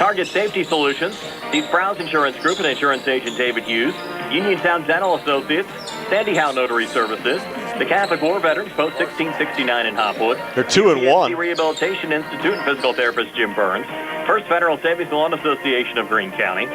Target Safety Solutions, the Sprouse Insurance Group and Insurance Agent David Hughes, Uniontown Dental Associates, Sandy Howe Notary Services, the Catholic War Veterans, Post 1669 in Hopwood. They're 2-1. Rehabilitation Institute and physical therapist Jim Burns. First Federal Savings and Loan Association of Greene County.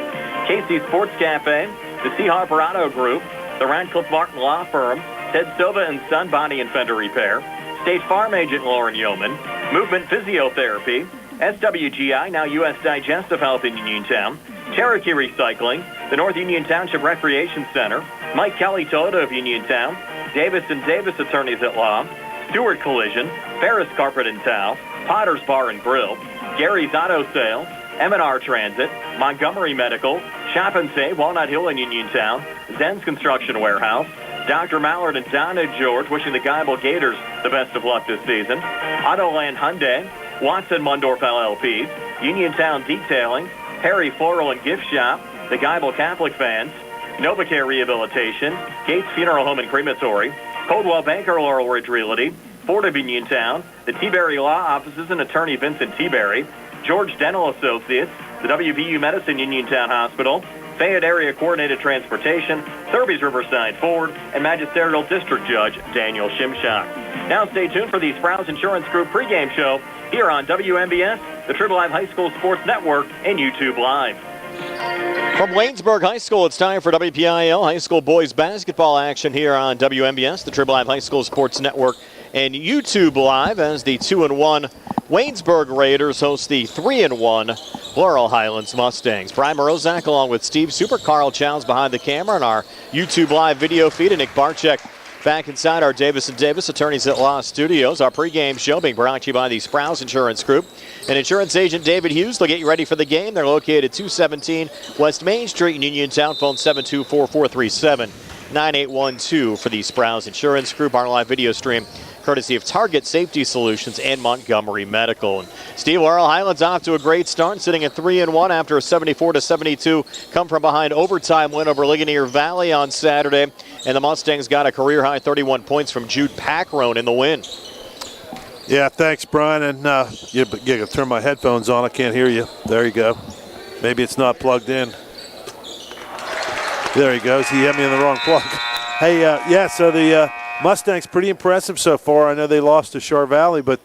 Casey Sports Cafe, the C. Harper Auto Group, the Radcliffe Martin Law Firm, Ted Silva and Son Body and Fender Repair, State Farm Agent Lauren Yeoman, Movement Physiotherapy, SWGI, now U.S. Digestive Health in Uniontown, Cherokee Recycling, the North Union Township Recreation Center, Mike Kelly Toyota of Uniontown, Davis & Davis Attorneys at Law, Stewart Collision, Ferris Carpet and Towel, Potter's Bar and Grill, Gary's Auto Sales, M&R Transit, Montgomery Medical, Shop and Save, Walnut Hill in Uniontown, Zen's Construction Warehouse, Dr. Mallard and Donna George wishing the Geibel Gators the best of luck this season, Autoland Hyundai, Watson Mundorf LLP, Uniontown Detailing, Harry Floral and Gift Shop, the Geibel Catholic Fans, NovaCare Rehabilitation, Gates Funeral Home and Crematory, Coldwell Banker Laurel Ridge Realty, Ford of Uniontown, the T-Berry Law Offices and Attorney Vincent T-Berry, George Dental Associates, the WVU Medicine Uniontown Hospital, Fayette Area Coordinated Transportation, Thurby's Riverside Ford, and Magisterial District Judge Daniel Shimshak. Now stay tuned for the Sprouse Insurance Group pregame show here on WMBS, the Triple Live High School Sports Network, and YouTube Live. From Waynesburg High School, it's time for WPIAL High School Boys Basketball action here on WMBS, the Triple Live High School Sports Network, and YouTube Live as the 2-1 Waynesburg Raiders host the 3-1 Laurel Highlands Mustangs. Brian Morozak along with Steve Super, Carl Childs behind the camera, and our YouTube Live video feed, and Nick Barczyk back inside our Davis & Davis Attorneys at Law studios. Our pregame show being brought to you by the Sprouse Insurance Group and Insurance Agent David Hughes. They'll get you ready for the game. They're located 217 West Main Street in Uniontown. Phone 724-437-9812 for the Sprouse Insurance Group. Our live video stream courtesy of Target Safety Solutions and Montgomery Medical. And Steve, Laurel Highlands off to a great start, sitting at 3-1 after a 74-72 come from behind overtime win over Ligonier Valley on Saturday. And the Mustangs got a career-high 31 points from Jude Packrone in the win. Yeah, thanks, Brian. And you can turn my headphones on. I can't hear you. There you go. Maybe it's not plugged in. There he goes. He had me in the wrong plug. Hey, yeah, so the Mustangs pretty impressive so far. I know they lost to Char Valley, but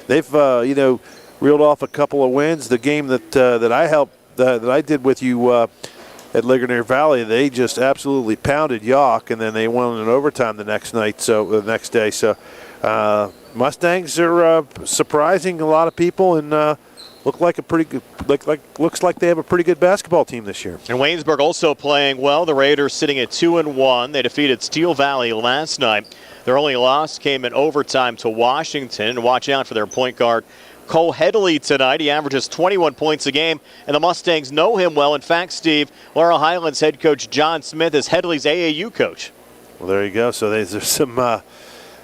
they've reeled off a couple of wins. The game that I helped that I did with you at Ligonier Valley, they just absolutely pounded York, and then they won in overtime the next night. So the next day, so Mustangs are surprising a lot of people and looks like they have a pretty good basketball team this year. And Waynesburg also playing well. The Raiders sitting at 2-1. They defeated Steel Valley last night. Their only loss came in overtime to Washington. And watch out for their point guard, Cole Headley, tonight. He averages 21 points a game, and the Mustangs know him well. In fact, Steve, Laurel Highlands head coach John Smith is Headley's AAU coach. Well, there you go. So there's some,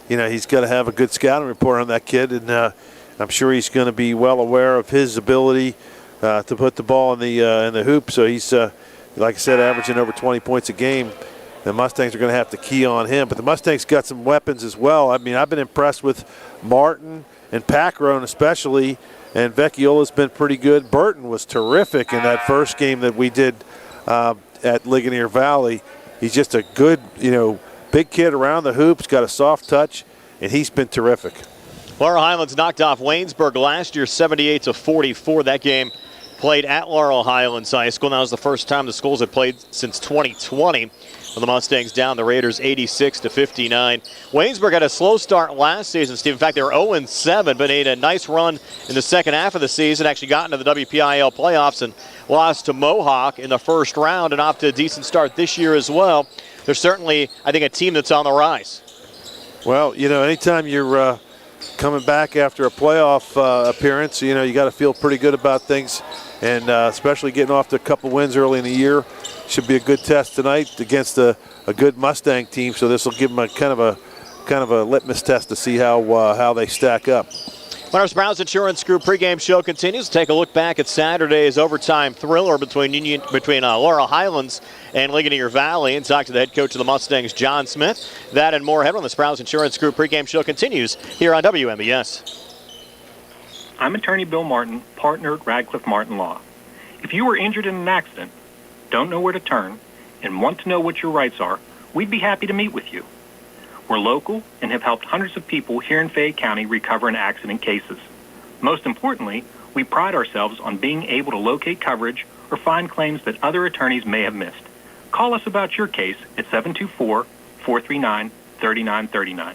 he's got to have a good scouting report on that kid, and I'm sure he's going to be well aware of his ability to put the ball in the hoop. So he's, like I said, averaging over 20 points a game. The Mustangs are going to have to key on him. But the Mustangs got some weapons as well. I mean, I've been impressed with Martin and Packrone especially, and Vecchiola's been pretty good. Burton was terrific in that first game that we did at Ligonier Valley. He's just a good, big kid around the hoops, got a soft touch, and he's been terrific. Laurel Highlands knocked off Waynesburg last year 78-44. That game played at Laurel Highlands High School. That was the first time the schools had played since 2020. When the Mustangs down the Raiders 86-59. Waynesburg had a slow start last season, Steve. In fact, they were 0-7, but made a nice run in the second half of the season. Actually got into the WPIAL playoffs and lost to Mohawk in the first round, and off to a decent start this year as well. They're certainly, I think, a team that's on the rise. Well, anytime you're coming back after a playoff appearance, you got to feel pretty good about things, and especially getting off to a couple wins early in the year. Should be a good test tonight against a good Mustang team. So this will give them a kind of a litmus test to see how they stack up. When our Sprouse Insurance Group pregame show continues, take a look back at Saturday's overtime thriller between Laurel Highlands and Ligonier Valley, and talk to the head coach of the Mustangs, John Smith. That and more ahead when the Sprouse Insurance Group pregame show continues here on WMBS. I'm attorney Bill Martin, partner at Radcliffe Martin Law. If you were injured in an accident, don't know where to turn, and want to know what your rights are, we'd be happy to meet with you. We're local and have helped hundreds of people here in Fayette County recover in accident cases. Most importantly, we pride ourselves on being able to locate coverage or find claims that other attorneys may have missed. Call us about your case at 724-439-3939.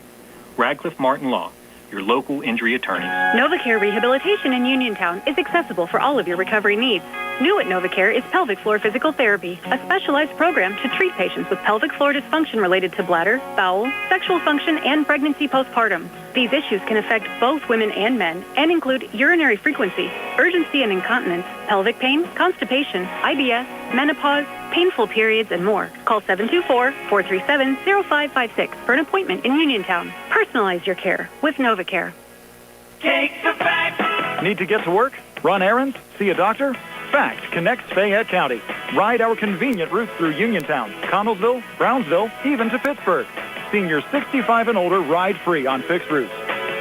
Radcliffe Martin Law, your local injury attorney. NovaCare Rehabilitation in Uniontown is accessible for all of your recovery needs. New at NovaCare is pelvic floor physical therapy, a specialized program to treat patients with pelvic floor dysfunction related to bladder, bowel, sexual function, and pregnancy postpartum. These issues can affect both women and men and include urinary frequency, urgency and incontinence, pelvic pain, constipation, IBS, menopause, painful periods, and more. Call 724-437-0556 for an appointment in Uniontown. Personalize your care with NovaCare. Take the fact. Need to get to work? Run errands? See a doctor? Fact connects Fayette County. Ride our convenient routes through Uniontown, Connellsville, Brownsville, even to Pittsburgh. Seniors 65 and older ride free on fixed routes.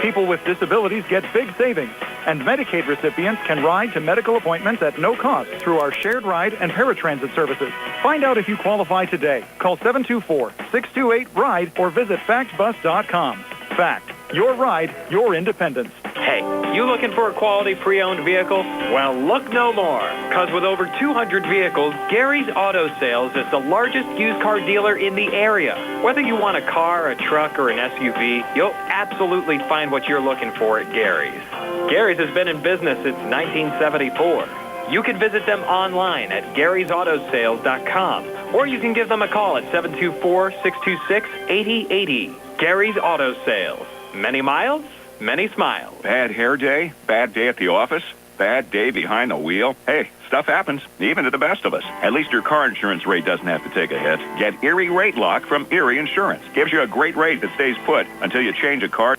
People with disabilities get big savings, and Medicaid recipients can ride to medical appointments at no cost through our shared ride and paratransit services. Find out if you qualify today. Call 724-628-RIDE or visit factbus.com. Fact, your ride, your independence. Hey, you looking for a quality pre-owned vehicle? Well, look no more, because with over 200 vehicles, Gary's Auto Sales is the largest used car dealer in the area. Whether you want a car, a truck, or an SUV, you'll absolutely find what you're looking for at Gary's. Gary's has been in business since 1974. You can visit them online at Gary'sAutoSales.com, or you can give them a call at 724-626-8080. Gary's Auto Sales. Many miles, many smiles. Bad hair day, bad day at the office, bad day behind the wheel. Hey, stuff happens, even to the best of us. At least your car insurance rate doesn't have to take a hit. Get Erie Rate Lock from Erie Insurance. Gives you a great rate that stays put until you change a car.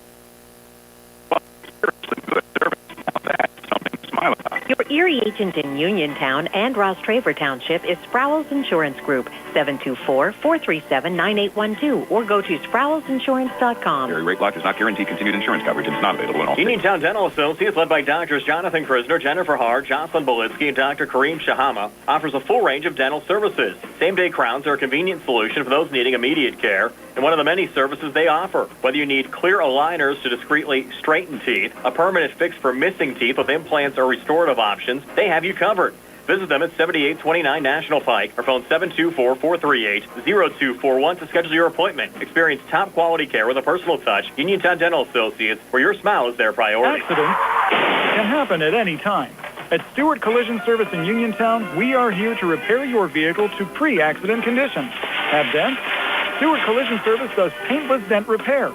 Good service. Now that's something to smile about. Your Erie agent in Uniontown and Ross Traver Township is Sproul's Insurance Group, 724-437-9812, or go to SproulsInsurance.com. Erie Rate Lock does not guarantee continued insurance coverage and is not available in all states. Uniontown Dental Associates, led by Doctors Jonathan Krisner, Jennifer Hart, Jocelyn Belitsky, and Dr. Kareem Shahama, offers a full range of dental services. Same-day crowns are a convenient solution for those needing immediate care, and one of the many services they offer. Whether you need clear aligners to discreetly straighten teeth, a permanent fix for missing teeth with implants or restorative options, they have you covered. Visit them at 7829 National Pike or phone 724-438-0241 to schedule your appointment. Experience top quality care with a personal touch. Uniontown Dental Associates, where your smile is their priority. Accidents can happen at any time. At Stewart Collision Service in Uniontown, we are here to repair your vehicle to pre-accident condition. Have dents? Stewart Collision Service does paintless dent repair.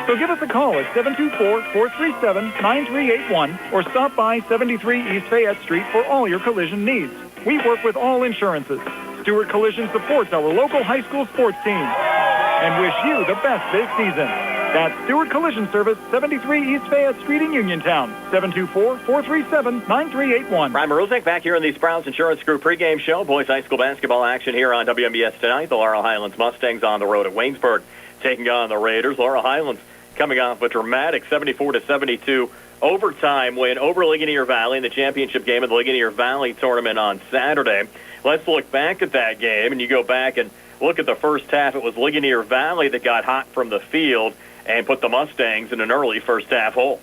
So give us a call at 724-437-9381 or stop by 73 East Fayette Street for all your collision needs. We work with all insurances. Stewart Collision supports our local high school sports teams and wish you the best this season. That's Stewart Collision Service, 73 East Fayette Street in Uniontown, 724-437-9381. Ryan Maruzek back here in the Sproul's Insurance Group pregame show. Boys high school basketball action here on WMBS tonight. The Laurel Highlands Mustangs on the road at Waynesburg, taking on the Raiders. Laurel Highlands coming off a dramatic 74-72 overtime win over Ligonier Valley in the championship game of the Ligonier Valley tournament on Saturday. Let's look back at that game, and you go back and look at the first half. It was Ligonier Valley that got hot from the field and put the Mustangs in an early first half hole.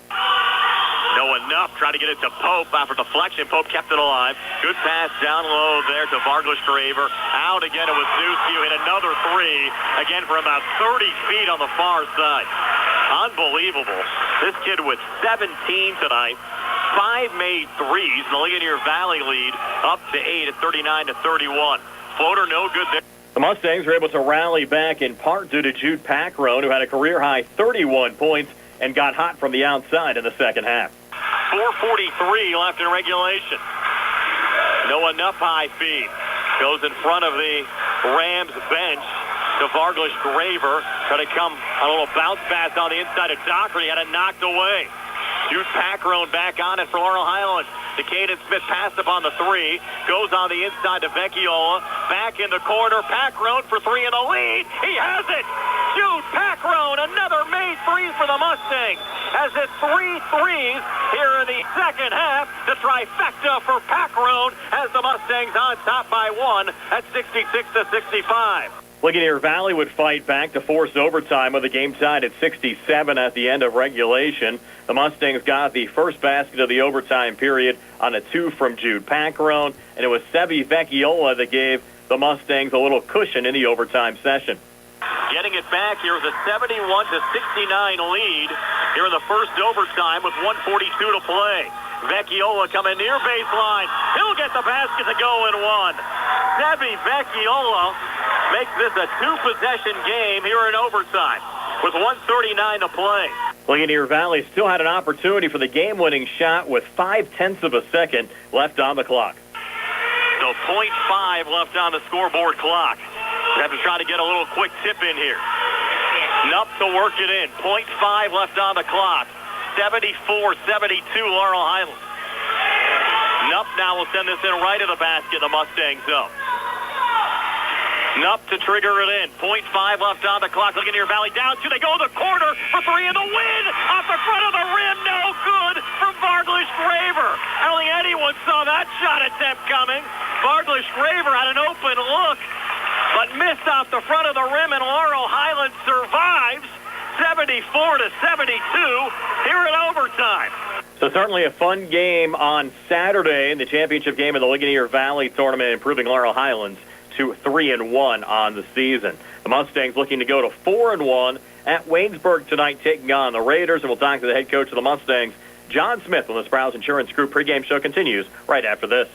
No enough. Trying to get it to Pope after deflection. Pope kept it alive. Good pass down low there to Vargas Graver. Out again. It was Newski who hit another three. Again from about 30 feet on the far side. Unbelievable. This kid with 17 tonight. 5 made threes. The Ligonier Valley lead up to 8 at 39-31. Floater no good there. The Mustangs were able to rally back in part due to Jude Packrone, who had a career-high 31 points and got hot from the outside in the second half. 4:43 left in regulation. No enough high feed. Goes in front of the Rams bench to Vargas Graver. Trying to come a little bounce pass on the inside of Dockery. Had it knocked away. Jude Packrone back on it for Laurel Highlands. To Caden Smith passed up on the three. Goes on the inside to Vecchiola. Back in the corner. Packrone for three in the lead. He has it. Jude Packrone, another made three for the Mustangs. has hit 3 threes here in the second half. The trifecta for Packroan has the Mustangs on top by 1 at 66-65. Ligonier Valley would fight back to force overtime with the game tied at 67 at the end of regulation. The Mustangs got the first basket of the overtime period on a 2 from Jude Packroan, and it was Sebi Vecchiola that gave the Mustangs a little cushion in the overtime session. Getting it back here is a 71-69 lead here in the first overtime with 1:42 to play. Vecchiola coming near baseline. He'll get the basket to go in 1. Sebi Vecchiola makes this a 2-possession game here in overtime with 1:39 to play. Ligonier Valley still had an opportunity for the game-winning shot with 0.5 of a second left on the clock. So 0.5 left on the scoreboard clock. We have to try to get a little quick tip in here. Nup to work it in. 0.5 left on the clock. 74-72 Laurel Highlands. Nup now will send this in right to the basket, the Mustang zone. Nup to trigger it in. 0.5 left on the clock. Ligonier Valley down 2. They go to the corner for 3 in the win. Off the front of the rim. No good from Varglish Graver. I don't think anyone saw that shot attempt coming. Varglish Graver had an open look, but missed off the front of the rim, and Laurel Highlands survives 74-72 here in overtime. So certainly a fun game on Saturday in the championship game of the Ligonier Valley tournament, improving Laurel Highlands to 3-1 on the season. The Mustangs looking to go to 4-1 at Waynesburg tonight, taking on the Raiders, and we'll talk to the head coach of the Mustangs, John Smith, when the Sprouse Insurance Group pregame show continues right after this.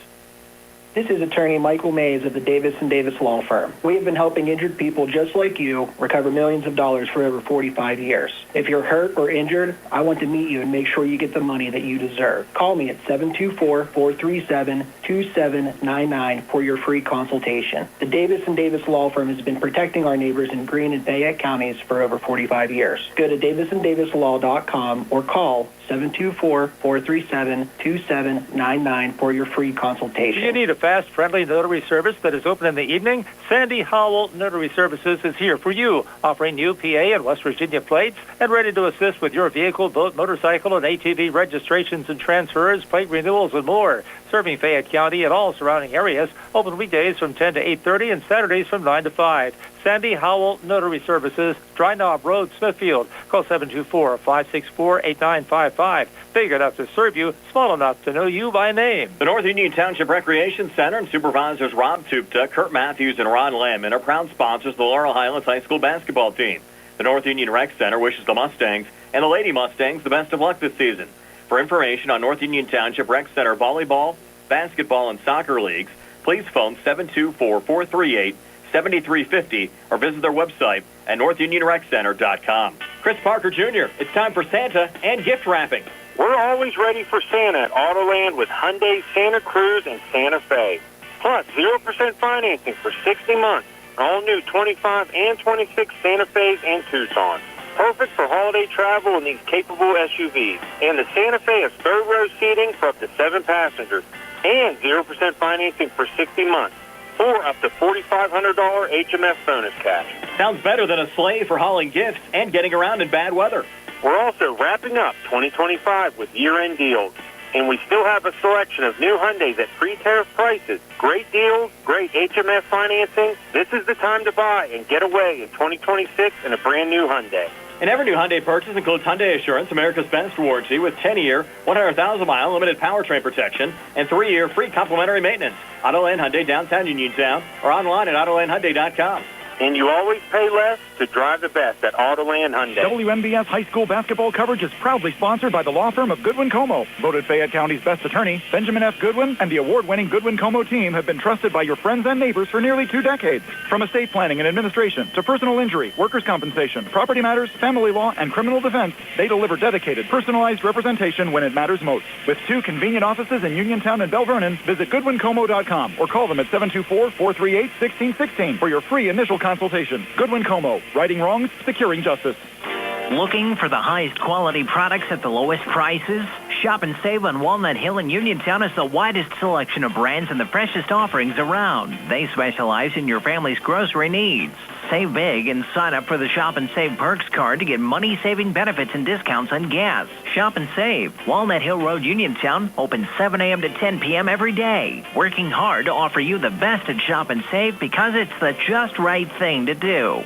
This is attorney Michael Mays of the Davis & Davis Law Firm. We have been helping injured people just like you recover millions of dollars for over 45 years. If you're hurt or injured, I want to meet you and make sure you get the money that you deserve. Call me at 724-437-2799 for your free consultation. The Davis & Davis Law Firm has been protecting our neighbors in Greene and Fayette counties for over 45 years. Go to davisanddavislaw.com or call 724-437-2799 for your free consultation. Do you need a fast, friendly notary service that is open in the evening? Sandy Howell Notary Services is here for you, offering new PA and West Virginia plates and ready to assist with your vehicle, boat, motorcycle, and ATV registrations and transfers, plate renewals, and more. Serving Fayette County and all surrounding areas, open weekdays from 10 to 8:30 and Saturdays from 9 to 5. Sandy Howell Notary Services, Dry Knob Road, Smithfield. Call 724-564-8955. Big enough to serve you, small enough to know you by name. The North Union Township Recreation Center and supervisors Rob Tupta, Kurt Matthews, and Ron Landman are proud sponsors of the Laurel Highlands High School basketball team. The North Union Rec Center wishes the Mustangs and the Lady Mustangs the best of luck this season. For information on North Union Township Rec Center volleyball, basketball, and soccer leagues, please phone 724-438-7350 or visit their website at northunionreccenter.com. Chris Parker Jr., it's time for Santa and gift wrapping. We're always ready for Santa at Autoland with Hyundai Santa Cruz and Santa Fe. Plus 0% financing for 60 months. All new 25 and 26 Santa Fe's and Tucsons. Perfect for holiday travel in these capable SUVs. And the Santa Fe has third row seating for up to 7 passengers. And 0% financing for 60 months. Or up to $4,500 HMS bonus cash. Sounds better than a sleigh for hauling gifts and getting around in bad weather. We're also wrapping up 2025 with year-end deals. And we still have a selection of new Hyundais at pre-tariff prices. Great deals, great HMS financing. This is the time to buy and get away in 2026 in a brand new Hyundai. And every new Hyundai purchase includes Hyundai Assurance, America's best warranty with 10-year, 100,000-mile limited powertrain protection and 3-year free complimentary maintenance. Autoland Hyundai, downtown Uniontown, or online at AutolandHyundai.com. And you always pay less to drive the best at Autoland Hyundai. WMBS high school basketball coverage is proudly sponsored by the law firm of Goodwin Como. Voted Fayette County's best attorney, Benjamin F. Goodwin, and the award-winning Goodwin Como team have been trusted by your friends and neighbors for nearly 2 decades. From estate planning and administration to personal injury, workers' compensation, property matters, family law, and criminal defense, they deliver dedicated, personalized representation when it matters most. With 2 convenient offices in Uniontown and Bell Vernon, visit GoodwinComo.com or call them at 724-438-1616 for your free initial consultation. Goodwin Como, righting wrongs, securing justice. Looking for the highest quality products at the lowest prices? Shop and save on Walnut Hill in Uniontown has the widest selection of brands and the freshest offerings around. They specialize in your family's grocery needs. Save big and sign up for the Shop and Save Perks card to get money-saving benefits and discounts on gas. Shop and save. Walnut Hill Road, Uniontown, open 7 a.m. to 10 p.m. every day. Working hard to offer you the best at Shop and Save because it's the just right thing to do.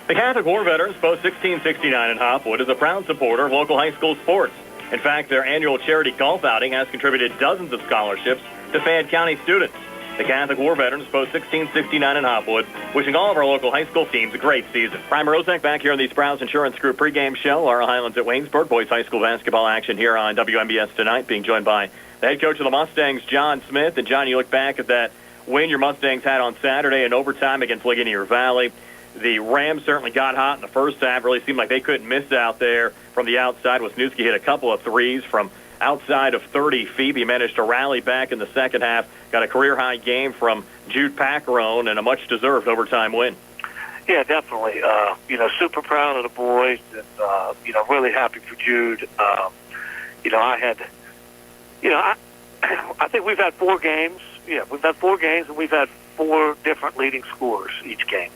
The Catholic War Veterans Post 1669 in Hopwood is a proud supporter of local high school sports. In fact, their annual charity golf outing has contributed dozens of scholarships to Fayette County students. The Catholic War Veterans Post 1669 in Hopwood, wishing all of our local high school teams a great season. Prime Rozek back here on the Sprouse Insurance Group pregame show. Laurel Highlands at Waynesburg. Boys high school basketball action here on WMBS tonight, being joined by the head coach of the Mustangs, John Smith. And, John, you look back at that win your Mustangs had on Saturday in overtime against Ligonier Valley. The Rams certainly got hot in the first half. Really seemed like they couldn't miss out there from the outside. Wisniewski hit a couple of threes from outside of 30 feet. He managed to rally back in the second half. Got a career-high game from Jude Pacarone and a much-deserved overtime win. Yeah, definitely. Super proud of the boys and, really happy for Jude. I think we've had 4 games. Yeah, we've had 4 games, and we've had 4 different leading scorers each game.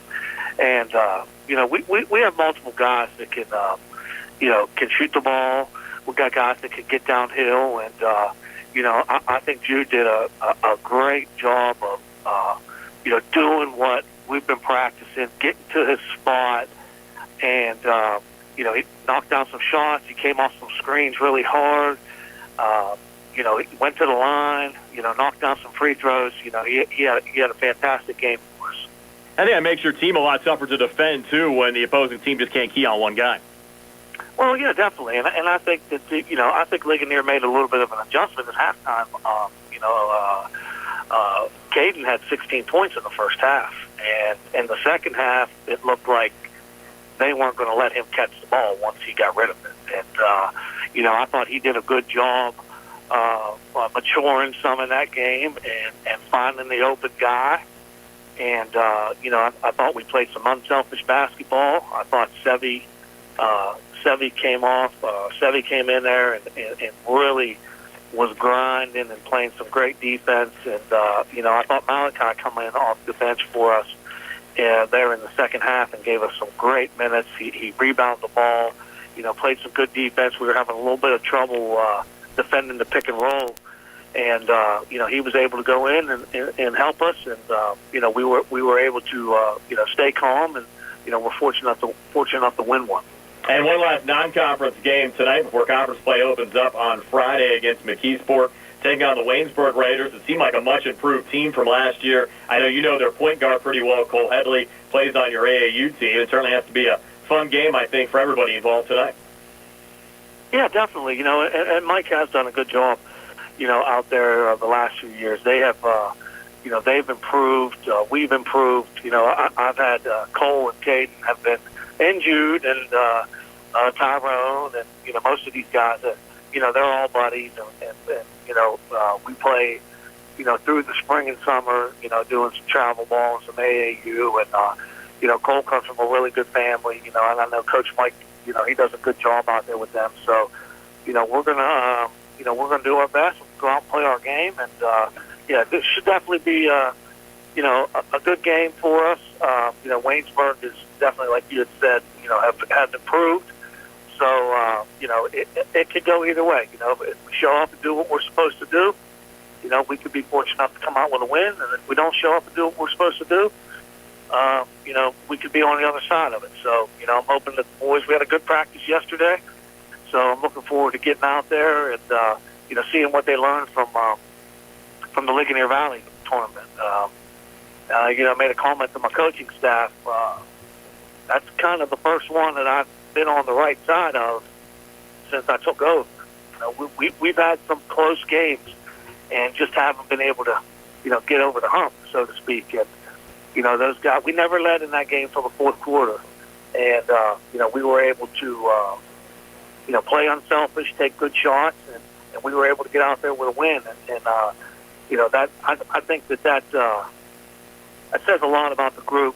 And, we have multiple guys that can, can shoot the ball. We've got guys that can get downhill. And, I think Jude did a great job of, doing what we've been practicing, getting to his spot. And, he knocked down some shots. He came off some screens really hard. He went to the line, knocked down some free throws. He had a fantastic game for us. I think that makes your team a lot tougher to defend, too, when the opposing team just can't key on one guy. Well, yeah, definitely. And I think that, I think Ligonier made a little bit of an adjustment at halftime. Caden had 16 points in the first half. And in the second half, it looked like they weren't going to let him catch the ball once he got rid of it. And, I thought he did a good job maturing some in that game and finding the open guy. And, I thought we played some unselfish basketball. I thought Sevi came off. Sevi came in there and really was grinding and playing some great defense. And, I thought Malachi coming in off the bench for us there in the second half and gave us some great minutes. He rebounded the ball, played some good defense. We were having a little bit of trouble defending the pick and roll. And he was able to go in and help us, and we were able to stay calm, and we're fortunate enough to win one. And one last non-conference game tonight before conference play opens up on Friday against McKeesport, taking on the Waynesburg Raiders. It seemed like a much improved team from last year. I know you know their point guard pretty well. Cole Headley plays on your AAU team. It certainly has to be a fun game, I think, for everybody involved tonight. Yeah, definitely. And Mike has done a good job. Out there the last few years. They have, they've improved. We've improved. I've had Cole and Caden have been, and Jude and Tyrone, and, most of these guys, they're all buddies. And we play, through the spring and summer, doing some travel ball and some AAU. And, Cole comes from a really good family, and I know Coach Mike, he does a good job out there with them. So, we're going to, we're going to do our best, go out and play our game, and this should definitely be, a good game for us. Waynesburg is definitely, like you had said, has improved. So, it could go either way. If we show up and do what we're supposed to do, we could be fortunate enough to come out with a win, and if we don't show up and do what we're supposed to do, we could be on the other side of it. So, I'm hoping that the boys, we had a good practice yesterday. So I'm looking forward to getting out there and seeing what they learned from the Ligonier Valley tournament. I made a comment to my coaching staff. That's kind of the first one that I've been on the right side of since I took over. We've had some close games and just haven't been able to get over the hump, so to speak. And those guys, we never led in that game till the fourth quarter, and we were able to. Play unselfish, take good shots, and we were able to get out there with a win. And that I think that says a lot about the group.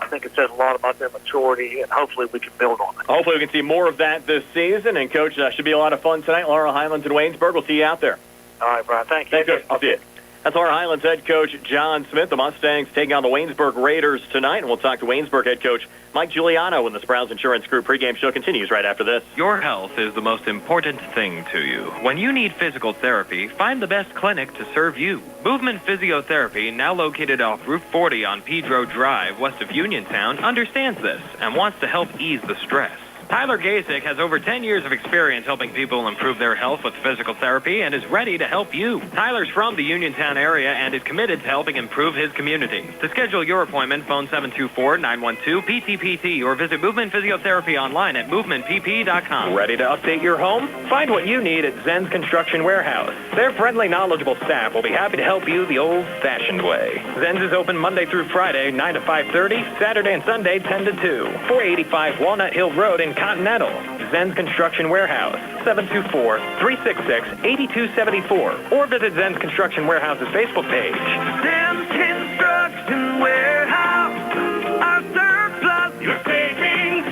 I think it says a lot about their maturity, and hopefully we can build on it. Hopefully we can see more of that this season. And, Coach, should be a lot of fun tonight. Laurel Highlands and Waynesburg. We'll see you out there. All right, Brian. Thank you. Thanks, Coach. I'll see you. That's Laurel Highlands head coach John Smith. The Mustangs taking on the Waynesburg Raiders tonight. And we'll talk to Waynesburg head coach Mike Giuliano when the Sprouse Insurance Group pregame show continues right after this. Your health is the most important thing to you. When you need physical therapy, find the best clinic to serve you. Movement Physiotherapy, now located off Route 40 on Pedro Drive, west of Uniontown, understands this and wants to help ease the stress. Tyler Gasek has over 10 years of experience helping people improve their health with physical therapy and is ready to help you. Tyler's from the Uniontown area and is committed to helping improve his community. To schedule your appointment, phone 724-912-PTPT or visit Movement Physiotherapy online at movementpp.com. Ready to update your home? Find what you need at Zen's Construction Warehouse. Their friendly, knowledgeable staff will be happy to help you the old-fashioned way. Zen's is open Monday through Friday, 9 to 5:30, Saturday and Sunday, 10 to 2. 485 Walnut Hill Road in Continental. Zen's Construction Warehouse, 724-366-8274. Or visit Zen's Construction Warehouse's Facebook page. Zen's Construction Warehouse, our surplus, your savings.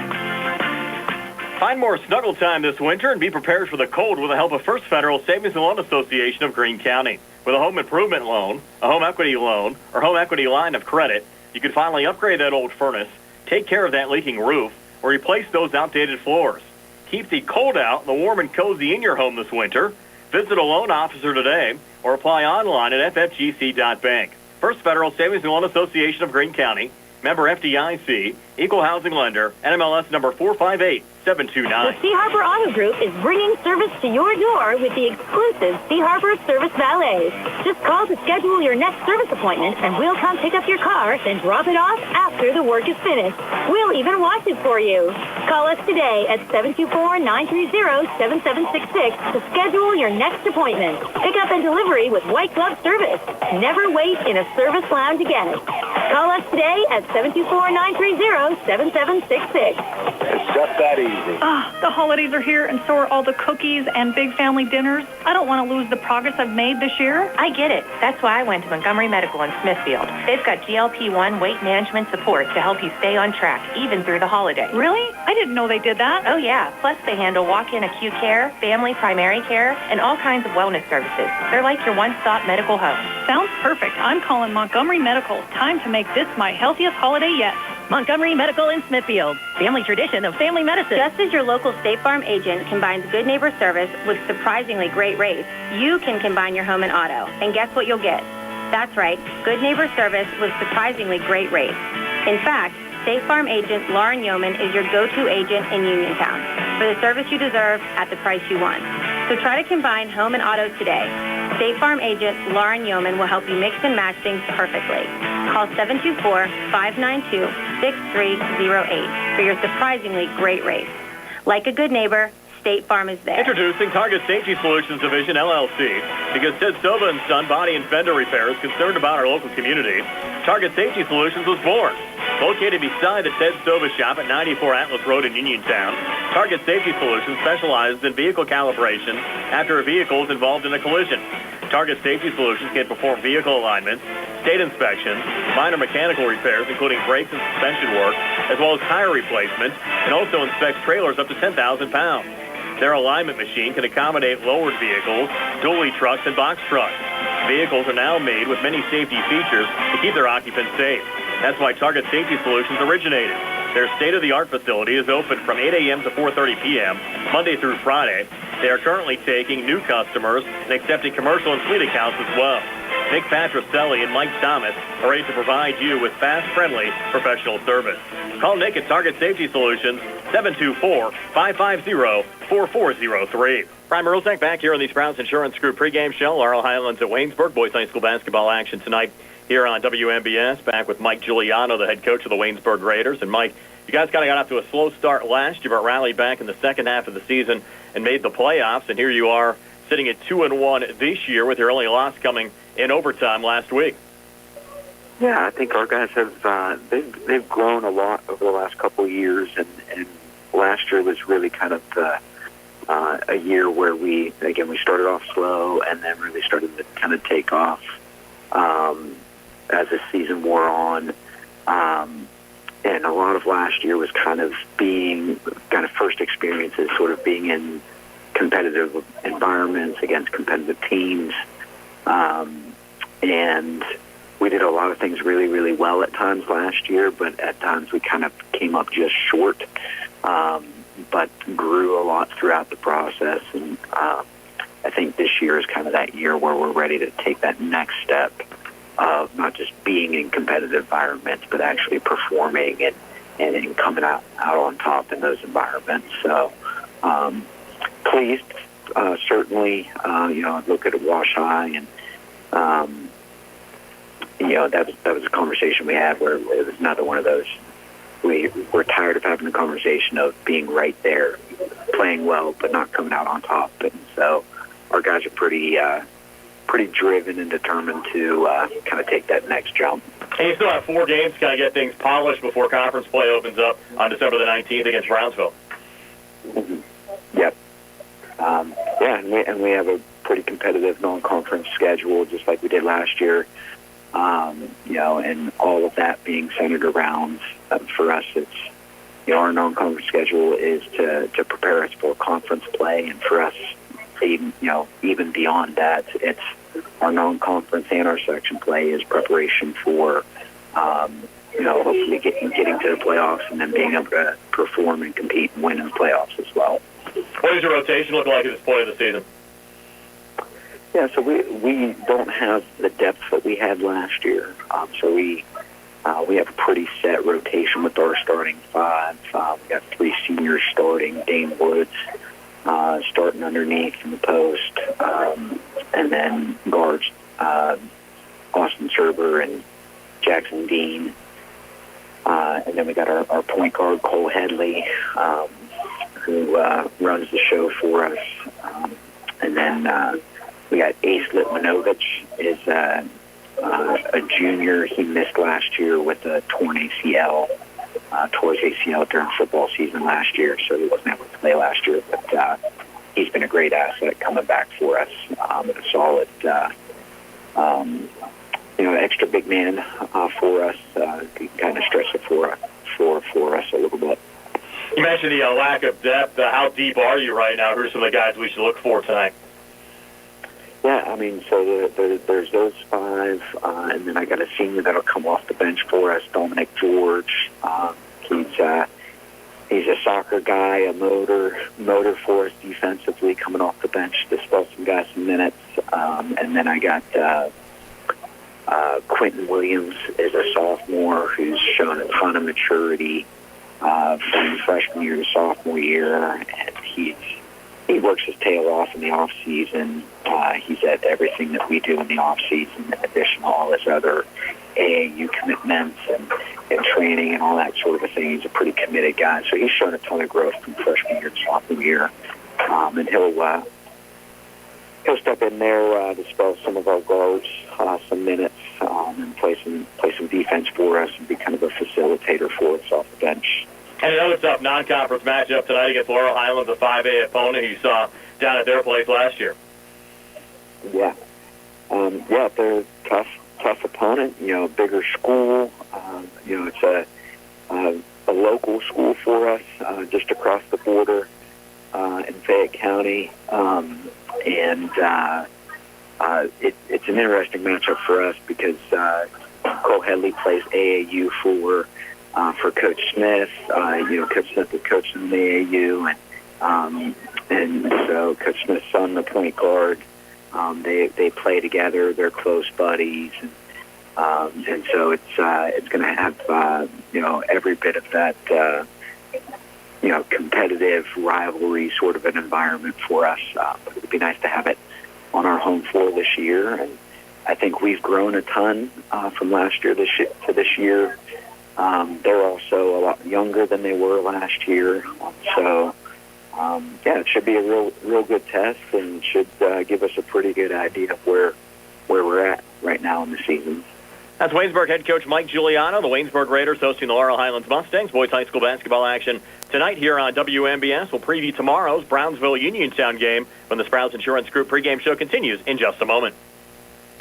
Find more snuggle time this winter and be prepared for the cold with the help of First Federal Savings and Loan Association of Greene County. With a home improvement loan, a home equity loan, or home equity line of credit, you can finally upgrade that old furnace, take care of that leaking roof, or replace those outdated floors. Keep the cold out and the warm and cozy in your home this winter. Visit a loan officer today or apply online at ffgc.bank. First Federal Savings and Loan Association of Greene County, member FDIC, equal housing lender, NMLS number 458729. The Sea Harbor Auto Group is bringing service to your door with the exclusive Sea Harbor Service Valet. Just call to schedule your next service appointment, and we'll come pick up your car, then drop it off after the work is finished. We'll even wash it for you. Call us today at 724-930-7766 to schedule your next appointment. Pick up and delivery with white glove service. Never wait in a service lounge again. Call us today at 724-930-7766. It's just that easy. The holidays are here, and so are all the cookies and big family dinners. I don't want to lose the progress I've made this year. I get it. That's why I went to Montgomery Medical in Smithfield. They've got GLP-1 weight management support to help you stay on track, even through the holiday. Really? I didn't know they did that. Oh, yeah. Plus, they handle walk-in acute care, family primary care, and all kinds of wellness services. They're like your one-stop medical hub. Sounds perfect. I'm calling Montgomery Medical. Time to make this my healthiest holiday yet. Montgomery Medical in Smithfield. Family tradition of family medicine. Just as your local State Farm agent combines good neighbor service with surprisingly great rates, you can combine your home and auto. And guess what you'll get? That's right, good neighbor service with surprisingly great rates. In fact, State Farm agent Lauren Yeoman is your go-to agent in Uniontown for the service you deserve at the price you want. So try to combine home and auto today. State Farm agent Lauren Yeoman will help you mix and match things perfectly. Call 724-592-6308 for your surprisingly great rates. Like a good neighbor, State Farm is there. Introducing Target Safety Solutions Division, LLC. Because Ted Silva and Son Body and Fender Repair is concerned about our local community, Target Safety Solutions was born. Located beside the Ted Silva shop at 94 Atlas Road in Uniontown, Target Safety Solutions specializes in vehicle calibration after a vehicle is involved in a collision. Target Safety Solutions can perform vehicle alignments, state inspections, minor mechanical repairs, including brakes and suspension work, as well as tire replacements, and also inspects trailers up to 10,000 pounds. Their alignment machine can accommodate lowered vehicles, dually trucks, and box trucks. Vehicles are now made with many safety features to keep their occupants safe. That's why Target Safety Solutions originated. Their state-of-the-art facility is open from 8 a.m. to 4:30 p.m., Monday through Friday. They are currently taking new customers and accepting commercial and fleet accounts as well. Nick Patricelli and Mike Thomas are ready to provide you with fast, friendly, professional service. Call Nick at Target Safety Solutions, 724-550-4403. Brian Merlzak back here on the Sprouse Insurance Group pregame show. Laurel Highlands at Waynesburg. Boys High School basketball action tonight here on WMBS. Back with Mike Giuliano, the head coach of the Waynesburg Raiders. And Mike, you guys kind of got off to a slow start last year, but rallied back in the second half of the season and made the playoffs. And here you are sitting at 2-1 this year with your only loss coming in overtime last week. Yeah, I think our guys have they've grown a lot over the last couple of years, and last year was really kind of a year where we started off slow and then really started to kind of take off as the season wore on. and a lot of last year was kind of first experiences, sort of being in competitive environments against competitive teams. And we did a lot of things really, really well at times last year, but at times we kind of came up just short, but grew a lot throughout the process. And I think this year is kind of that year where we're ready to take that next step of not just being in competitive environments, but actually performing and coming out on top in those environments. So pleased, certainly. I look at Wash High, and that was a conversation we had where it was another one of those. We're tired of having the conversation of being right there, playing well, but not coming out on top. And so our guys are pretty driven and determined to kind of take that next jump. And you still have 4 games to kind of get things polished before conference play opens up on December the 19th against Brownsville. Mm-hmm. Yep. And we have a pretty competitive non-conference schedule, just like we did last year. And all of that being centered around, for us, it's, our non-conference schedule is to prepare us for conference play, and for us, even beyond that, it's our non-conference and our section play is preparation for, hopefully getting to the playoffs and then being able to perform and compete and win in the playoffs as well. What does your rotation look like at this point of the season? Yeah, so we don't have the depth that we had last year. So we have a pretty set rotation with our starting 5. We got 3 seniors starting, Dane Woods starting underneath in the post, and then guards Austin Serber and Jackson Dean. And then we got our point guard, Cole Headley, who runs the show for us. And then we got Ace Litmanovich is a junior. He missed last year with a torn ACL, tore his ACL during football season last year, so he wasn't able to play last year. But he's been a great asset coming back for us, and a solid, extra big man for us. Kind of stretch it for us a little bit. You mentioned the lack of depth. How deep are you right now? Who are some of the guys we should look for tonight? Yeah, I mean, so there's those 5, and then I got a senior that'll come off the bench for us, Dominic George. He's a soccer guy, a motor for us defensively, coming off the bench to spell some guys some minutes. And then I got Quentin Williams is a sophomore who's shown a ton of maturity from freshman year to sophomore year, and he works his tail off in the off season. He's at everything that we do in the off season, in addition to all his other AAU commitments and training and all that sort of thing. He's a pretty committed guy, so he's shown a ton of growth from freshman year to sophomore year, and he'll step in there to spell some of our guards some minutes and play some defense for us and be kind of a facilitator for us off the bench. And another tough non-conference matchup tonight against Laurel Highlands, a 5A opponent who you saw down at their place last year. Yeah. They're a tough opponent, bigger school. It's a local school for us, just across the border in Fayette County. It's an interesting matchup for us because Cole Headley plays AAU for Coach Smith. Coach Smith is coaching in the AAU, and so Coach Smith's son, the point guard, they play together. They're close buddies, and so it's going to have every bit of that competitive rivalry sort of an environment for us. But it would be nice to have it on our home floor this year, and I think we've grown a ton from last year to this year. They're also a lot younger than they were last year, so it should be a real good test and should give us a pretty good idea of where we're at right now in the season. That's Waynesburg head coach Mike Giuliano. The Waynesburg Raiders hosting the Laurel Highlands Mustangs. Boys high school basketball action tonight here on WMBS. We'll preview tomorrow's Brownsville Uniontown game when the Sprouts Insurance Group pregame show continues in just a moment.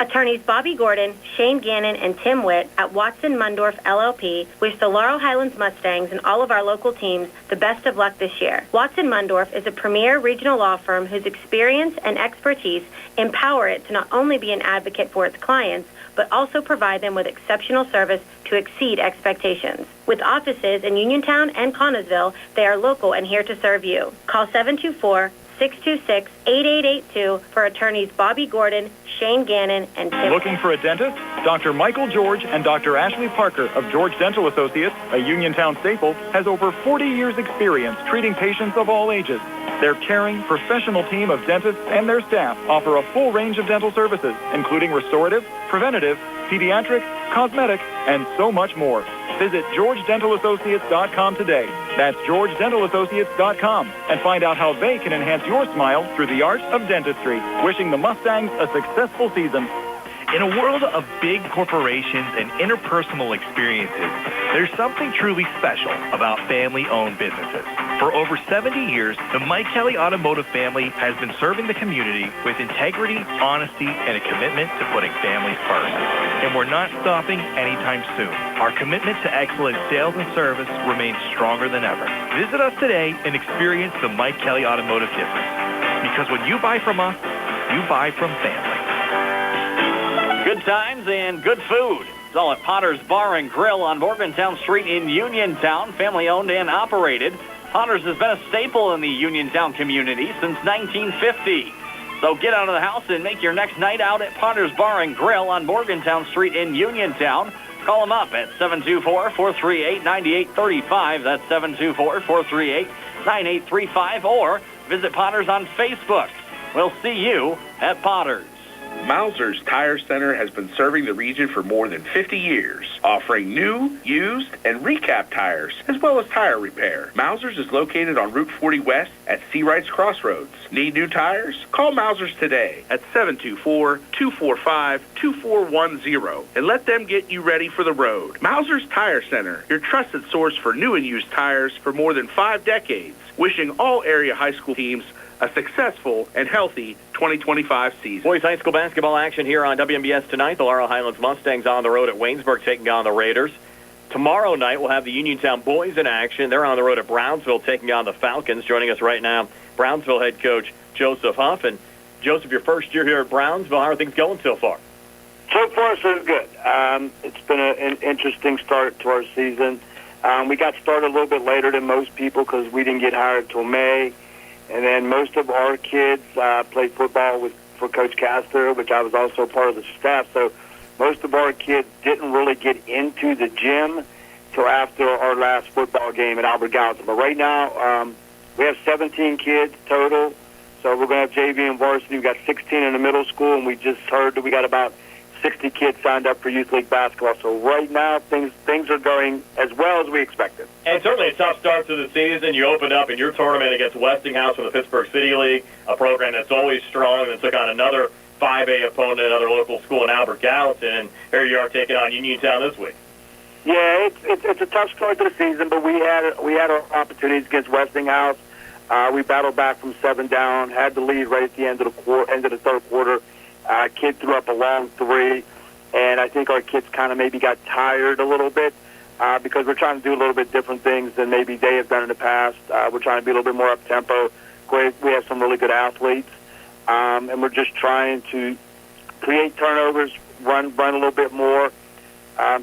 Attorneys Bobby Gordon, Shane Gannon, and Tim Witt at Watson Mundorf LLP wish the Laurel Highlands Mustangs and all of our local teams the best of luck this year. Watson Mundorf is a premier regional law firm whose experience and expertise empower it to not only be an advocate for its clients, but also provide them with exceptional service to exceed expectations. With offices in Uniontown and Connellsville, they are local and here to serve you. Call 724-626-8882 for attorneys Bobby Gordon, Shane Gannon, and Tim. Looking for a dentist? Dr. Michael George and Dr. Ashley Parker of George Dental Associates, a Uniontown staple, has over 40 years' experience treating patients of all ages. Their caring, professional team of dentists and their staff offer a full range of dental services, including restorative, preventative, pediatric, cosmetic, and so much more. Visit GeorgeDentalAssociates.com today. That's GeorgeDentalAssociates.com and find out how they can enhance your smile through the art of dentistry. Wishing the Mustangs a successful season. In a world of big corporations and interpersonal experiences, there's something truly special about family-owned businesses. For over 70 years, the Mike Kelly Automotive family has been serving the community with integrity, honesty, and a commitment to putting families first. And we're not stopping anytime soon. Our commitment to excellent sales and service remains stronger than ever. Visit us today and experience the Mike Kelly Automotive difference. Because when you buy from us, you buy from family. Good times and good food. It's all at Potter's Bar and Grill on Morgantown Street in Uniontown, family-owned and operated. Potter's has been a staple in the Uniontown community since 1950. So get out of the house and make your next night out at Potter's Bar and Grill on Morgantown Street in Uniontown. Call them up at 724-438-9835. That's 724-438-9835. Or visit Potter's on Facebook. We'll see you at Potter's. Mauser's Tire Center has been serving the region for more than 50 years, offering new, used, and recap tires, as well as tire repair. Mauser's is located on Route 40 West at Seawrights Crossroads. Need new tires? Call Mauser's today at 724-245-2410 and let them get you ready for the road. Mauser's Tire Center, your trusted source for new and used tires for more than 5 decades. Wishing all area high school teams a successful and healthy 2025 season. Boys high school basketball action here on WMBS tonight. The Laurel Highlands Mustangs on the road at Waynesburg taking on the Raiders. Tomorrow night we'll have the Uniontown boys in action. They're on the road at Brownsville taking on the Falcons. Joining us right now, Brownsville head coach Joseph Huff. And Joseph, your first year here at Brownsville, how are things going so far? So far, so good. It's been an interesting start to our season. We got started a little bit later than most people because we didn't get hired until May. And then most of our kids played football for Coach Castor, which I was also part of the staff. So most of our kids didn't really get into the gym till after our last football game at Albert Gallatin. But right now, we have 17 kids total. So we're going to have JV and varsity. We've got 16 in the middle school, and we just heard that we got about 60 kids signed up for Youth League basketball. So right now, things are going as well as we expected. And certainly a tough start to the season. You opened up in your tournament against Westinghouse from the Pittsburgh City League, a program that's always strong, and took on another 5A opponent, another local school in Albert Gallatin, and here you are taking on Uniontown this week. Yeah, it's a tough start to the season, but we had our opportunities against Westinghouse. We battled back from 7 down, had the lead right at the end of the third quarter. Kid threw up a long 3, and I think our kids kind of maybe got tired a little bit because we're trying to do a little bit different things than maybe they have done in the past. We're trying to be a little bit more up-tempo. We have some really good athletes, and we're just trying to create turnovers, run a little bit more.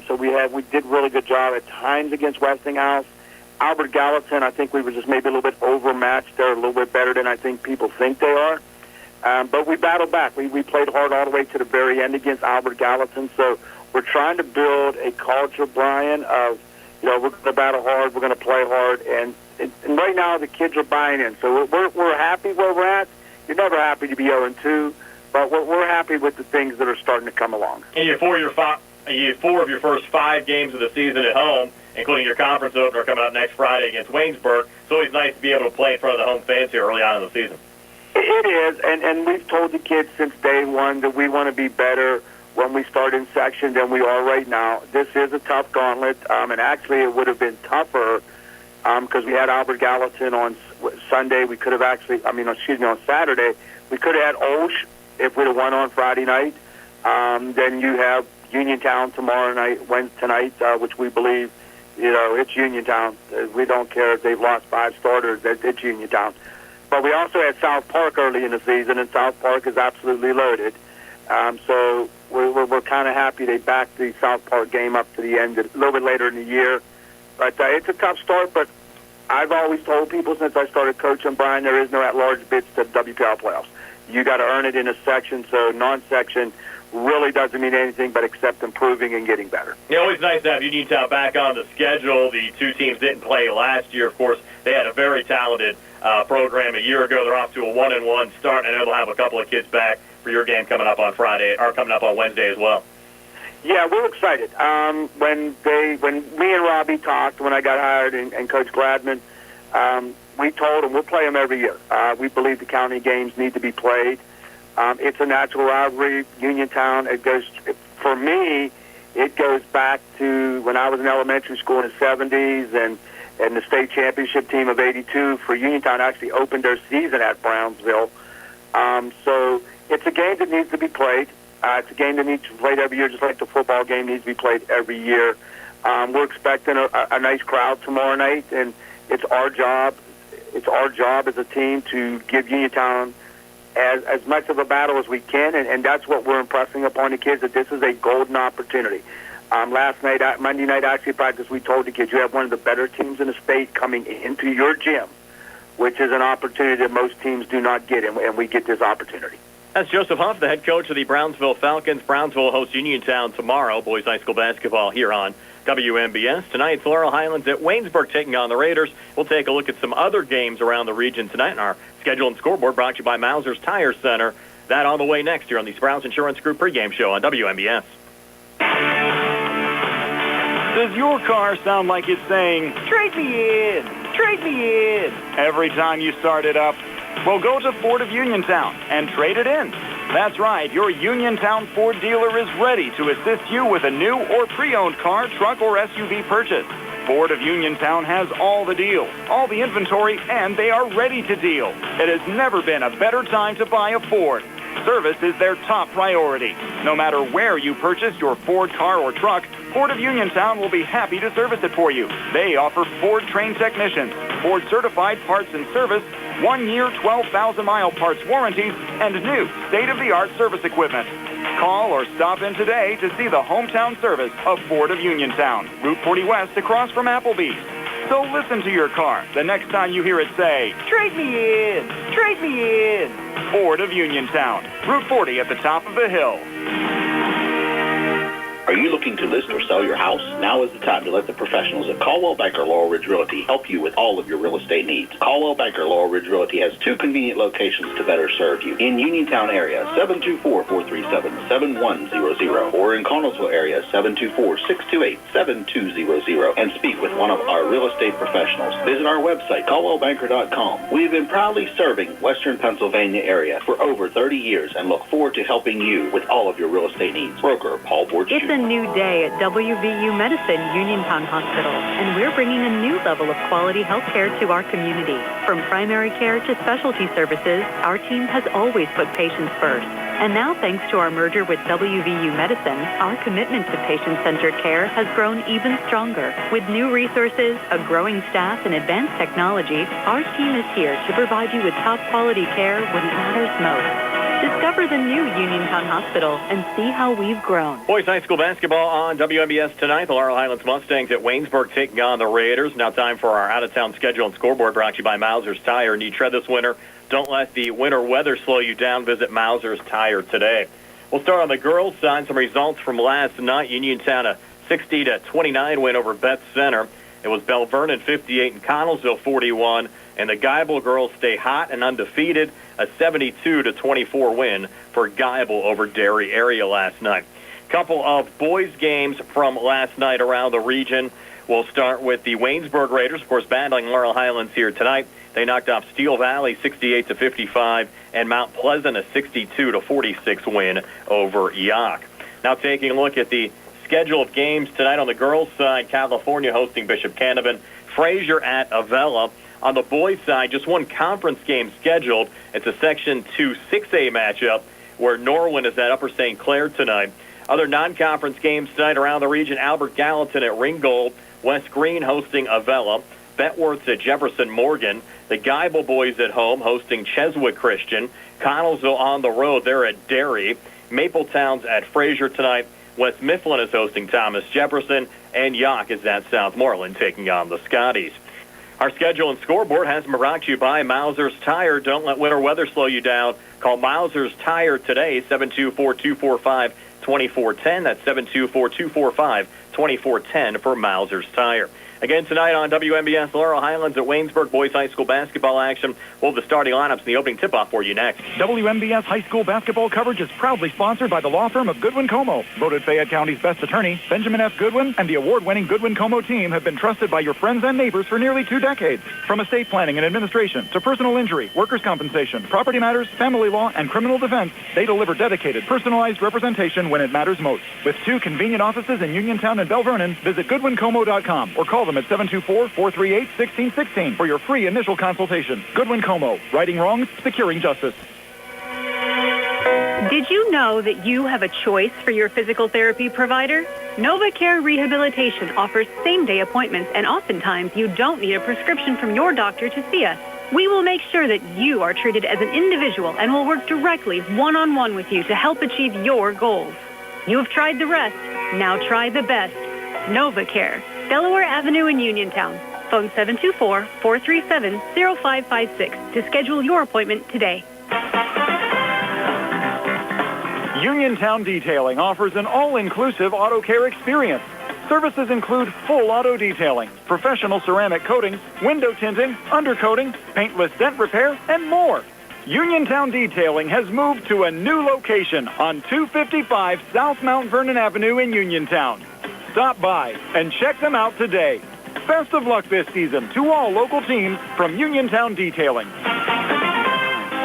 So we did a really good job at times against Westinghouse. Albert Gallatin, I think we were just maybe a little bit overmatched. They're a little bit better than I think people think they are. But we battled back. We played hard all the way to the very end against Albert Gallatin. So we're trying to build a culture, Brian, of, we're going to battle hard, we're going to play hard. And right now the kids are buying in. So we're happy where we're at. You're never happy to be 0-2, but we're happy with the things that are starting to come along. And you have 4 of your first 5 games of the season at home, including your conference opener coming up next Friday against Waynesburg. It's always nice to be able to play in front of the home fans here early on in the season. It is, and we've told the kids since day one that we want to be better when we start in section than we are right now. This is a tough gauntlet, and actually it would have been tougher because we had Albert Gallatin on Sunday. We could have on Saturday. We could have had Osh if we'd have won on Friday night. Then you have Uniontown tonight, which we believe, it's Uniontown. We don't care if they've lost 5 starters. It's Uniontown. But we also had South Park early in the season, and South Park is absolutely loaded. So we're kind of happy they backed the South Park game up to the end, a little bit later in the year. But it's a tough start, but I've always told people since I started coaching, Brian, there is no at-large bids to WPIAL playoffs. You got to earn it in a section, so non-section really doesn't mean anything but except improving and getting better. Yeah, always nice to have Uniontown back on the schedule. The two teams didn't play last year. Of course, they had a very talented program a year ago. They're off to a 1-1 start, and I know they'll have a couple of kids back for your game coming up on Friday, or coming up on Wednesday as well. Yeah, we're excited. When me and Robbie talked, when I got hired, and Coach Gladman, we told them we'll play them every year. We believe the county games need to be played. It's a natural rivalry. Uniontown, for me, it goes back to when I was in elementary school in the 70s, and the state championship team of '82 for Uniontown actually opened their season at Brownsville. So it's a game that needs to be played. It's a game that needs to be played every year, just like the football game needs to be played every year. We're expecting a nice crowd tomorrow night, and it's our job. It's our job as a team to give Uniontown as much of a battle as we can, and that's what we're impressing upon the kids, that this is a golden opportunity. Monday night actually practice, we told the kids, you have one of the better teams in the state coming into your gym, which is an opportunity that most teams do not get, and we get this opportunity. That's Joseph Huff, the head coach of the Brownsville Falcons. Brownsville hosts Uniontown tomorrow, boys high school basketball here on WMBS. Tonight, it's Laurel Highlands at Waynesburg taking on the Raiders. We'll take a look at some other games around the region tonight in our schedule and scoreboard brought to you by Mauser's Tire Center. That on the way next here on the Sprouse Insurance Group pregame show on WMBS. Does your car sound like it's saying, "Trade me in, trade me in," every time you start it up? Well, go to Ford of Uniontown and trade it in. That's right, your Uniontown Ford dealer is ready to assist you with a new or pre-owned car, truck, or SUV purchase. Ford of Uniontown has all the deals, all the inventory, and they are ready to deal. It has never been a better time to buy a Ford. Service is their top priority. No matter where you purchase your Ford car or truck, Ford of Uniontown will be happy to service it for you. They offer Ford-trained technicians, Ford-certified parts and service, 1-year, 12,000-mile parts warranties, and new state-of-the-art service equipment. Call or stop in today to see the hometown service of Ford of Uniontown, Route 40 West across from Applebee's. So listen to your car the next time you hear it say, "Trade me in, trade me in." Ford of Uniontown, Route 40 at the top of the hill. Are you looking to list or sell your house? Now is the time to let the professionals at Caldwell Banker Laurel Ridge Realty help you with all of your real estate needs. Caldwell Banker Laurel Ridge Realty has 2 convenient locations to better serve you. In Uniontown area, 724-437-7100, or in Connellsville area, 724-628-7200, and speak with one of our real estate professionals. Visit our website, caldwellbanker.com. We have been proudly serving Western Pennsylvania area for over 30 years and look forward to helping you with all of your real estate needs. Broker Paul Borges. It's a new day at WVU Medicine Uniontown Hospital, and we're bringing a new level of quality health care to our community. From primary care to specialty services, our team has always put patients first. And now, thanks to our merger with WVU Medicine, our commitment to patient-centered care has grown even stronger. With new resources, a growing staff, and advanced technology, our team is here to provide you with top-quality care when it matters most. Discover the new Uniontown Hospital and see how we've grown. Boys high school basketball on WMBS tonight. The Laurel Highlands Mustangs at Waynesburg taking on the Raiders. Now time for our out-of-town schedule and scoreboard brought to you by Mauser's Tire. Need tread this winter? Don't let the winter weather slow you down. Visit Mauser's Tire today. We'll start on the girls' side. Some results from last night. Uniontown a 60-29 win over Beth Center. It was Bell Vernon 58 and Connellsville 41. And the Geibel girls stay hot and undefeated. A 72-24 win for Geibel over Derry area last night. Couple of boys' games from last night around the region. We'll start with the Waynesburg Raiders, of course, battling Laurel Highlands here tonight. They knocked off Steel Valley 68-55 and Mount Pleasant a 62-46 win over Yock. Now taking a look at the schedule of games tonight on the girls' side, California hosting Bishop Canevin, Fraser at Avella. On the boys' side, just one conference game scheduled. It's a Section 2 6A matchup. where Norwin is at Upper St. Clair tonight. Other non-conference games tonight around the region, Albert Gallatin at Ringgold, West Green hosting Avella, Betworth's at Jefferson Morgan, the Geibel boys at home hosting Cheswick Christian, Connellsville on the road, they're at Derry, Mapletown's at Fraser tonight, West Mifflin is hosting Thomas Jefferson, and Yock is at Southmoreland taking on the Scotties. Our schedule and scoreboard has been brought to you by Mauser's Tire. Don't let winter weather slow you down. Call Mauser's Tire today, 724-245-2410. That's 724-245-2410 for Mauser's Tire. Again tonight on WMBS Laurel Highlands at Waynesburg, boys high school basketball action. We'll have the starting lineups and the opening tip-off for you next. WMBS high school basketball coverage is proudly sponsored by the law firm of Goodwin Como. Voted Fayette County's best attorney, Benjamin F. Goodwin, and the award-winning Goodwin Como team have been trusted by your friends and neighbors for nearly 2 decades. From estate planning and administration to personal injury, workers' compensation, property matters, family law, and criminal defense, they deliver dedicated, personalized representation when it matters most. With 2 convenient offices in Uniontown and Bell Vernon, visit GoodwinComo.com or call them at 724-438-1616 for your free initial consultation. Goodwin Como, righting wrongs, securing justice. Did you know that you have a choice for your physical therapy provider? NovaCare Rehabilitation offers same-day appointments, and oftentimes you don't need a prescription from your doctor to see us. We will make sure that you are treated as an individual and will work directly one-on-one with you to help achieve your goals. You have tried the rest. Now try the best. NovaCare. Delaware Avenue in Uniontown. Phone 724-437-0556 to schedule your appointment today. Uniontown Detailing offers an all-inclusive auto care experience. Services include full auto detailing, professional ceramic coatings, window tinting, undercoating, paintless dent repair, and more. Uniontown Detailing has moved to a new location on 255 South Mount Vernon Avenue in Uniontown. Stop by and check them out today. Best of luck this season to all local teams from Uniontown Detailing.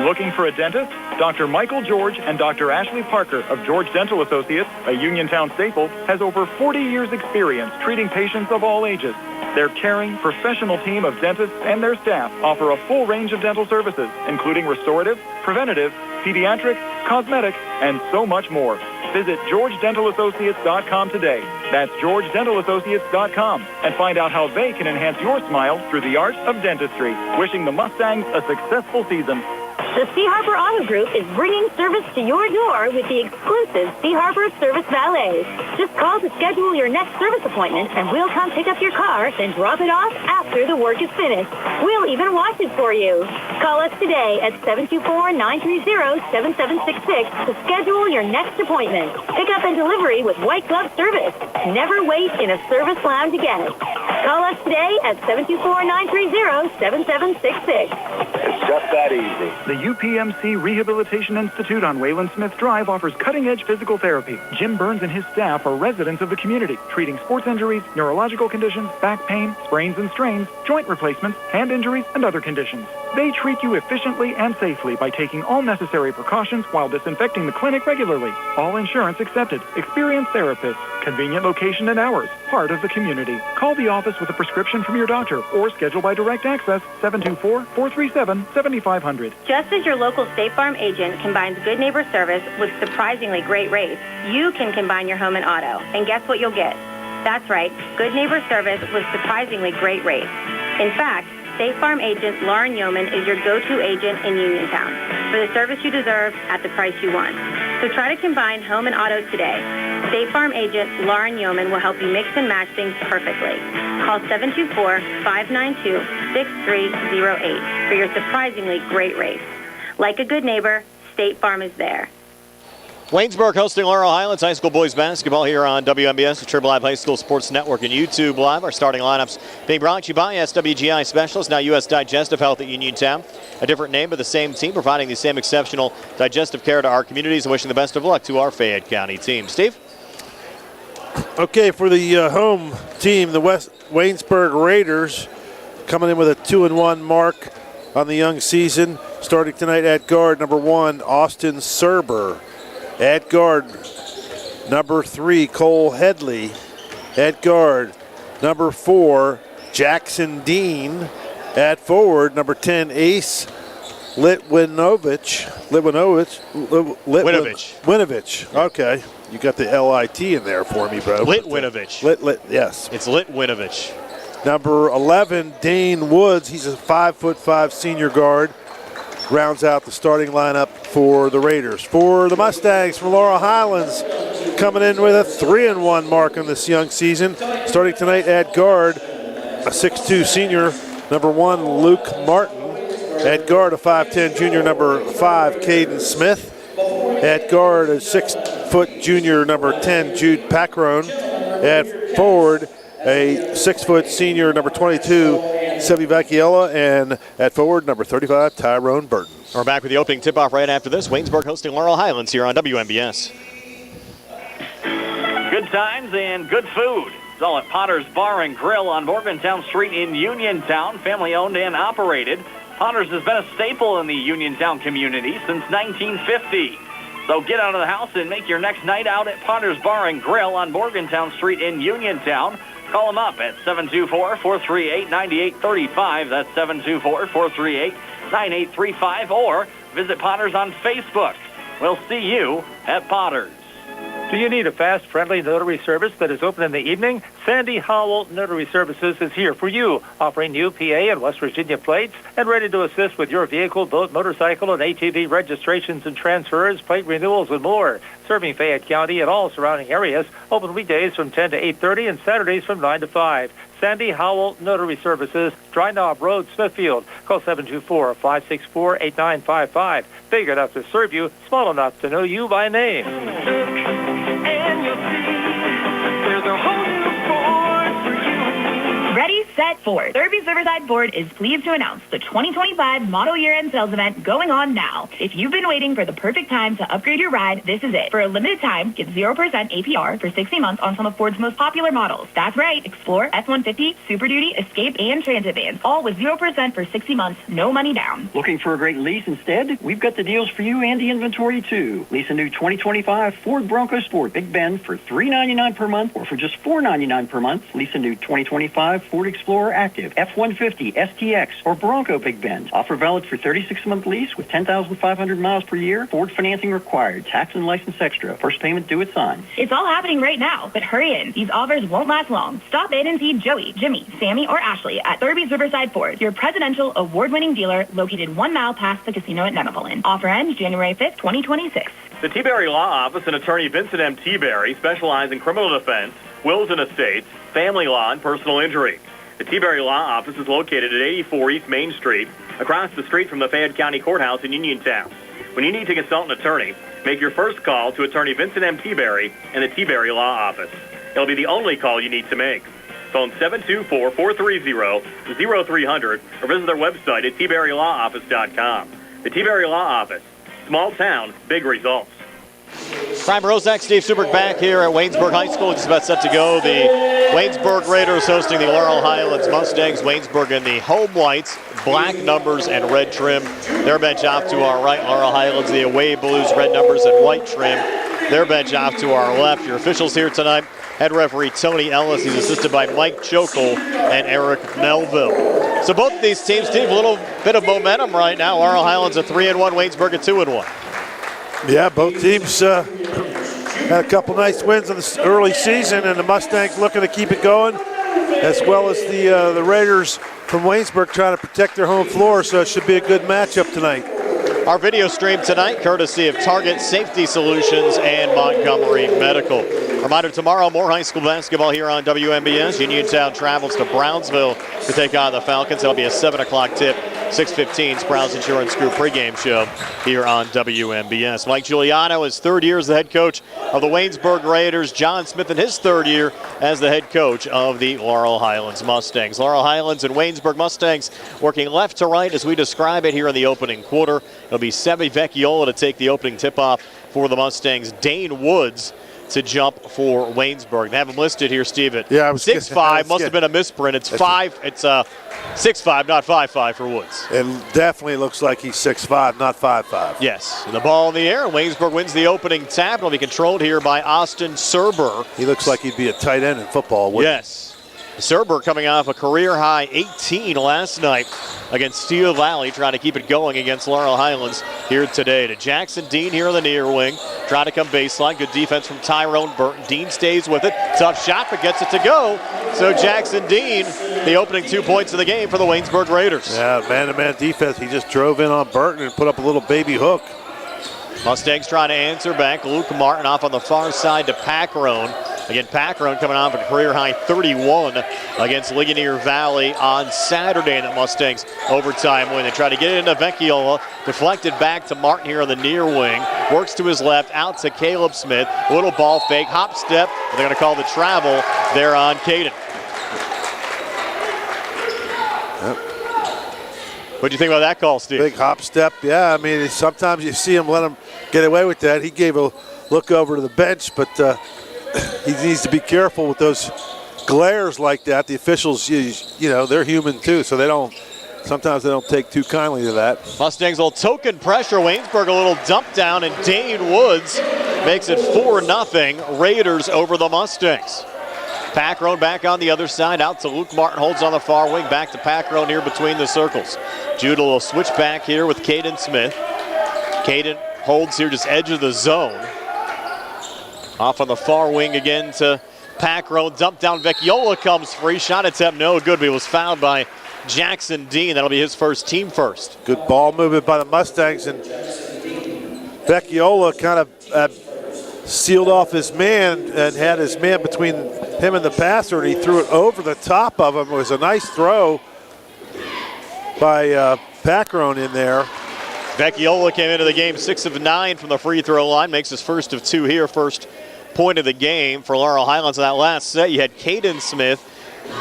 Looking for a dentist? Dr. Michael George and Dr. Ashley Parker of George Dental Associates, a Uniontown staple, has over 40 years' experience treating patients of all ages. Their caring, professional team of dentists and their staff offer a full range of dental services, including restorative, preventative, pediatric, cosmetic, and so much more. Visit GeorgeDentalAssociates.com today. That's GeorgeDentalAssociates.com and find out how they can enhance your smile through the art of dentistry. Wishing the Mustangs a successful season. The Sea Harbor Auto Group is bringing service to your door with the exclusive Sea Harbor Service Valets. Just call to schedule your next service appointment, and we'll come pick up your car, then drop it off after the work is finished. We'll even wash it for you. Call us today at 724-930-7766 to schedule your next appointment. Pickup and delivery with white glove service. Never wait in a service lounge again. Call us today at 724-930-7766. It's just that easy. The UPMC Rehabilitation Institute on Wayland Smith Drive offers cutting-edge physical therapy. Jim Burns and his staff are residents of the community, treating sports injuries, neurological conditions, back pain, sprains and strains, joint replacements, hand injuries, and other conditions. They treat you efficiently and safely by taking all necessary precautions while disinfecting the clinic regularly. All insurance accepted. Experienced therapists. Convenient location and hours. Part of the community. Call the office with a prescription from your doctor or schedule by direct access 724-437-7500. Just as your local State Farm agent combines good neighbor service with surprisingly great rates, you can combine your home and auto. And guess what you'll get? That's right, good neighbor service with surprisingly great rates. In fact, State Farm agent Lauren Yeoman is your go-to agent in Uniontown for the service you deserve at the price you want. So try to combine home and auto today. State Farm agent Lauren Yeoman will help you mix and match things perfectly. Call 724-592-6308 for your surprisingly great rates. Like a good neighbor, State Farm is there. Waynesburg hosting Laurel Highlands High School boys basketball here on WMBS, the Triple Live High School Sports Network and YouTube Live. Our starting lineups being brought to you by SWGI Specialists, now U.S. Digestive Health at Uniontown. A different name, but the same team, providing the same exceptional digestive care to our communities and wishing the best of luck to our Fayette County team. Steve? Okay, for the home team, the West Waynesburg Raiders coming in with a 2-1 mark on the young season. Starting tonight at guard, number 1, Austin Serber. At guard, number 3, Cole Headley. At guard, number 4, Jackson Dean. At forward, number 10, Ace Winovich. Okay. You got the L-I-T in there for me, bro. Litwinovich. Yes. It's Litwinovich. Number 11, Dane Woods. He's a 5'5" senior guard. Rounds out the starting lineup for the Raiders. For the Mustangs from Laurel Highlands, coming in with a 3-1 mark in this young season. Starting tonight at guard, a 6'2" senior, number 1, Luke Martin. At guard, a 5'10" junior, number 5, Caden Smith. At guard, a 6' junior, number 10, Jude Packrone. At forward, a 6' senior, number 22, Sevi Vecchiella. And at forward, number 35, Tyrone Burton. We're back with the opening tip-off right after this. Waynesburg hosting Laurel Highlands here on WMBS. Good times and good food. It's all at Potter's Bar and Grill on Morgantown Street in Uniontown. Family owned and operated. Potter's has been a staple in the Uniontown community since 1950. So get out of the house and make your next night out at Potter's Bar and Grill on Morgantown Street in Uniontown. Call them up at 724-438-9835. That's 724-438-9835. Or visit Potter's on Facebook. We'll see you at Potter's. Do you need a fast, friendly notary service that is open in the evening? Sandy Howell Notary Services is here for you, offering new PA and West Virginia plates and ready to assist with your vehicle, boat, motorcycle, and ATV registrations and transfers, plate renewals, and more. Serving Fayette County and all surrounding areas, open weekdays from 10 to 8:30 and Saturdays from 9 to 5. Sandy Howell Notary Services, Dry Knob Road, Smithfield. Call 724-564-8955. Big enough to serve you, small enough to know you by name. And you'll see there's a whole new sport for you. Ready, set, Ford. Derby's Riverside Ford is pleased to announce the 2025 model year-end sales event going on now. If you've been waiting for the perfect time to upgrade your ride, this is it. For a limited time, get 0% APR for 60 months on some of Ford's most popular models. That's right, Explorer, F-150, Super Duty, Escape, and Transit vans. All with 0% for 60 months, no money down. Looking for a great lease instead? We've got the deals for you and the inventory too. Lease a new 2025 Ford Bronco Sport Big Bend for $399 per month, or for just $499 per month. Lease a new 2025 Ford Explorer Active, F-150, STX, or Bronco Big Bend. Offer valid for 36-month lease with 10,500 miles per year. Ford financing required. Tax and license extra. First payment due at sign. It's all happening right now, but hurry in. These offers won't last long. Stop in and see Joey, Jimmy, Sammy, or Ashley at Derby's Riverside Ford, your presidential award-winning dealer located 1 mile past the casino at Nemepolis. Offer ends January 5th, 2026. The T-Berry Law Office and attorney Vincent M. T-Berry specialize in criminal defense, wills and estates, family law, and personal injury. The T-Berry Law Office is located at 84 East Main Street, across the street from the Fayette County Courthouse in Uniontown. When you need to consult an attorney, make your first call to attorney Vincent M. T-Berry and the T-Berry Law Office. It'll be the only call you need to make. Phone 724-430-0300 or visit their website at tberrylawoffice.com. The T-Berry Law Office. Small town, big results. Prime Rozak, Steve Suberg back here at Waynesburg High School. Just about set to go. The Waynesburg Raiders hosting the Laurel Highlands Mustangs. Waynesburg in the home whites, black numbers and red trim. Their bench off to our right. Laurel Highlands, the away blues, red numbers and white trim. Their bench off to our left. Your officials here tonight, head referee Tony Ellis. He's assisted by Mike Chokel and Eric Melville. So both of these teams, Steve, a little bit of momentum right now. Laurel Highlands a 3-1, Waynesburg a 2-1. Yeah, both teams had a couple nice wins in the early season, and the Mustangs looking to keep it going, as well as the Raiders from Waynesburg trying to protect their home floor, so it should be a good matchup tonight. Our video stream tonight, courtesy of Target Safety Solutions and Montgomery Medical. Reminder, tomorrow, more high school basketball here on WMBS. Uniontown travels to Brownsville to take on the Falcons. That'll be a 7 o'clock tip. 6:15 Sprouse Insurance Group pregame show here on WMBS. Mike Giuliano, his third year as the head coach of the Waynesburg Raiders. John Smith in his third year as the head coach of the Laurel Highlands Mustangs. Laurel Highlands and Waynesburg Mustangs working left to right as we describe it here in the opening quarter. It'll be Sevi Vecchiola to take the opening tip-off for the Mustangs. Dane Woods to jump for Waynesburg. They have him listed here, Steven. Yeah, I was 6'5", must have been a misprint. It's 5. It's 6'5", not 5'5" for Woods. It definitely looks like he's 6'5", not 5'5". Yes, and the ball in the air. Waynesburg wins the opening tap. It'll be controlled here by Austin Serber. He looks like he'd be a tight end in football, wouldn't he? Yes. Serber coming off a career-high 18 last night against Steel Valley, trying to keep it going against Laurel Highlands here today. To Jackson Dean here on the near wing, trying to come baseline. Good defense from Tyrone Burton. Dean stays with it. Tough shot, but gets it to go. So Jackson Dean, the opening 2 points of the game for the Waynesburg Raiders. Yeah, man-to-man defense. He just drove in on Burton and put up a little baby hook. Mustangs trying to answer back. Luke Martin off on the far side to Packrone. Again, Packrone coming off a career-high 31 against Ligonier Valley on Saturday in that Mustangs overtime win. They try to get it into Vecchiola, deflected back to Martin here on the near wing. Works to his left, out to Caleb Smith. Little ball fake, hop step. They're going to call the travel there on Caden. Yep. What do you think about that call, Steve? Big hop step, yeah. I mean, sometimes you see him let him get away with that. He gave a look over to the bench, but he needs to be careful with those glares like that. The officials, you know, they're human too, so sometimes they don't take too kindly to that. Mustangs will token pressure. Waynesburg a little dump down, and Dane Woods makes it 4-0. Raiders over the Mustangs. Packrone back on the other side, out to Luke Martin, holds on the far wing, back to Packrone here between the circles. Judah will switch back here with Caden Smith. Caden holds here just edge of the zone. Off on the far wing again to Packrone, dump down, Vecchiola comes free, shot attempt no good, but he was fouled by Jackson Dean. That'll be his first, team first. Good ball movement by the Mustangs, and Vecchiola kind of sealed off his man and had his man between him and the passer, and he threw it over the top of him. It was a nice throw by Packrone in there. Vecchiola came into the game 6 of 9 from the free throw line, makes his first of 2 here, first point of the game for Laurel Highlands. In that last set, you had Caden Smith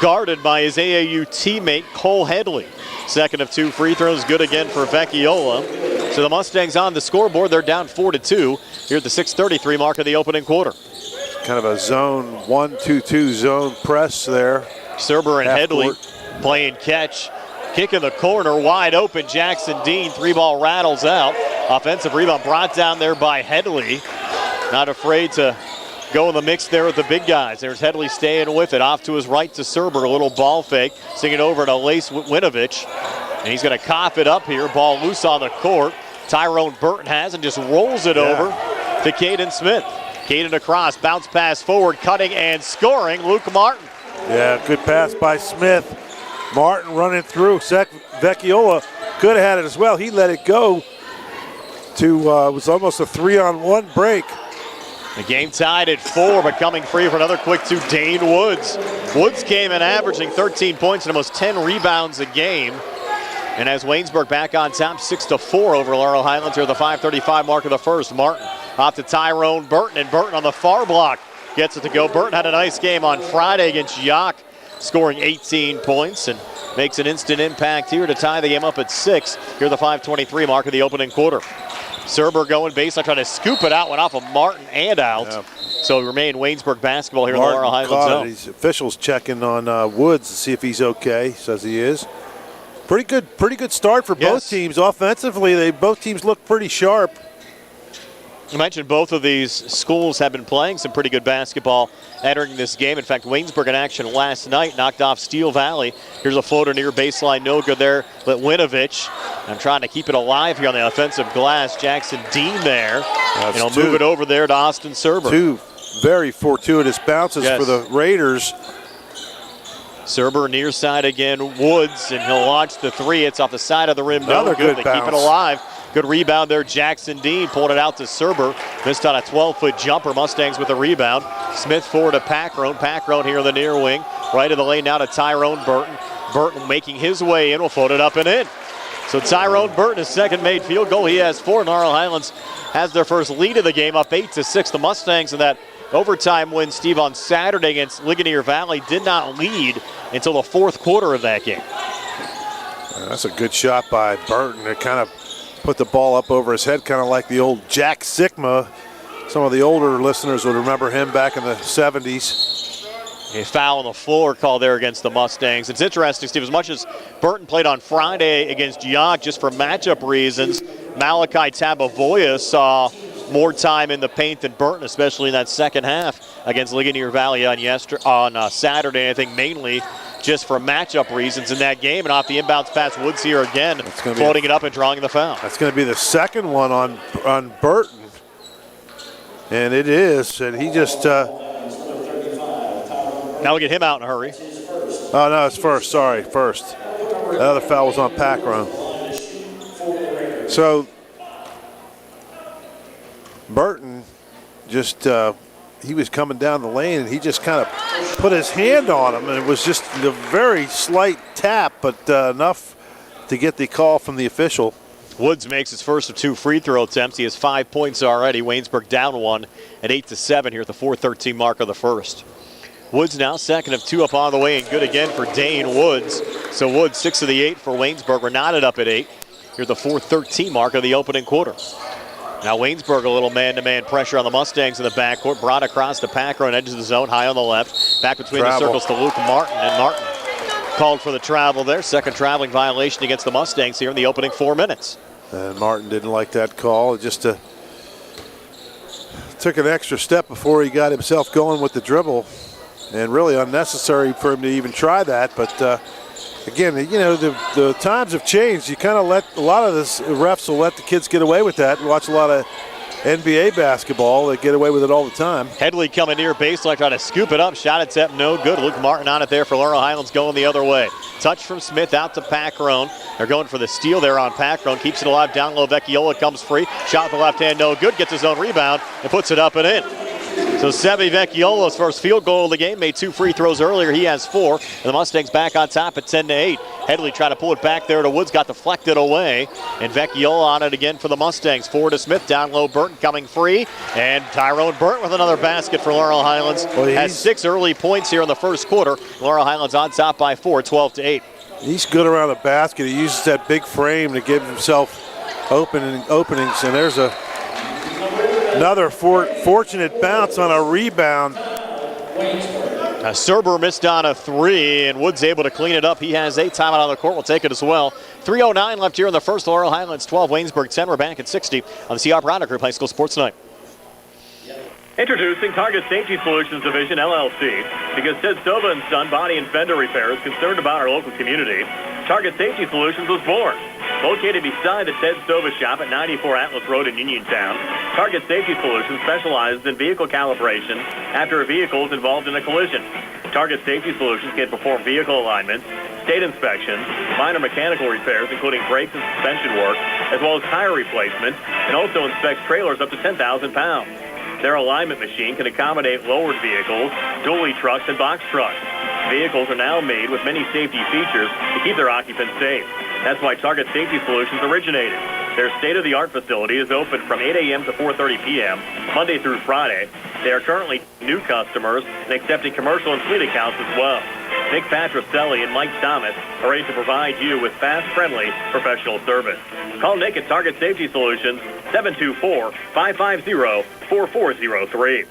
guarded by his AAU teammate Cole Headley. Second of 2 free throws, good again for Vecchiola. So the Mustangs on the scoreboard, they're down 4-2 here at the 6:33 mark of the opening quarter. Kind of a zone 1-2-2 zone press there. Serber and Headley playing catch. Kick in the corner, wide open. Jackson Dean, 3-ball rattles out. Offensive rebound brought down there by Headley. Not afraid to go in the mix there with the big guys. There's Headley staying with it. Off to his right to Serber, a little ball fake. Sing it over to Lace Winovich. And he's going to cough it up here. Ball loose on the court. Tyrone Burton has and just rolls it over to Caden Smith. Caden across, bounce pass forward, cutting and scoring, Luke Martin. Yeah, good pass by Smith. Martin running through. Vecchiola could have had it as well. He let it go to, it was almost a 3-on-1 break. The game tied at 4, but coming free for another quick 2, Dane Woods. Woods came in averaging 13 points and almost 10 rebounds a game. And as Waynesburg back on top, 6-4 over Laurel Highlands here at the 5:35 mark of the first. Martin off to Tyrone Burton, and Burton on the far block gets it to go. Burton had a nice game on Friday against Yock, scoring 18 points and makes an instant impact here to tie the game up at 6 here at the 5:23 mark of the opening quarter. Serber going baseline, trying to scoop it out, went off of Martin and out. Yeah. So remain Waynesburg basketball here in the Laurel Highlands zone. These officials checking on Woods to see if he's okay. Says he is. Pretty good start for both teams. Offensively, both teams look pretty sharp. You mentioned both of these schools have been playing some pretty good basketball entering this game. In fact, Waynesburg in action last night knocked off Steel Valley. Here's a floater near baseline, no good there. But Winovich, I'm trying to keep it alive here on the offensive glass. Jackson Dean there, and he'll move it over there to Austin Serber. 2 very fortuitous bounces for the Raiders. Serber near side again, Woods, and he'll launch the 3. It's off the side of the rim. Another good They bounce. keep it alive. Good rebound there, Jackson Dean pulling it out to Serber. Missed on a 12-foot jumper. Mustangs with a rebound. Smith forward to Packrone. Packrone here in the near wing. Right of the lane now to Tyrone Burton. Burton making his way in. Will float it up and in. So Tyrone Burton, his second made field goal. He has 4. Laurel Highlands has their first lead of the game, up 8-6. The Mustangs in that overtime win, Steve, on Saturday against Ligonier Valley did not lead until the 4th quarter of that game. That's a good shot by Burton. It kind of put the ball up over his head, kind of like the old Jack Sikma. Some of the older listeners would remember him back in the 70s. A foul on the floor called there against the Mustangs. It's interesting, Steve, as much as Burton played on Friday against Yock just for matchup reasons, Malachi Tabovoya saw more time in the paint than Burton, especially in that second half. against Ligonier Valley on Saturday. I think mainly just for matchup reasons in that game. And off the inbounds pass, Woods here again, floating it up and drawing the foul. That's going to be the second one on Burton. And it is, and he just... Now we get him out in a hurry. Oh, no, it's first. Sorry, first. The other foul was on Packron. So, Burton just, he was coming down the lane, and he just kind of put his hand on him, and it was just a very slight tap, but enough to get the call from the official. Woods makes his first of 2 free throw attempts. He has 5 points already. Waynesburg down 1 at 8-7 here at the 4:13 mark of the first. Woods now second of 2 up on the way, and good again for Dane Woods. So Woods 6 of the 8 for Waynesburg. We're knotted up at 8 here at the 4:13 mark of the opening quarter. Now Waynesburg a little man-to-man pressure on the Mustangs in the backcourt. Brought across the Packard, edge of the zone, high on the left. Back between the circles to Luke Martin, and Martin called for the travel there. Second traveling violation against the Mustangs here in the opening 4 minutes. And Martin didn't like that call. It just took an extra step before he got himself going with the dribble. And really unnecessary for him to even try that. But again, you know, the times have changed. You kind of let a lot of this refs will let the kids get away with that. Watch a lot of NBA basketball. They get away with it all the time. Headley coming near baseline, trying to scoop it up. Shot attempt no good. Luke Martin on it there for Laurel Highlands, going the other way. Touch from Smith out to Packron. They're going for the steal there on Packron. Keeps it alive down low. Vecchiola comes free. Shot with the left hand, no good. Gets his own rebound and puts it up and in. So Sevi Vecchiola's first field goal of the game. Made 2 free throws earlier. He has 4. And the Mustangs back on top at 10-8. Headley trying to pull it back there to Woods. Got deflected away. And Vecchiola on it again for the Mustangs. Forward to Smith. Down low. Burton coming free. And Tyrone Burton with another basket for Laurel Highlands. Has 6 early points here in the first quarter. Laurel Highlands on top by 4, 12-8. He's good around the basket. He uses that big frame to give himself openings. And there's another fortunate bounce on a rebound. Serber missed on a 3, and Woods able to clean it up. He has 8. Timeout on the court. We'll take it as well. 3:09 left here in the first. Laurel Highlands 12, Waynesburg 10. We're back at 60 on the C.R. Product Group High School Sports Night. Introducing Target Safety Solutions Division, LLC. Because Ted Silva and Son Body and Fender Repair is concerned about our local community, Target Safety Solutions was born. Located beside the Ted Silva shop at 94 Atlas Road in Uniontown, Target Safety Solutions specializes in vehicle calibration after a vehicle is involved in a collision. Target Safety Solutions can perform vehicle alignments, state inspections, minor mechanical repairs, including brakes and suspension work, as well as tire replacements, and also inspects trailers up to 10,000 pounds. Their alignment machine can accommodate lowered vehicles, dually trucks, and box trucks. Vehicles are now made with many safety features to keep their occupants safe. That's why Target Safety Solutions originated. Their state-of-the-art facility is open from 8 a.m. to 4:30 p.m., Monday through Friday. They are currently new customers and accepting commercial and fleet accounts as well. Nick Patricelli and Mike Thomas are ready to provide you with fast, friendly, professional service. Call Nick at Target Safety Solutions, 724-550-4403.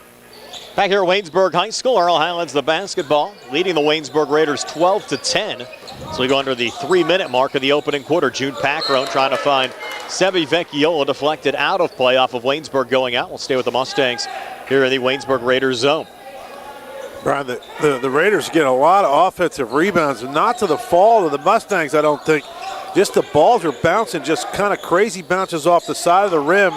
Back here at Waynesburg High School, Laurel Highlands the basketball, leading the Waynesburg Raiders 12-10. So we go under the 3-minute mark of the opening quarter. June Packron trying to find Sevi Vecchiola, deflected out of play off of Waynesburg going out. We'll stay with the Mustangs here in the Waynesburg Raiders zone. Brian, the Raiders get a lot of offensive rebounds, not to the fault of the Mustangs, I don't think. Just the balls are bouncing, just kind of crazy bounces off the side of the rim.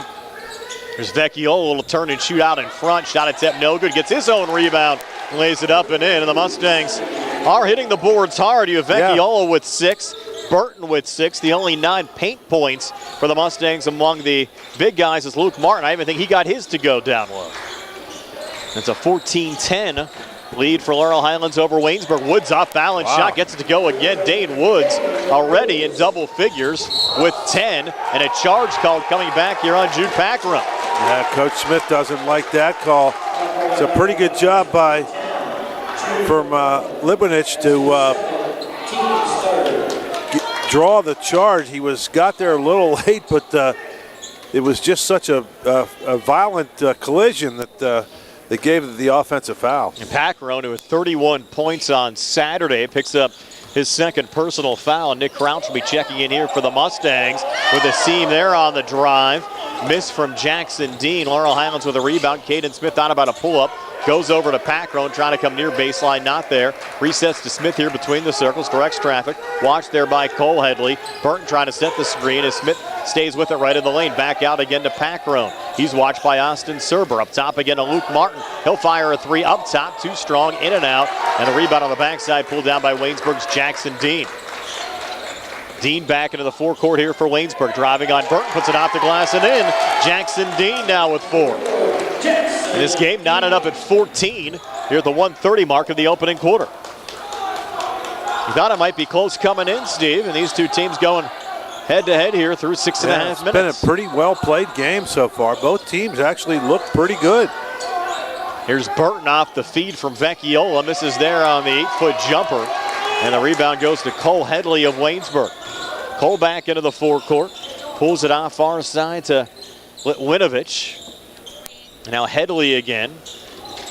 There's Vecchiola, a little turn and shoot out in front. Shot attempt no good. Gets his own rebound. Lays it up and in. And the Mustangs are hitting the boards hard. You have Vecchiola with 6. Burton with 6. The only 9 paint points for the Mustangs among the big guys is Luke Martin. I even think he got his to go down low. It's a 14-10 lead for Laurel Highlands over Waynesburg. Woods off balance shot, gets it to go again. Dane Woods already in double figures with 10, and a charge called coming back here on Jude Packron. Yeah, Coach Smith doesn't like that call. It's a pretty good job from Libinich to draw the charge. He got there a little late, but it was just such a violent collision that they gave the offensive foul. And Packron, who had 31 points on Saturday, picks up his second personal foul. Nick Crouch will be checking in here for the Mustangs with a seam there on the drive. Miss from Jackson Dean. Laurel Highlands with a rebound. Caden Smith on about a pull-up. Goes over to Packrone, trying to come near baseline, not there. Resets to Smith here between the circles, directs traffic. Watched there by Cole Headley. Burton trying to set the screen as Smith stays with it right in the lane. Back out again to Packrone. He's watched by Austin Serber. Up top again to Luke Martin. He'll fire a three up top, too strong, in and out. And the rebound on the backside pulled down by Waynesburg's Jackson Dean. Dean back into the forecourt here for Waynesburg. Driving on Burton, puts it off the glass and in. Jackson Dean now with 4. And this game knotted up at 14 here at the 1:30 mark of the opening quarter. You thought it might be close coming in, Steve, and these two teams going head-to-head here through 6.5 minutes. It's been a pretty well-played game so far. Both teams actually look pretty good. Here's Burton off the feed from Vecchiola. Misses there on the 8-foot jumper. And the rebound goes to Cole Headley of Waynesburg. Cole back into the forecourt. Pulls it off far side to Winovich. Now Headley again.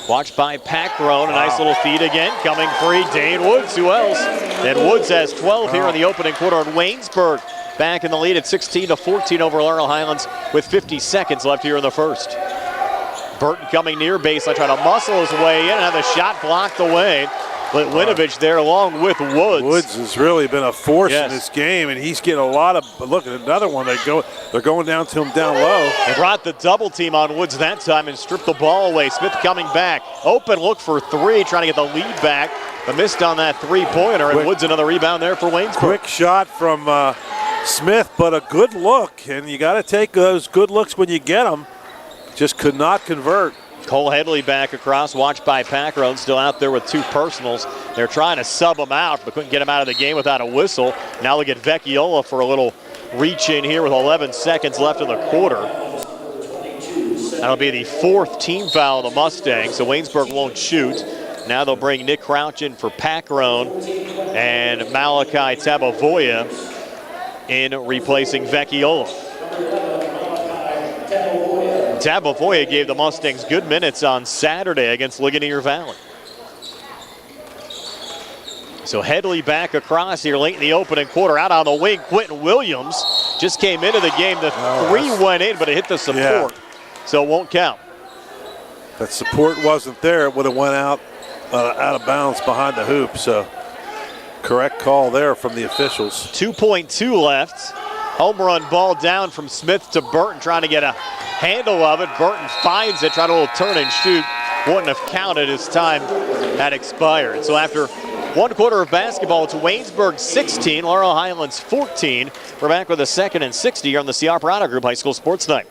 Watched by Packrone. A nice little feed again. Coming free, Dane Woods. Who else? And Woods has 12 here in the opening quarter. And Waynesburg back in the lead at 16-14 over Laurel Highlands with 50 seconds left here in the first. Burton coming near baseline, trying to muscle his way in and have the shot blocked away. But Winovich there along with Woods. Woods has really been a force in this game, and he's getting a lot of, look at another one. They're going down to him down low. They brought the double team on Woods that time and stripped the ball away. Smith coming back. Open look for three, trying to get the lead back. But missed on that three-pointer, and Woods another rebound there for Waynesburg. Quick shot from Smith, but a good look. And you got to take those good looks when you get them. Just could not convert. Cole Headley back across, watched by Packrone, still out there with 2 personals. They're trying to sub him out, but couldn't get him out of the game without a whistle. Now look at Vecchiola for a little reach in here with 11 seconds left in the quarter. That'll be the 4th team foul of the Mustangs, so Waynesburg won't shoot. Now they'll bring Nick Crouch in for Packrone and Malachi Tabovoya in replacing Vecchiola. Tabovoya gave the Mustangs good minutes on Saturday against Ligonier Valley. So Headley back across here late in the opening quarter. Out on the wing, Quentin Williams just came into the game. The three went in, but it hit the support, so it won't count. That support wasn't there. It would have went out of bounds behind the hoop, so correct call there from the officials. 2.2 left. Home run ball down from Smith to Burton, trying to get a handle of it. Burton finds it, trying to turn and shoot. Wouldn't have counted, his time had expired. So after 1 quarter of basketball, it's Waynesburg 16, Laurel Highlands 14. We're back with a 2nd and 60 here on the Sierra Parada Group High School Sports Night.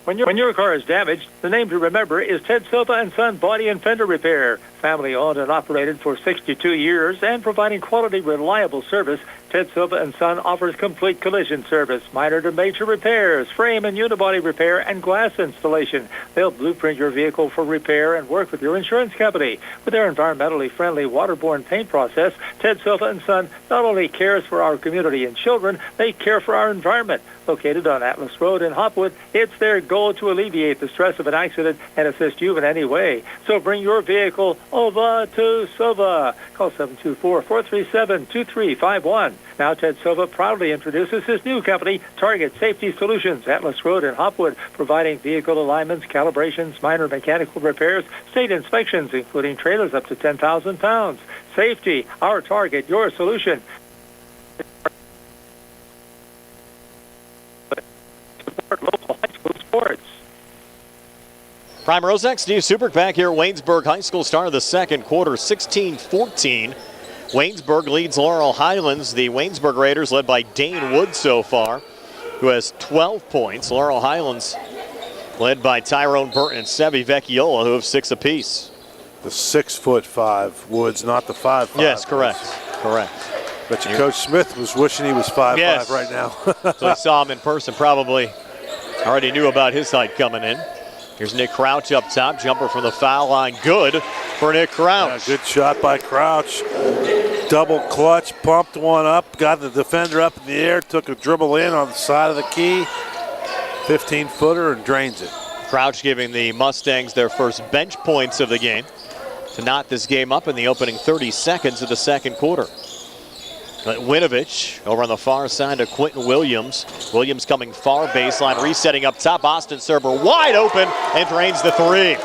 When your car is damaged, the name to remember is Ted Silva & Son Body and Fender Repair. Family owned and operated for 62 years and providing quality, reliable service, Ted Silva & Son offers complete collision service, minor to major repairs, frame and unibody repair, and glass installation. They'll blueprint your vehicle for repair and work with your insurance company. With their environmentally friendly waterborne paint process, Ted Silva & Son not only cares for our community and children, they care for our environment. Located on Atlas Road in Hopwood, it's their goal to alleviate the stress of an accident and assist you in any way. So bring your vehicle over to Silva. Call 724-437-2351. Now Ted Silva proudly introduces his new company, Target Safety Solutions, Atlas Road in Hopwood, providing vehicle alignments, calibrations, minor mechanical repairs, state inspections, including trailers up to 10,000 pounds. Safety, our target, your solution. Support local high school sports. Prime Rosex, Steve Subrick back here at Waynesburg High School. Start of the second quarter, 16-14. Waynesburg leads Laurel Highlands. The Waynesburg Raiders led by Dane Wood so far, who has 12 points. Laurel Highlands led by Tyrone Burton and Sevi Vecchiola, who have 6 apiece. The 6'5" Woods, not the 5'5". Yes, correct. Correct. But Coach Smith was wishing he was 5'5" right now. So I saw him in person, probably already knew about his height coming in. Here's Nick Crouch up top. Jumper from the foul line. Good for Nick Crouch. Yeah, good shot by Crouch. Double clutch, pumped one up, got the defender up in the air, took a dribble in on the side of the key. 15-footer and drains it. Crouch giving the Mustangs their first bench points of the game to knot this game up in the opening 30 seconds of the second quarter. Winovich over on the far side to Quentin Williams. Williams coming far baseline, resetting up top. Austin Serber wide open and drains the three.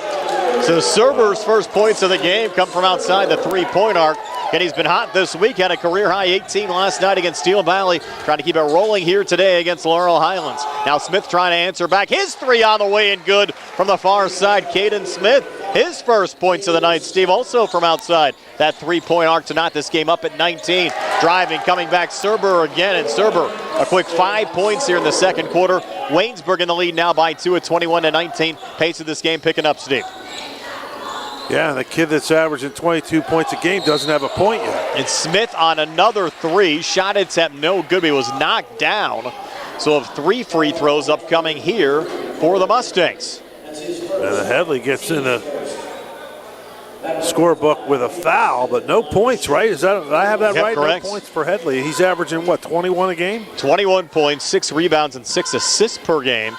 So Serber's first points of the game come from outside the three-point arc. And he's been hot this week. Had a career-high 18 last night against Steel Valley. Trying to keep it rolling here today against Laurel Highlands. Now Smith trying to answer back. His three on the way and good from the far side. Caden Smith, his first points of the night. Steve also from outside that three-point arc to knot this game up at 19. Driving, coming back, Serber again. And Serber, a quick 5 points here in the second quarter. Waynesburg in the lead now by 2 at 21-19. Pace of this game picking up, Steve. Yeah, the kid that's averaging 22 points a game doesn't have a point yet. And Smith on another three. Shot attempt no good, but he was knocked down. So of 3 free throws upcoming here for the Mustangs. And Headley gets in the scorebook with a foul, but no points, right? Did I have that right? Correct. No points for Headley. He's averaging, what, 21 a game? 21 points, 6 rebounds, and 6 assists per game.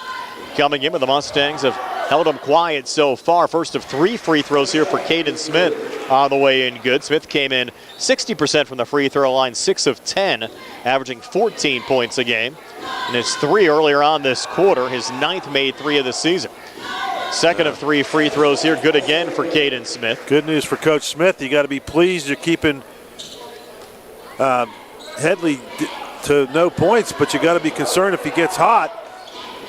Coming in with the Mustangs have held them quiet so far. First of 3 free throws here for Caden Smith on the way in good. Smith came in 60% from the free throw line, 6 of 10, averaging 14 points a game. And his 3 earlier on this quarter, his 9th made 3 of the season. Second of 3 free throws here, good again for Caden Smith. Good news for Coach Smith. You got to be pleased you're keeping Headley to no points, but you got to be concerned if he gets hot.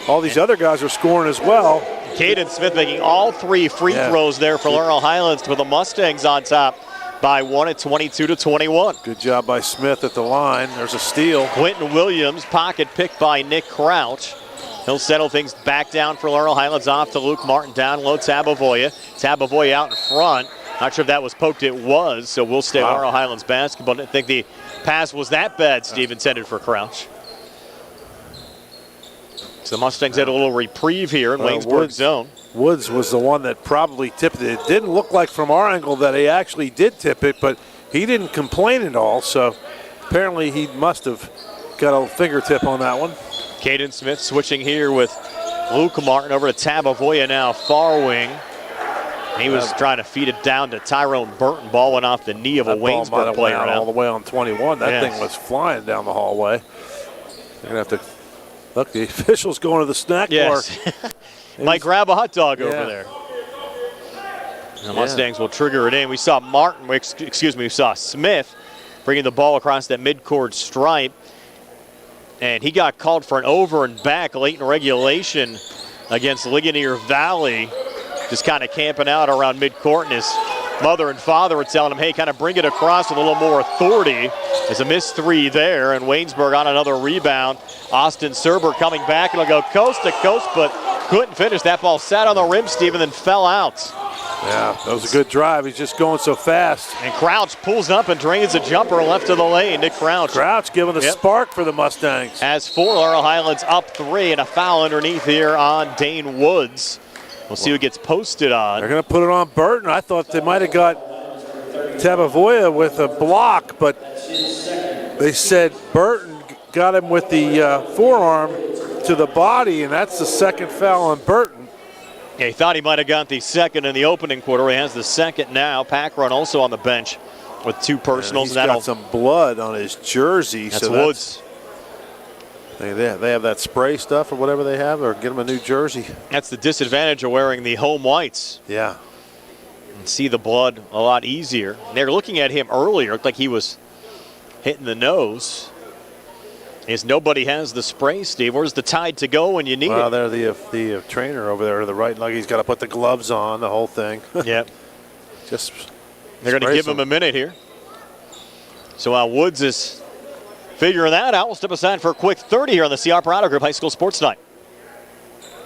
All these other guys are scoring as well. Caden Smith making all 3 free throws there for Laurel Highlands to put the Mustangs on top by 1 at 22-21. Good job by Smith at the line. There's a steal. Quentin Williams, pocket picked by Nick Crouch. He'll settle things back down for Laurel Highlands, off to Luke Martin, down low Tabovoya. Tabovoya out in front. Not sure if that was poked. It was, so we'll stay Laurel Highlands basketball. Didn't think the pass was that bad, Steve, intended for Crouch. So the Mustangs had a little reprieve here in Waynesburg's zone. Woods was the one that probably tipped it. It didn't look like from our angle that he actually did tip it, but he didn't complain at all, so apparently he must have got a fingertip on that one. Caden Smith switching here with Luke Martin over to Tabovoya now, far wing. He was trying to feed it down to Tyrone Burton. Ball went off the knee of a Waynesburg player. All the way on 21. That thing was flying down the hallway. They're going to have to look. The official's going to the snack bar. Might grab a hot dog over there. And the Mustangs will trigger it in. We saw we saw Smith bringing the ball across that midcourt stripe. And he got called for an over and back late in regulation against Ligonier Valley. Just kind of camping out around midcourt, and his mother and father were telling him, hey, kind of bring it across with a little more authority. There's a missed 3 there, and Waynesburg on another rebound. Austin Serber coming back. It'll go coast to coast, but couldn't finish. That ball sat on the rim, Steve, and then fell out. Yeah, that was a good drive. He's just going so fast. And Crouch pulls up and drains a jumper left of the lane. Nick Crouch. Crouch giving a spark for the Mustangs. As for Laurel Highlands up 3, and a foul underneath here on Dane Woods. We'll see who gets posted on. They're going to put it on Burton. I thought they might have got Tabovoya with a block, but they said Burton got him with the forearm to the body, and that's the second foul on Burton. Yeah, he thought he might have got the second in the opening quarter. He has the second now. Packrun also on the bench with 2 personals. He's got some blood on his jersey. That's Woods. They have that spray stuff or whatever they have, or get him a new jersey. That's the disadvantage of wearing the home whites. Yeah. And see the blood a lot easier. And they're looking at him earlier. It looked like he was hitting the nose. As nobody has the spray, Steve. Where's the Tide to go when you need it? Well, they're the trainer over there to the right. Like he's got to put the gloves on, the whole thing. Yep. Just they're going to give him a minute here. So while Woods is figuring that out, we'll step aside for a quick 30 here on the C. Harper Auto Group High School Sports Night.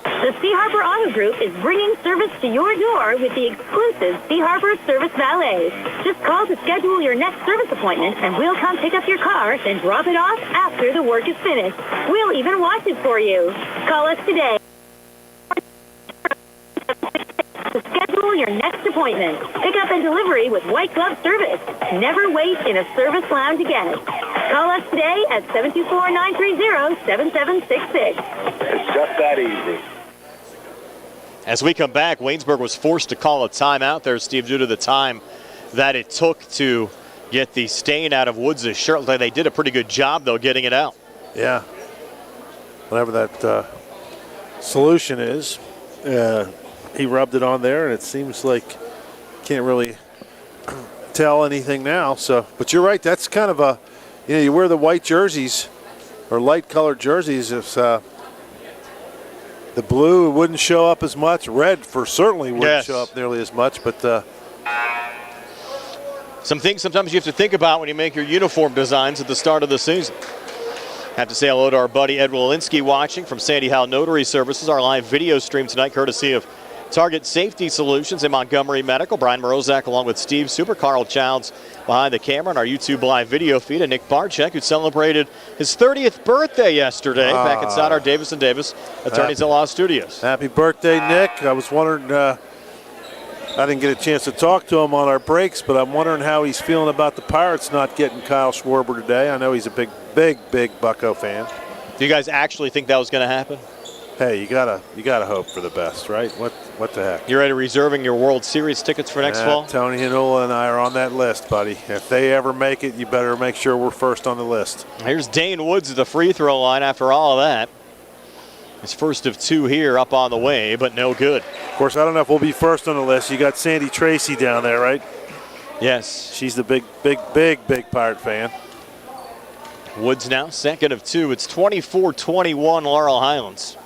The C. Harper Auto Group is bringing service to your door with the exclusive C. Harper Service Valet. Just call to schedule your next service appointment, and we'll come pick up your car, then drop it off after the work is finished. We'll even wash it for you. Call us today to schedule your next appointment. Pickup and delivery with white glove service. Never wait in a service lounge again. Call us today at 724-930-7766. It's just that easy. As we come back, Waynesburg was forced to call a timeout there, Steve, due to the time that it took to get the stain out of Woods' shirt. They did a pretty good job, though, getting it out. he rubbed it on there, and it seems like can't really tell anything now. So, but you're right. That's kind of a, you wear the white jerseys or light-colored jerseys. If the blue wouldn't show up as much, red for certainly wouldn't show up nearly as much. But some things sometimes you have to think about when you make your uniform designs at the start of the season. Have to say hello to our buddy Ed Walensky watching from Sandy Howe Notary Services, our live video stream tonight, courtesy of Target Safety Solutions and Montgomery Medical. Brian Morozak along with Steve Super. Carl Childs behind the camera on our YouTube live video feed. And Nick Barczyk, who celebrated his 30th birthday yesterday back inside our Davis & Davis Attorneys at Law Studios. Happy birthday, Nick. I was wondering, I didn't get a chance to talk to him on our breaks, but I'm wondering how he's feeling about the Pirates not getting Kyle Schwarber today. I know he's a big Bucco fan. Do you guys actually think that was going to happen? Hey, you gotta hope for the best, right? What the heck? You ready reserving your World Series tickets for next fall? Tony Hinola and I are on that list, buddy. If they ever make it, you better make sure we're first on the list. Here's Dane Woods at the free throw line after all of that. His first of 2 here, up on the way, but no good. Of course, I don't know if we'll be first on the list. You got Sandy Tracy down there, right? Yes. She's the big Pirate fan. Woods now, second of 2. It's 24-21 Laurel Highlands.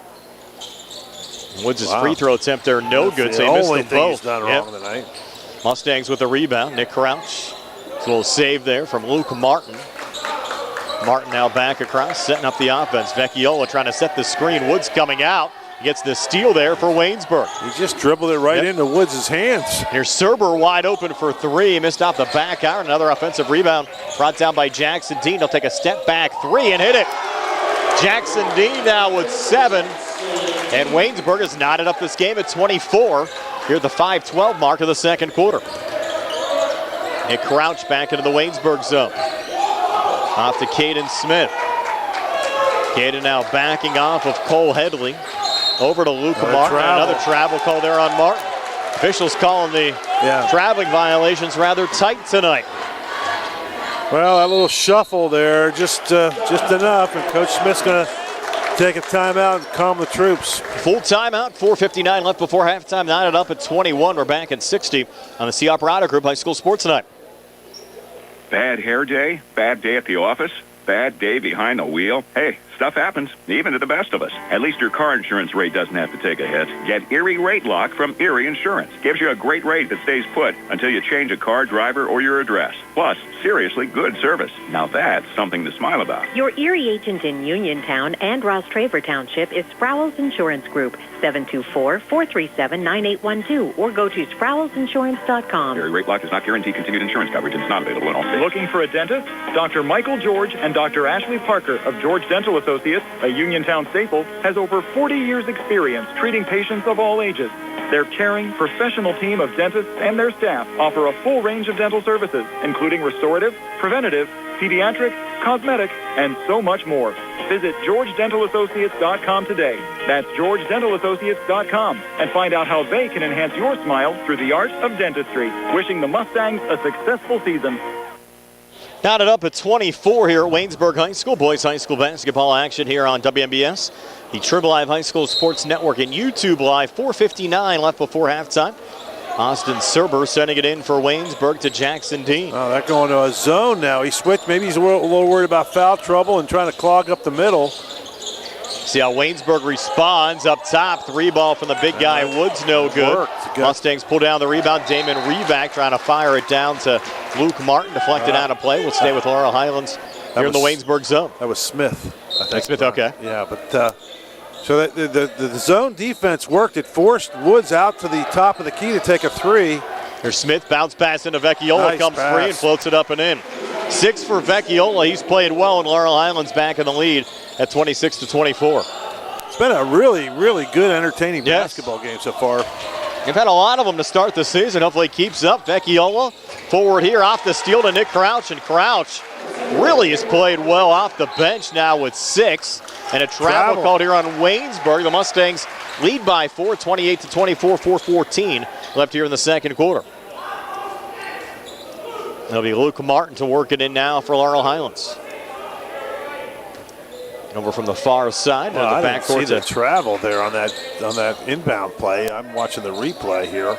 Woods' free throw attempt there, no good, so he missed them both. He's done wrong tonight. Mustangs with the rebound. Nick Crouch. A little save there from Luke Martin. Martin now back across, setting up the offense. Vecchiola trying to set the screen. Woods coming out. He gets the steal there for Waynesburg. He just dribbled it right into Woods' hands. Here's Serber wide open for 3. Missed off the back iron. Another offensive rebound brought down by Jackson Dean. He'll take a step back 3 and hit it. Jackson Dean now with 7. And Waynesburg has knotted up this game at 24. Here at the 5:12 mark of the second quarter. Nick Crouch back into the Waynesburg zone. Off to Caden Smith. Caden now backing off of Cole Headley. Over to Luke Martin. Another travel call there on Martin. Officials calling the traveling violations rather tight tonight. Well, that little shuffle there, just enough, and Coach Smith's going to take a timeout and calm the troops. Full timeout, 4:59 left before halftime. Knotted up at 21. We're back at 60 on the C. Operato Group High School Sports Tonight. Bad hair day, bad day at the office, bad day behind the wheel. Hey, stuff happens, even to the best of us. At least your car insurance rate doesn't have to take a hit. Get Erie Rate Lock from Erie Insurance. Gives you a great rate that stays put until you change a car, driver, or your address. Plus, seriously good service. Now that's something to smile about. Your Erie agent in Uniontown and Ross Traver Township is Sproul's Insurance Group, 724-437-9812, or go to sproulsinsurance.com. Erie Rate Lock does not guarantee continued insurance coverage and is not available in all states. Looking for a dentist? Dr. Michael George and Dr. Ashley Parker of George Dental Associates, a Uniontown staple, has over 40 years experience treating patients of all ages. Their caring, professional team of dentists and their staff offer a full range of dental services, including restorative, preventative, pediatric, cosmetic, and so much more. Visit GeorgeDentalAssociates.com today. That's GeorgeDentalAssociates.com, and find out how they can enhance your smile through the art of dentistry. Wishing the Mustangs a successful season. Knotted up at 24 here at Waynesburg High School. Boys High School basketball action here on WMBS, the Triple Live High School Sports Network and YouTube Live. 4:59 left before halftime. Austin Serber sending it in for Waynesburg to Jackson Dean. Oh, they're going to a zone now. He switched. Maybe he's a little worried about foul trouble and trying to clog up the middle. See how Waynesburg responds up top. 3 ball from the big guy. Woods no good. Mustangs pull down the rebound. Damon Revac trying to fire it down to Luke Martin. Deflected out of play. We'll stay with Laurel Highlands here in the Waynesburg zone. That was Smith. I think. Smith, okay. Yeah, but so the zone defense worked. It forced Woods out to the top of the key to take a 3. Here's Smith, bounce pass into Vecchiola, Nice comes pass. free and floats it up and in. 6 for Vecchiola. He's played well, and Laurel Highlands back in the lead at 26-24. It's been a really, really good, entertaining basketball game so far. We've had a lot of them to start the season. Hopefully it keeps up. Vecchiola forward here off the steal to Nick Crouch, and Crouch really has played well off the bench now with 6. And a travel called here on Waynesburg. The Mustangs lead by 4, 28-24, 4:14 left here in the second quarter. It'll be Luke Martin to work it in now for Laurel Highlands. Over from the far side. Well, I the didn't see the travel there on that inbound play. I'm watching the replay here,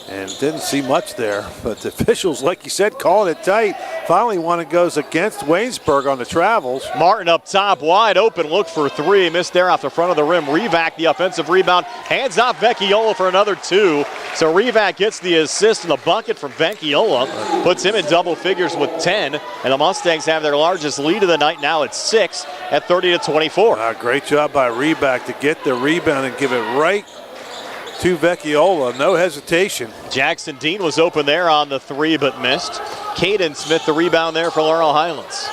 and didn't see much there. But the officials, like you said, calling it tight. Finally, one that goes against Waynesburg on the travels. Martin up top, wide open, look for three. Missed there off the front of the rim. Revac, the offensive rebound, hands off Vecchiola for another two. So Revac gets the assist and the bucket from Vecchiola, puts him in double figures with 10. And the Mustangs have their largest lead of the night now at 6 at 30-24. Great job by Revac to get the rebound and give it right to Vecchiola. No hesitation. Jackson Dean was open there on the three but missed. Caden Smith the rebound there for Laurel Highlands.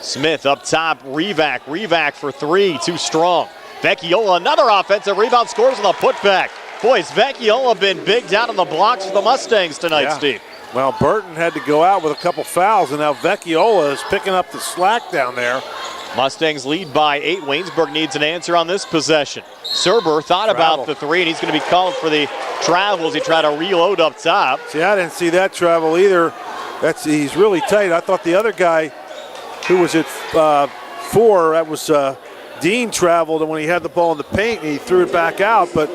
Smith up top, Revac for three, too strong. Vecchiola, another offensive rebound, scores on the putback. Boys, Vecchiola been big down on the blocks for the Mustangs tonight, Steve. Well, Burton had to go out with a couple fouls, and now Vecchiola is picking up the slack down there. Mustangs lead by 8. Waynesburg needs an answer on this possession. Serber thought about the three, and he's going to be called for the travel as he tried to reload up top. See, I didn't see that travel either. He's really tight. I thought the other guy who was at 4, that was Dean, traveled, and when he had the ball in the paint, he threw it back out. But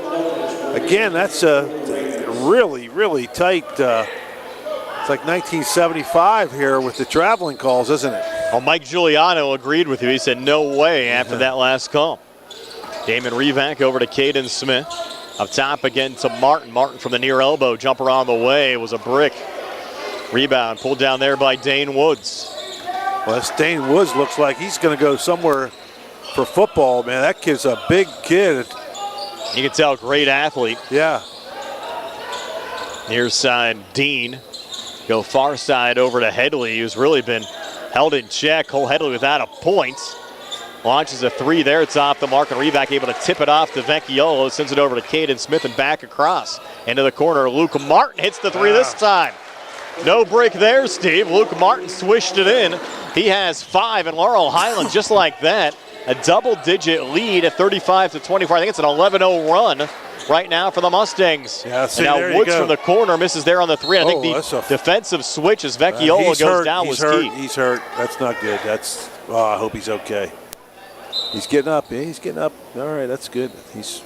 again, that's a really, really tight. It's like 1975 here with the traveling calls, isn't it? Well, Mike Giuliano agreed with you. He said no way after that last call. Damon Revac over to Caden Smith. Up top again to Martin. Martin from the near elbow. Jumper on the way. It was a brick. Rebound pulled down there by Dane Woods. Well, this Dane Woods looks like he's going to go somewhere for football, man. That kid's a big kid. You can tell, great athlete. Yeah. Near side, Dean. Go far side over to Headley, who's really been held in check. Cole Headley without a point. Launches a three there. It's off the mark, and Revac able to tip it off to Vecchiola. Sends it over to Caden Smith and back across. Into the corner, Luke Martin hits the three this time. No break there, Steve. Luke Martin swished it in. He has 5, and Laurel Highlands just like that. A double-digit lead at 35-24. I think it's an 11-0 run right now for the Mustangs. Yeah, see, and now Woods from the corner misses there on the three. I think the defensive switch as Vecchiola goes down was key. He's hurt. That's not good. I hope he's okay. He's getting up. Yeah, he's getting up. All right, that's good. He's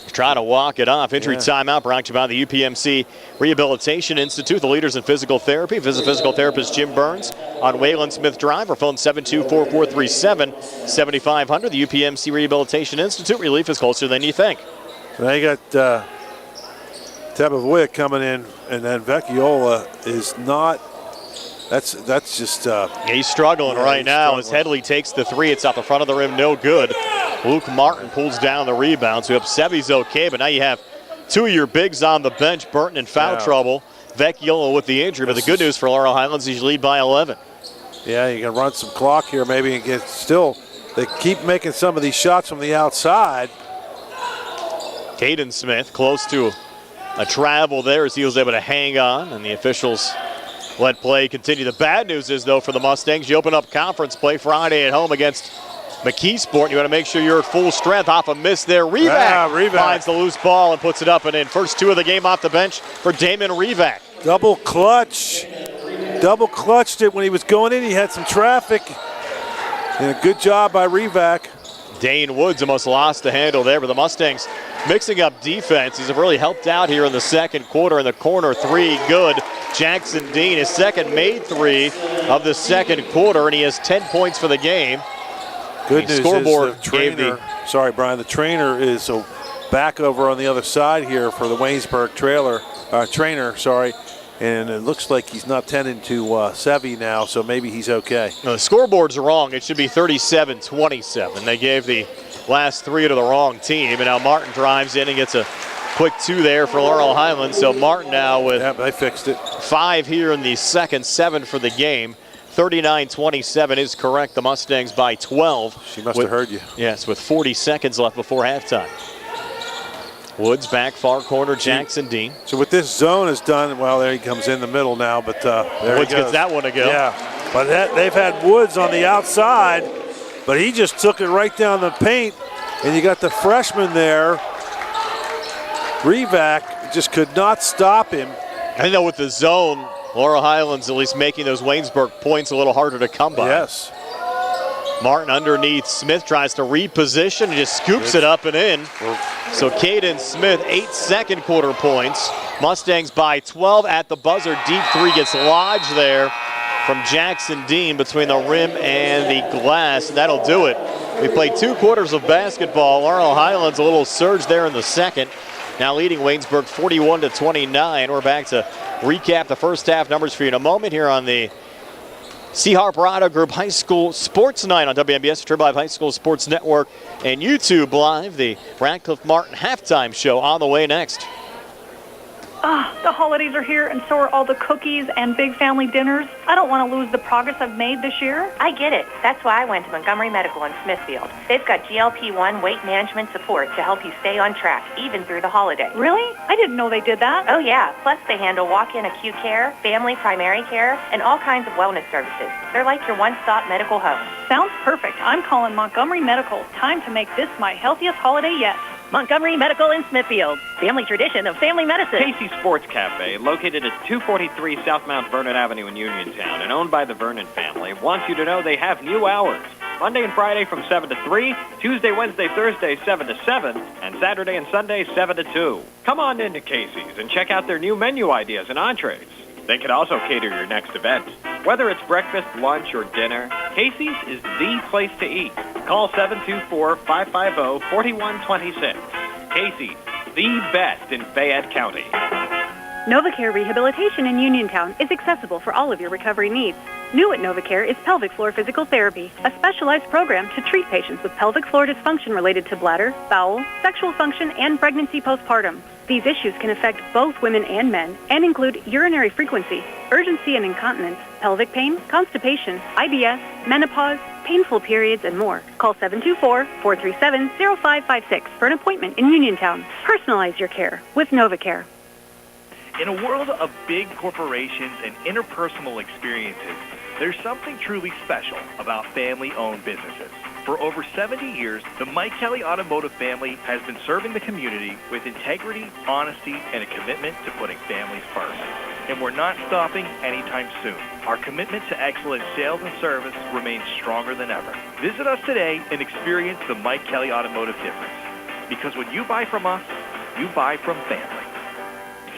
trying to walk it off. Injury timeout brought to you by the UPMC Rehabilitation Institute, the leaders in physical therapy. Visit physical therapist Jim Burns on Wayland Smith Drive or phone 724-437-7500. The UPMC Rehabilitation Institute. Relief is closer than you think. Now you got Tabavoya coming in, and then Vecchiola is not. That's just. He's struggling right now as Headley takes the three. It's off the front of the rim, no good. Luke Martin pulls down the rebound. So Sevy's okay, but now you have 2 of your bigs on the bench. Burton in foul trouble. Vecchiola with the injury, but the good news for Laurel Highlands is you lead by 11. Yeah, you can run some clock here maybe and get still. They keep making some of these shots from the outside. Caden Smith close to a travel there as he was able to hang on, and the officials let play continue. The bad news is, though, for the Mustangs, you open up conference play Friday at home against McKeesport. You want to make sure you're at full strength. Off a miss there. Revac finds the loose ball and puts it up and in. First 2 of the game off the bench for Damon Revac. Double clutch. Double clutched it when he was going in. He had some traffic. And a good job by Revac. Dane Woods almost lost the handle there, but the Mustangs mixing up defenses have really helped out here in the second quarter. In the corner, 3 good. Jackson Dean, his second made 3 of the second quarter, and he has 10 points for the game. Good news scoreboard is the trainer, sorry, Brian, the trainer is back over on the other side here for the Waynesburg trainer, and it looks like he's not tending to Sevy now, so maybe he's okay. No, the scoreboard's wrong. It should be 37-27. They gave the last 3 to the wrong team, and now Martin drives in and gets a quick 2 there for Laurel Highlands. So Martin now with they fixed it. 5 here in the second, 7 for the game. 39-27 is correct. The Mustangs by 12. She must have heard you. Yes, with 40 seconds left before halftime. Woods back far corner, Jackson Dean. So what this zone has done, well, there he comes in the middle now, but there Woods gets that one to go. Yeah, but they've had Woods on the outside, but he just took it right down the paint, and you got the freshman there. Revac just could not stop him. I know with the zone, Laurel Highlands at least making those Waynesburg points a little harder to come by. Yes. Martin underneath. Smith tries to reposition and just scoops it up and in. So Caden Smith, 8 second quarter points. Mustangs by 12 at the buzzer. Deep three gets lodged there from Jackson Dean between the rim and the glass. That'll do it. We played 2 quarters of basketball. Laurel Highlands a little surge there in the second. Now leading Waynesburg 41-29. We're back to recap the first half numbers for you in a moment here on the C. Harper Auto Group High School Sports Night on WMBS, Triple Live High School Sports Network, and YouTube Live. The Radcliffe Martin halftime show on the way next. The holidays are here, and so are all the cookies and big family dinners. I don't want to lose the progress I've made this year. I get it. That's why I went to Montgomery Medical in Smithfield. They've got GLP-1 weight management support to help you stay on track, even through the holidays. Really? I didn't know they did that. Oh, yeah. Plus, they handle walk-in acute care, family primary care, and all kinds of wellness services. They're like your one-stop medical home. Sounds perfect. I'm calling Montgomery Medical. Time to make this my healthiest holiday yet. Montgomery Medical in Smithfield. Family tradition of family medicine. Casey's Sports Cafe, located at 243 South Mount Vernon Avenue in Uniontown and owned by the Vernon family, wants you to know they have new hours. Monday and Friday from 7 to 3, Tuesday, Wednesday, Thursday 7 to 7, and Saturday and Sunday 7 to 2. Come on into Casey's and check out their new menu ideas and entrees. They can also cater your next event. Whether it's breakfast, lunch, or dinner, Casey's is the place to eat. Call 724-550-4126. Casey's, the best in Fayette County. NovaCare Rehabilitation in Uniontown is accessible for all of your recovery needs. New at NovaCare is pelvic floor physical therapy, a specialized program to treat patients with pelvic floor dysfunction related to bladder, bowel, sexual function, and pregnancy postpartum. These issues can affect both women and men and include urinary frequency, urgency and incontinence, pelvic pain, constipation, IBS, menopause, painful periods, and more. Call 724-437-0556 for an appointment in Uniontown. Personalize your care with NovaCare. In a world of big corporations and interpersonal experiences, there's something truly special about family-owned businesses. For over 70 years, the Mike Kelly Automotive family has been serving the community with integrity, honesty, and a commitment to putting families first. And we're not stopping anytime soon. Our commitment to excellent sales and service remains stronger than ever. Visit us today and experience the Mike Kelly Automotive difference. Because when you buy from us, you buy from family.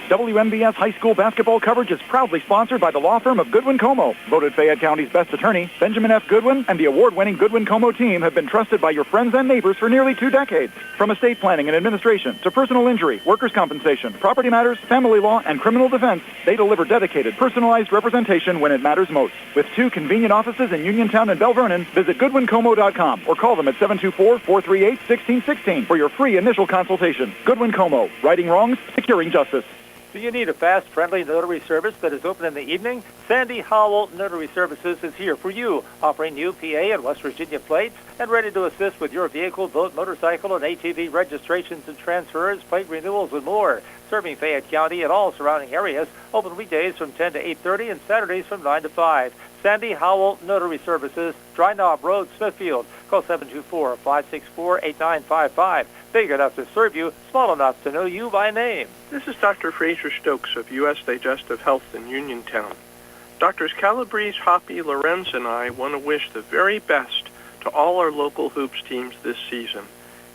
WMBS high school basketball coverage is proudly sponsored by the law firm of Goodwin Como. Voted Fayette County's best attorney, Benjamin F. Goodwin and the award-winning Goodwin Como team have been trusted by your friends and neighbors for nearly 2 decades. From estate planning and administration to personal injury, workers' compensation, property matters, family law, and criminal defense, they deliver dedicated, personalized representation when it matters most. With 2 convenient offices in Uniontown and Bell Vernon, visit GoodwinComo.com or call them at 724-438-1616 for your free initial consultation. Goodwin Como, righting wrongs, securing justice. Do you need a fast, friendly notary service that is open in the evening? Sandy Howell Notary Services is here for you, offering new PA and West Virginia plates and ready to assist with your vehicle, boat, motorcycle, and ATV registrations and transfers, plate renewals, and more. Serving Fayette County and all surrounding areas, open weekdays from 10 to 8:30 and Saturdays from 9 to 5. Sandy Howell Notary Services, Dry Knob Road, Smithfield. Call 724-564-8955. Big enough to serve you, small enough to know you by name. This is Dr. Fraser Stokes of U.S. Digestive Health in Uniontown. Doctors Calabrese, Hoppy, Lorenz, and I want to wish the very best to all our local hoops teams this season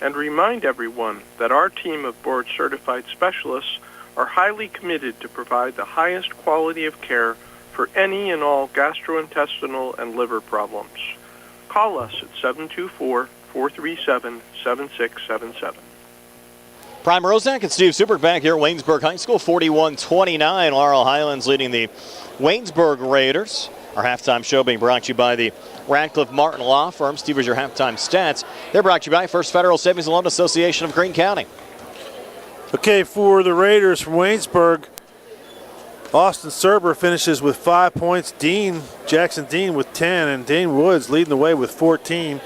and remind everyone that our team of board-certified specialists are highly committed to provide the highest quality of care for any and all gastrointestinal and liver problems. Call us at 724-437-7677. Prime Roszak and Steve Super back here at Waynesburg High School, 41-29. Laurel Highlands leading the Waynesburg Raiders. Our halftime show being brought to you by the Radcliffe Martin Law Firm. Steve, here's your halftime stats. They're brought to you by First Federal Savings and Loan Association of Greene County. Okay, for the Raiders from Waynesburg, Austin Serber finishes with 5 points. Jackson Dean with 10, and Dane Woods leading the way with 14.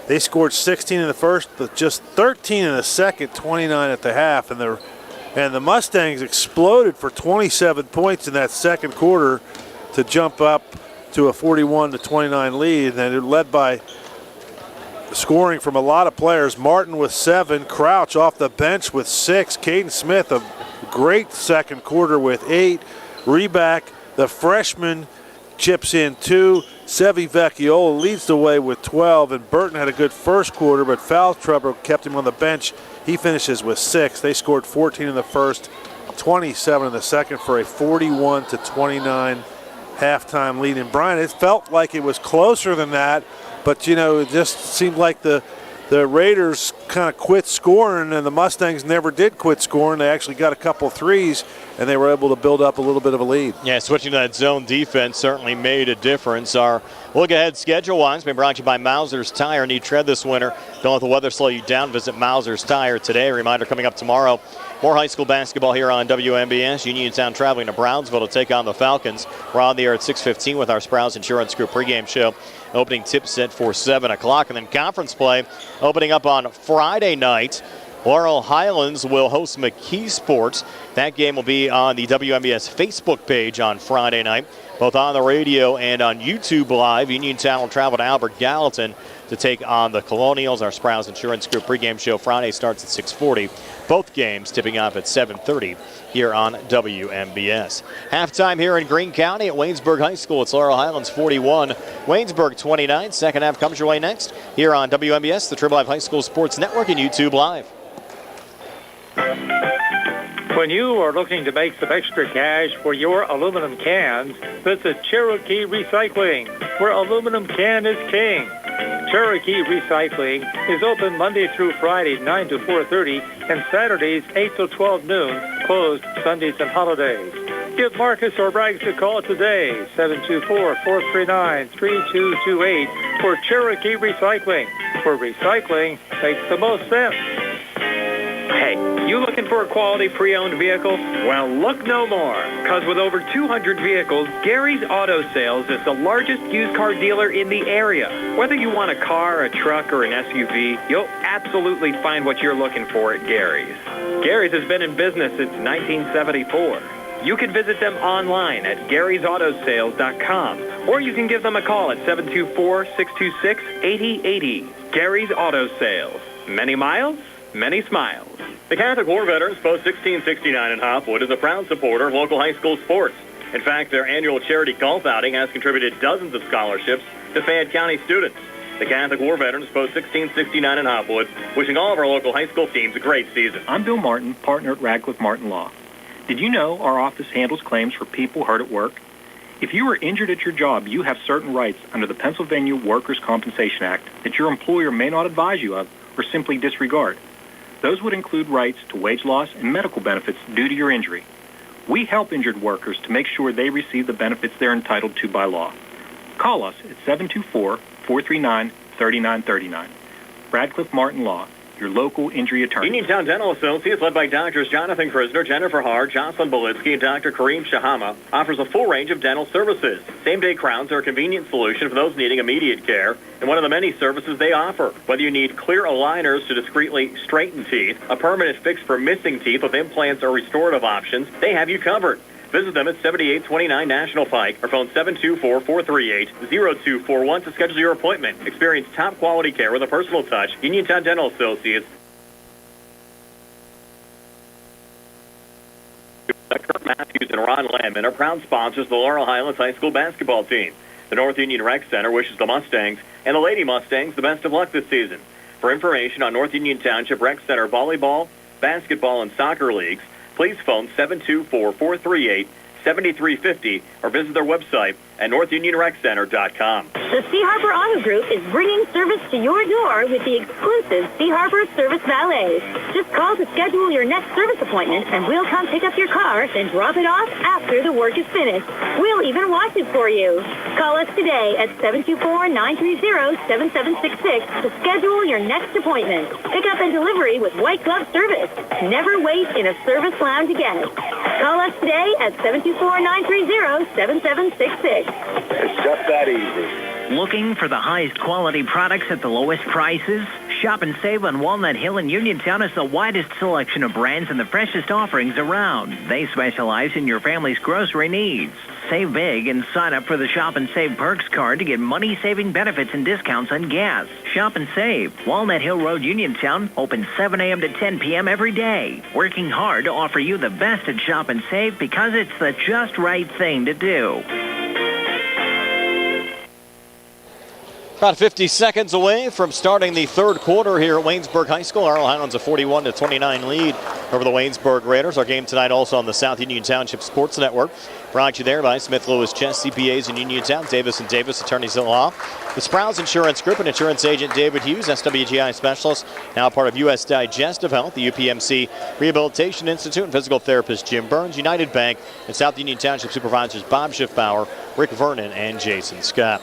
They scored 16 in the first, but just 13 in the second, 29 at the half. And the Mustangs exploded for 27 points in that second quarter to jump up to a 41-29 lead. And it led by scoring from a lot of players. Martin with 7, Crouch off the bench with 6, Caden Smith a great second quarter with 8. Reback, the freshman, chips in 2. Sevi Vecchiola leads the way with 12, and Burton had a good first quarter, but foul trouble kept him on the bench. He finishes with 6. They scored 14 in the first, 27 in the second for a 41-29 halftime lead. And Brian, it felt like it was closer than that, but it just seemed like the Raiders kind of quit scoring, and the Mustangs never did quit scoring. They actually got a couple threes, and they were able to build up a little bit of a lead. Yeah, switching to that zone defense certainly made a difference. Our look ahead schedule-wise been brought to you by Mauser's Tire. Need tread this winter? Don't let the weather slow you down. Visit Mauser's Tire today. A reminder coming up tomorrow, more high school basketball here on WMBS. Uniontown traveling to Brownsville to take on the Falcons. We're on the air at 6:15 with our Sprouse Insurance Group pregame show. Opening tip set for 7 o'clock. And then conference play opening up on Friday night. Laurel Highlands will host McKeesport. That game will be on the WMBS Facebook page on Friday night, both on the radio and on YouTube Live. Uniontown will travel to Albert Gallatin to take on the Colonials. Our Sprouse Insurance Group pregame show Friday starts at 6:40. Both games tipping off at 7:30 here on WMBS. Halftime here in Greene County at Waynesburg High School. It's Laurel Highlands 41, Waynesburg 29. Second half comes your way next here on WMBS, the Triple Live High School Sports Network, and YouTube Live. When you are looking to make some extra cash for your aluminum cans, visit Cherokee Recycling, where aluminum can is king. Cherokee Recycling is open Monday through Friday, 9 to 4:30, and Saturdays, 8 to 12 noon, closed Sundays and holidays. Give Marcus or Braggs a call today, 724-439-3228, for Cherokee Recycling, where recycling makes the most sense. Hey, you looking for a quality pre-owned vehicle? Well, look no more, because with over 200 vehicles, Gary's Auto Sales is the largest used car dealer in the area. Whether you want a car, a truck, or an SUV, you'll absolutely find what you're looking for at Gary's. Gary's has been in business since 1974. You can visit them online at Gary'sAutoSales.com, or you can give them a call at 724-626-8080. Gary's Auto Sales. Many miles, many smiles. The Catholic War Veterans Post 1669 in Hopwood is a proud supporter of local high school sports. In fact, their annual charity golf outing has contributed dozens of scholarships to Fayette County students. The Catholic War Veterans Post 1669 in Hopwood, wishing all of our local high school teams a great season. I'm Bill Martin, partner at Radcliffe Martin Law. Did you know our office handles claims for people hurt at work? If you are injured at your job, you have certain rights under the Pennsylvania Workers' Compensation Act that your employer may not advise you of or simply disregard. Those would include rights to wage loss and medical benefits due to your injury. We help injured workers to make sure they receive the benefits they're entitled to by law. Call us at 724-439-3939. Radcliffe Martin Law, your local injury attorney. Uniontown Dental Associates, led by Doctors Jonathan Krisner, Jennifer Haar, Jocelyn Belitsky, and Dr. Kareem Shahama, offers a full range of dental services. Same-day crowns are a convenient solution for those needing immediate care, and one of the many services they offer. Whether you need clear aligners to discreetly straighten teeth, a permanent fix for missing teeth with implants or restorative options, they have you covered. Visit them at 7829 National Pike or phone 724-438-0241 to schedule your appointment. Experience top quality care with a personal touch. Uniontown Dental Associates. Kurt Matthews and Ron Lamb are proud sponsors of the Laurel Highlands High School basketball team. The North Union Rec Center wishes the Mustangs and the Lady Mustangs the best of luck this season. For information on North Union Township Rec Center volleyball, basketball, and soccer leagues, please phone 724-438-7350 or visit their website at NorthUnionRecCenter.com. The Sea Harbor Auto Group is bringing service to your door with the exclusive Sea Harbor Service Valet. Just call to schedule your next service appointment, and we'll come pick up your car and drop it off after the work is finished. We'll even wash it for you. Call us today at 724-930-7766 to schedule your next appointment. Pickup and delivery with white glove service. Never wait in a service lounge again. Call us today at 724-930-7766. It's just that easy. Looking for the highest quality products at the lowest prices? Shop and save on Walnut Hill in Uniontown has the widest selection of brands and the freshest offerings around. They specialize in your family's grocery needs. Save big and sign up for the Shop and Save Perks card to get money-saving benefits and discounts on gas. Shop and Save. Walnut Hill Road, Uniontown, open 7 a.m. to 10 p.m. every day. Working hard to offer you the best at Shop and Save because it's the just right thing to do. About 50 seconds away from starting the third quarter here at Waynesburg High School. Laurel Highlands a 41-29 lead over the Waynesburg Raiders. Our game tonight also on the South Union Township Sports Network. Brought to you there by Smith Lewis Chess CPAs in Uniontown, Davis & Davis Attorneys at Law, the Sprouse Insurance Group and Insurance Agent David Hughes, SWGI Specialist, now part of U.S. Digestive Health, the UPMC Rehabilitation Institute, and physical therapist Jim Burns, United Bank, and South Union Township Supervisors Bob Schiffbauer, Rick Vernon, and Jason Scott.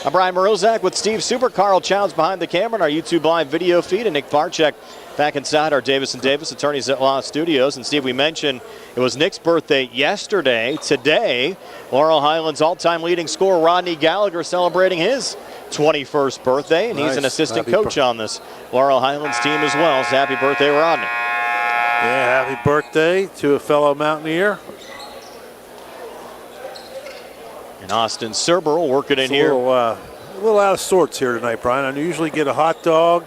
I'm Brian Morozak with Steve Super, Carl Childs behind the camera in our YouTube live video feed, and Nick Barczyk back inside our Davis & Davis Attorneys at Law studios. And Steve, we mentioned it was Nick's birthday yesterday. Today, Laurel Highlands all-time leading scorer Rodney Gallagher celebrating his 21st birthday, and he's an assistant coach on this Laurel Highlands team as well. So happy birthday, Rodney. Yeah, happy birthday to a fellow Mountaineer. And Austin Serberl working in here. A little out of sorts here tonight, Brian. I usually get a hot dog.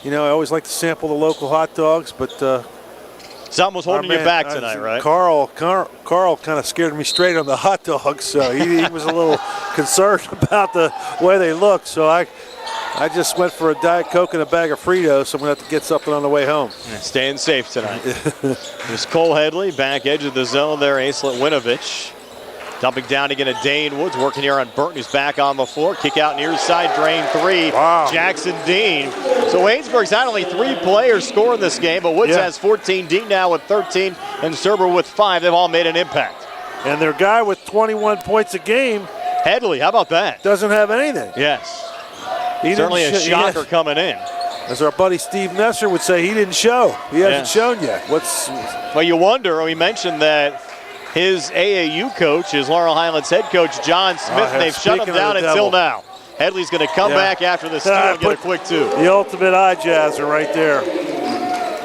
You know, I always like to sample the local hot dogs, but something was holding you back tonight, right? Carl kind of scared me straight on the hot dogs, so he was a little concerned about the way they look. So I just went for a Diet Coke and a bag of Fritos, so I'm going to have to get something on the way home. Staying safe tonight. There's Cole Headley, back edge of the zone there, Aislet Winovich. Dumping down again to Dane Woods, working here on Burton, who's back on the floor. Kick out near side, drain three. Wow. Jackson Dean. So Waynesburg's had only 3 players score in this game, but Woods has 14, Dean now with 13, and Serber with 5. They've all made an impact. And their guy with 21 points a game, Headley, how about that? Doesn't have anything. Yes. Certainly a shocker coming in. As our buddy Steve Nesser would say, he didn't show. He hasn't shown yet. Well, you wonder, we mentioned that his AAU coach is Laurel Highlands head coach John Smith, and they've shut him down until now. Headley's going to come back after the steal and get a quick 2. The ultimate eye jazzer right there.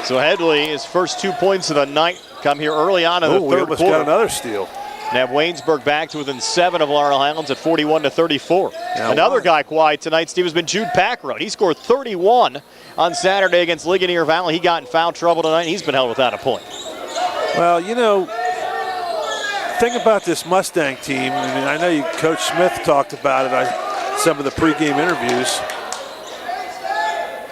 So Headley, his first 2 points of the night come here early on in the third almost quarter. Got another steal. And have Waynesburg back to within 7 of Laurel Highlands at 41-34. Another guy quiet tonight, Steve, has been Jude Packroad. He scored 31 on Saturday against Ligonier Valley. He got in foul trouble tonight, and he's been held without a point. Well, you know, thing about this Mustang team, and I know Coach Smith talked about it some of the pregame interviews.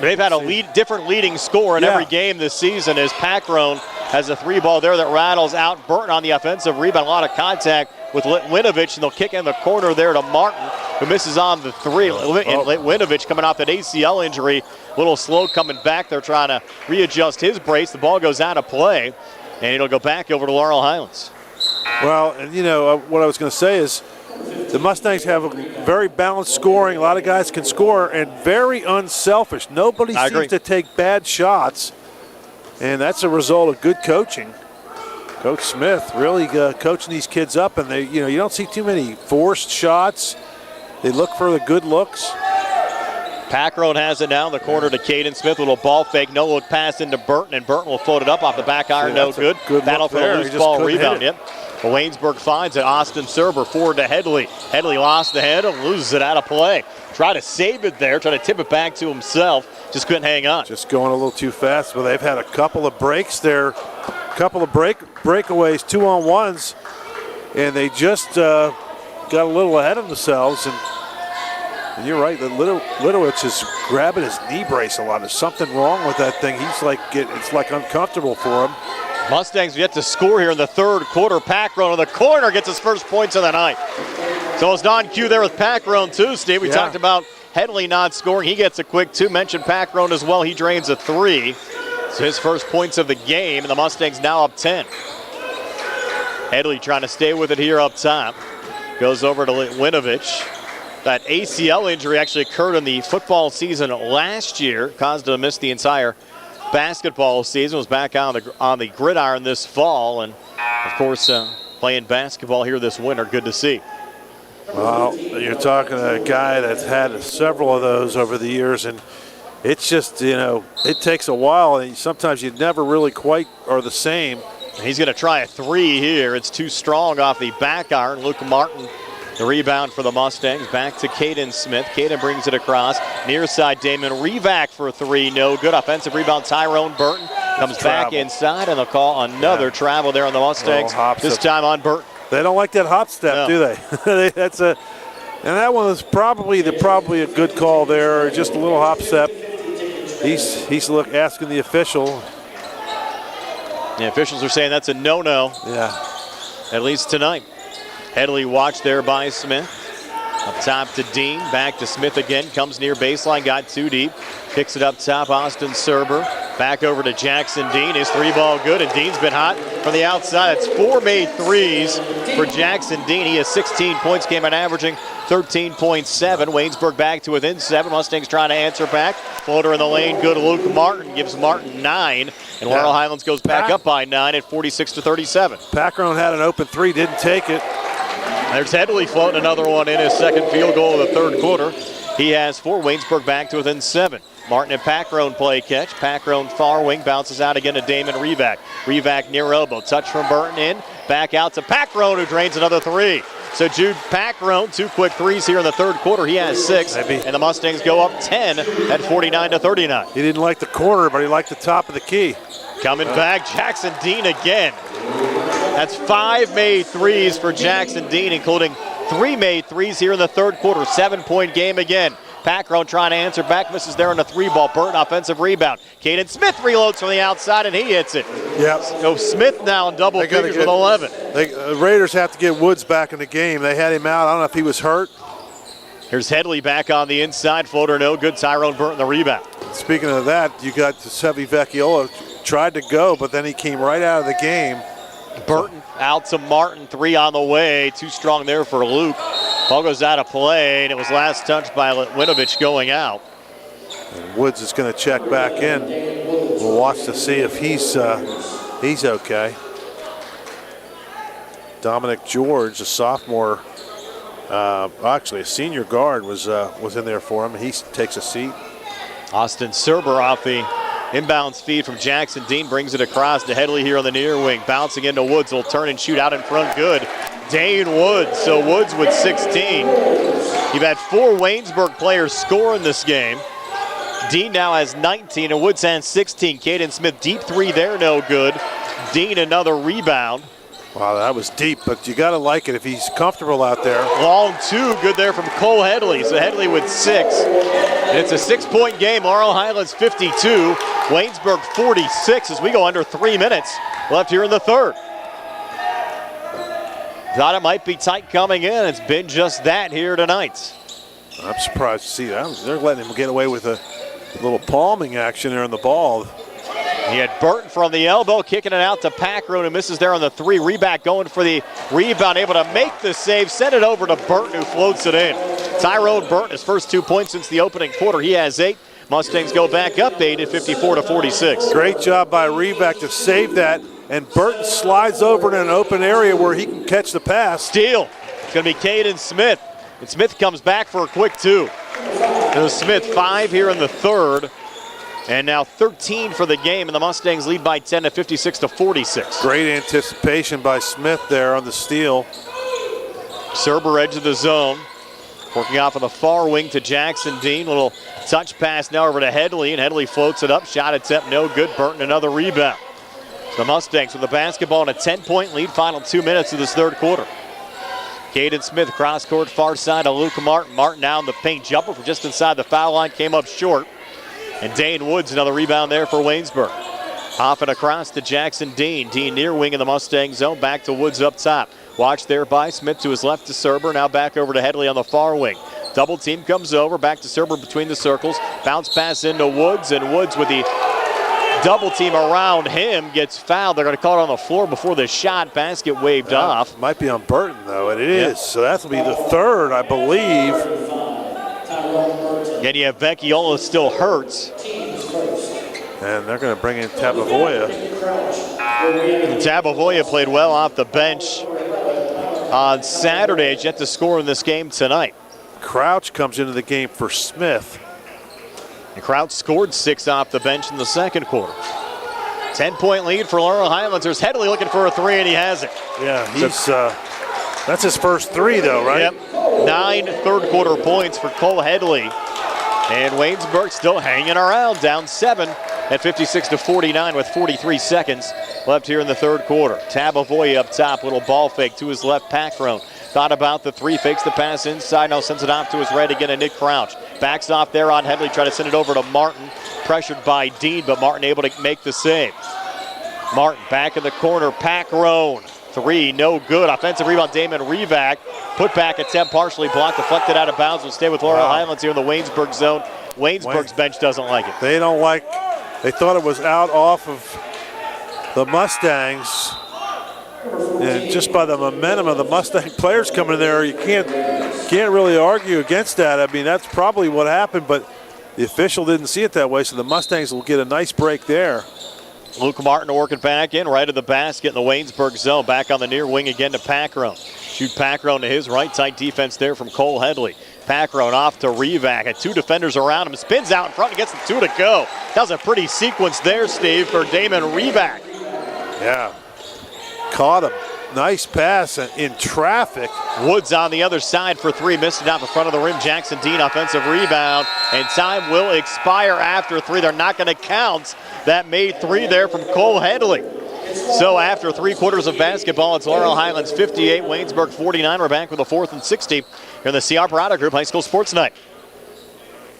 They've had a different leading scorer in every game this season as Packroad has a 3-ball there that rattles out Burton on the offensive rebound. A lot of contact with Winovich, and they'll kick in the corner there to Martin, who misses on the 3. And Winovich coming off that ACL injury, a little slow coming back. They're trying to readjust his brace. The ball goes out of play, and it'll go back over to Laurel Highlands. Well, and you know, what I was going to say is the Mustangs have a very balanced scoring. A lot of guys can score and very unselfish. Nobody seems to take bad shots, and that's a result of good coaching. Coach Smith really coaching these kids up, and you don't see too many forced shots. They look for the good looks. Packroad has it now in the corner to Caden Smith. Little ball fake, no look pass into Burton, and Burton will float it up off the back iron. No good. Battle for the loose ball rebound. Yep. But Waynesburg finds it. Austin Serber forward to Headley. Headley lost the head and loses it out of play. Try to save it there, try to tip it back to himself. Just couldn't hang on. Just going a little too fast. But they've had a couple of breaks there, a couple of breakaways, 2-on-1s, and they just got a little ahead of themselves. And you're right, Litowitz is grabbing his knee brace a lot. There's something wrong with that thing. He's it's like uncomfortable for him. Mustangs yet to score here in the third quarter. Packroad in the corner gets his first points of the night. So it's non-Q there with Packroad too, Steve. We talked about Headley not scoring. He gets a quick 2. Mentioned Packroad as well. He drains a 3. So his first points of the game, and the Mustangs now up 10. Headley trying to stay with it here up top. Goes over to Winovich. That ACL injury actually occurred in the football season last year. Caused him to miss the entire basketball season. Was back on the gridiron this fall, and of course playing basketball here this winter. Good to see. Well, you're talking to a guy that's had several of those over the years, and it's just, it takes a while, and sometimes you never really quite are the same. He's going to try a 3 here. It's too strong off the back iron. Luke Martin, the rebound for the Mustangs. Back to Caden Smith. Caden brings it across. Near side, Damon Revac for a 3. No good. Offensive rebound, Tyrone Burton comes back inside, and they'll call another travel there on the Mustangs. This time on Burton. They don't like that hop step, do they? And that one was probably a good call there. Just a little hop step. He's asking the official. The officials are saying that's a no-no. Yeah. At least tonight. Headley watched there by Smith. Up top to Dean, back to Smith again, comes near baseline, got too deep. Picks it up top, Austin Serber. Back over to Jackson Dean, his three ball good, and Dean's been hot from the outside. It's 4 made threes for Jackson Dean. He has 16 points, came in averaging 13.7. Waynesburg back to within 7. Mustangs trying to answer back. Floater in the lane, good. Luke Martin gives Martin 9. And Laurel Highlands goes back up by 9 at 46-37. Packron had an open 3, didn't take it. There's Headley floating another one in, his second field goal of the third quarter. He has 4. Waynesburg back to within 7. Martin and Packron play catch. Packron far wing, bounces out again to Damon Revac. Revac near elbow, touch from Burton in. Back out to Packron, who drains another 3. So Jude Packron, 2 quick threes here in the third quarter. He has 6, and the Mustangs go up 10 at 49-39. He didn't like the corner, but he liked the top of the key. Coming back, Jackson Dean again. That's 5 made threes for Jackson Dean, including 3 made threes here in the third quarter. 7-point game again. Packron trying to answer back, misses there on the 3-ball. Burton offensive rebound. Caden Smith reloads from the outside, and he hits it. Yep. So Smith now in double figures with 11. Raiders have to get Woods back in the game. They had him out. I don't know if he was hurt. Here's Headley back on the inside. Floater no good. Tyrone Burton the rebound. Speaking of that, you got Sevi Vecchiola tried to go, but then he came right out of the game. Burton out to Martin, 3 on the way. Too strong there for Luke. Ball goes out of play, and it was last touched by Winovich going out. And Woods is going to check back in. We'll watch to see if he's okay. Dominic George, a sophomore, actually a senior guard, was in there for him. He takes a seat. Austin Serber off the inbounds feed from Jackson Dean, brings it across to Headley here on the near wing. Bouncing into Woods, will turn and shoot out in front, good. Dane Woods, so Woods with 16. You've had 4 Waynesburg players score in this game. Dean now has 19 and Woods has 16. Caden Smith, deep 3 there, no good. Dean another rebound. Wow, that was deep, but you got to like it if he's comfortable out there. Long 2, good there from Cole Headley. So Headley with 6. And it's a 6-point game. Laurel Highlands 52, Waynesburg 46 as we go under 3 minutes left here in the third. Thought it might be tight coming in. It's been just that here tonight. I'm surprised to see that. They're letting him get away with a little palming action there on the ball. He had Burton from the elbow, kicking it out to Packron, who misses there on the 3. Reback going for the rebound, able to make the save, send it over to Burton, who floats it in. Tyrone Burton, his first 2 points since the opening quarter. He has 8. Mustangs go back up 8 at 54-46. Great job by Reback to save that, and Burton slides over in an open area where he can catch the pass. Steal. It's going to be Caden Smith, and Smith comes back for a quick 2. There's Smith, 5 here in the third. And now 13 for the game, and the Mustangs lead by 10 at 56-46. Great anticipation by Smith there on the steal. Serber edge of the zone. Working off of the far wing to Jackson Dean. Little touch pass now over to Headley, and Headley floats it up. Shot attempt no good. Burton another rebound. The Mustangs with the basketball in a 10-point lead. Final 2 minutes of this third quarter. Caden Smith cross court far side to Luke Martin. Martin now in the paint jumper from just inside the foul line. Came up short. And Dane Woods, another rebound there for Waynesburg. Off and across to Jackson Dean. Dean near wing in the Mustang zone. Back to Woods up top. Watch there by Smith to his left to Serber. Now back over to Headley on the far wing. Double team comes over. Back to Serber between the circles. Bounce pass into Woods. And Woods with the double team around him gets fouled. They're going to call it on the floor before the shot. Basket waved off. Might be on Burton, though. It is. Yep. So that'll be the third, I believe. And you have Vecchiola still hurts. And they're going to bring in Tabovoya. Tabovoya played well off the bench on Saturday. He's yet to score in this game tonight. Crouch comes into the game for Smith. And Crouch scored 6 off the bench in the second quarter. 10-point lead for Laurel Highlands. There's Headley looking for a 3, and he has it. Yeah, he's that's his first 3, though, right? Yep. 9 third quarter points for Cole Headley. And Waynesburg still hanging around, down 7 at 56-49 with 43 seconds left here in the third quarter. Tabovoya up top, little ball fake to his left, Packron. Thought about the three, fakes the pass inside, now sends it off to his right again to Nick Crouch. Backs off there on Headley, trying to send it over to Martin. Pressured by Dean, but Martin able to make the save. Martin back in the corner, Packrone. Three, no good. Offensive rebound, Damon Revac. Put back attempt, partially blocked, deflected out of bounds. Will stay with Laurel Highlands here in the Waynesburg zone. Waynesburg's bench doesn't like it. They thought it was out off of the Mustangs. And just by the momentum of the Mustang players coming in there, you can't really argue against that. I mean, that's probably what happened, but the official didn't see it that way, so the Mustangs will get a nice break there. Luke Martin working back in, right of the basket in the Waynesburg zone. Back on the near wing again to Packrone. Shoot Packrone to his right. Tight defense there from Cole Headley. Packrone off to Revac. And two defenders around him. Spins out in front and gets the two to go. That was a pretty sequence there, Steve, for Damon Revac. Yeah. Caught him. Nice pass in traffic. Woods on the other side for three. Missed it out the front of the rim. Jackson Dean offensive rebound. And time will expire after three. They're not going to count that made three there from Cole Headley. So after 3 quarters of basketball, it's Laurel Highlands 58, Waynesburg 49. We're back with a 4th and 60 here in the C.R. Parada Group High School Sports Night.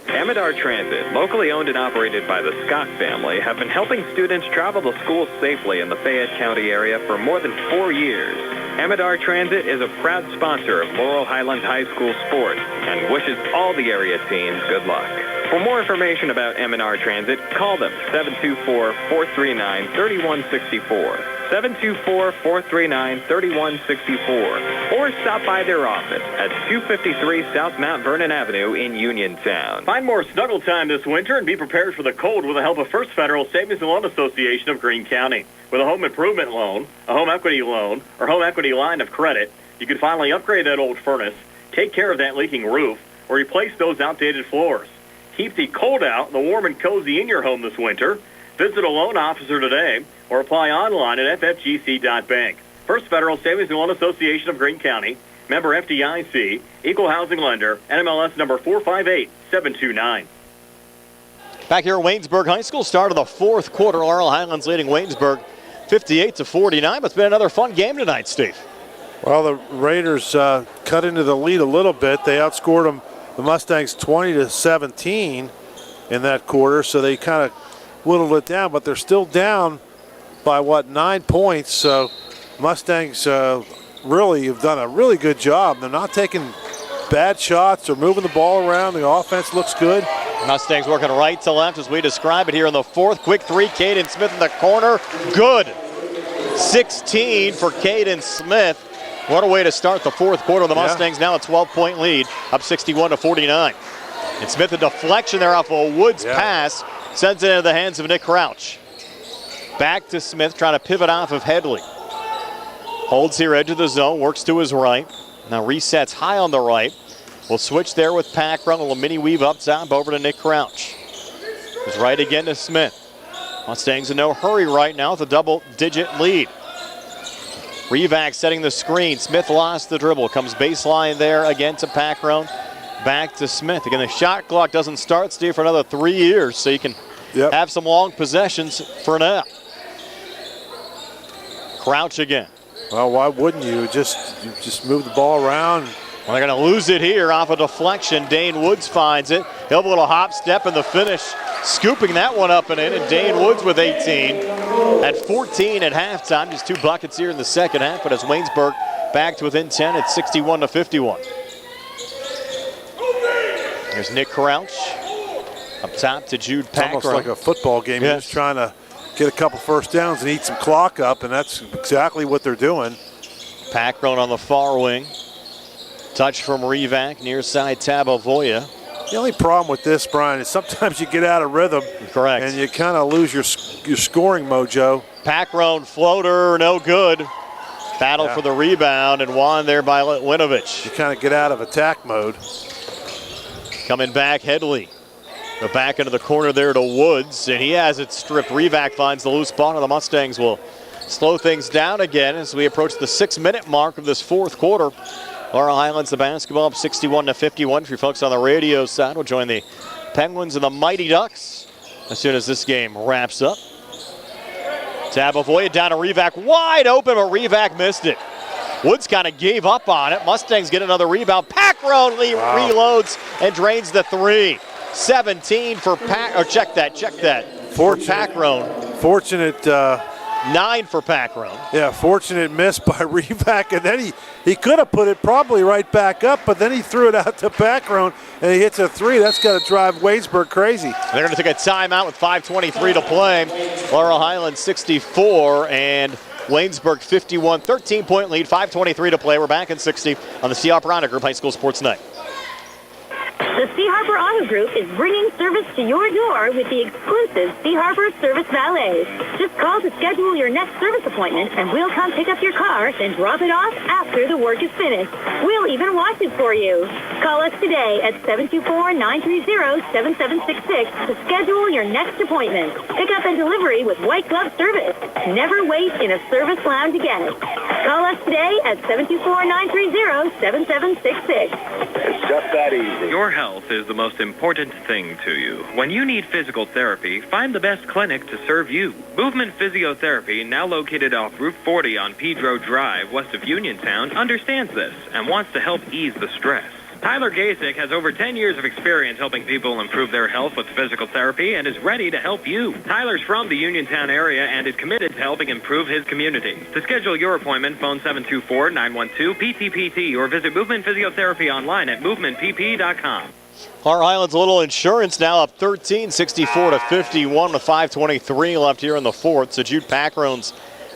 Amador Transit, locally owned and operated by the Scott family, have been helping students travel to school safely in the Fayette County area for more than 4 years. Amador Transit is a proud sponsor of Laurel Highlands High School sports and wishes all the area teams good luck. For more information about Amador Transit, call them 724-439-3164. 724-439-3164, or stop by their office at 253 South Mount Vernon Avenue in Uniontown. Find more snuggle time this winter and be prepared for the cold with the help of First Federal Savings and Loan Association of Greene County. With a home improvement loan, a home equity loan, or home equity line of credit, you can finally upgrade that old furnace, take care of that leaking roof, or replace those outdated floors. Keep the cold out, the warm and cozy in your home this winter. Visit a loan officer today or apply online at ffgc.bank. First Federal Savings and Loan Association of Greene County, member FDIC, equal housing lender, NMLS number 458729. Back here at Waynesburg High School, start of the 4th quarter. Laurel Highlands leading Waynesburg 58-49. But it's been another fun game tonight, Steve. Well, the Raiders cut into the lead a little bit. They outscored them, the Mustangs, 20-17 in that quarter, so they kind of whittled it down, but they're still down by 9 points. So Mustangs really have done a really good job. They're not taking bad shots or moving the ball around. The offense looks good. Mustangs working right to left as we describe it here in the 4th. Quick three, Caden Smith in the corner. Good. 16 for Caden Smith. What a way to start the 4th quarter. The Mustangs now a 12-point lead, up 61-49. And Smith, a deflection there off a Woods pass, sends it into the hands of Nick Crouch. Back to Smith, trying to pivot off of Headley. Holds here, edge of the zone, works to his right. Now resets high on the right. We'll switch there with Packrone. A little mini weave up top over to Nick Crouch. He's right again to Smith. Mustangs in no hurry right now with a double-digit lead. Revac setting the screen. Smith lost the dribble. Comes baseline there again to Packrone. Back to Smith. Again, the shot clock doesn't start, Steve, for another 3 years, so you can have some long possessions for now. Crouch again. Well, why wouldn't you? Just move the ball around. Well, they're going to lose it here off a deflection. Dane Woods finds it. He'll have a little hop step in the finish, scooping that one up and in. And Dane Woods with 18 at 14 at halftime. Just 2 buckets here in the second half. But as Waynesburg back to within 10 at 61-51. There's Nick Crouch up top to Jude Packrone. It's almost like a football game. He's just trying to get a couple first downs and eat some clock up, and that's exactly what they're doing. Packrone on the far wing. Touch from Revac, near side Tabovoya. The only problem with this, Brian, is sometimes you get out of rhythm. Correct. And you kind of lose your scoring mojo. Packrone floater, no good. Battle for the rebound and won there by Winovich. You kind of get out of attack mode. Coming back, Headley. The back into the corner there to Woods, and he has it stripped. Revac finds the loose ball, and the Mustangs will slow things down again as we approach the 6-minute mark of this 4th quarter. Laurel Highlands, the basketball up 61-51. For you folks on the radio side, we'll join the Penguins and the Mighty Ducks as soon as this game wraps up. Tabovoya down to Revac, wide open, but Revac missed it. Woods kind of gave up on it. Mustangs get another rebound. Packroan reloads and drains the three. 17 for check that. For Packroan. Fortunate. 9 for Packroan. Yeah, fortunate miss by Revac, and then he could have put it probably right back up, but then he threw it out to Packroan, and he hits a three. That's got to drive Waynesburg crazy. They're going to take a timeout with 5:23 to play. Laurel Highlands 64 and Waynesburg 51. 13-point lead, 5:23 to play. We're back in 60 on the C. Harper Auto Group High School Sports Night. The C. Harper Auto Group is bringing service to your door with the exclusive C. Harper Service Valets. Just call to schedule your next service appointment, and we'll come pick up your car, then drop it off after the work is finished. We'll even wash it for you. Call us today at 724-930-7766 to schedule your next appointment. Pickup and delivery with white glove service. Never wait in a service lounge again. Call us today at 724-930-7766. It's just that easy. Your health is the most important thing to you. When you need physical therapy, find the best clinic to serve you. Movement Physiotherapy, now located off Route 40 on Pedro Drive, west of Uniontown, understands this and wants to help ease the stress. Tyler Gasick has over 10 years of experience helping people improve their health with physical therapy and is ready to help you. Tyler's from the Uniontown area and is committed to helping improve his community. To schedule your appointment, phone 724-912-PTPT or visit Movement Physiotherapy online at movementpp.com. Laurel Highlands a little insurance now up 13, 64-51 with 5:23 left here in the fourth. So Jude Packroan's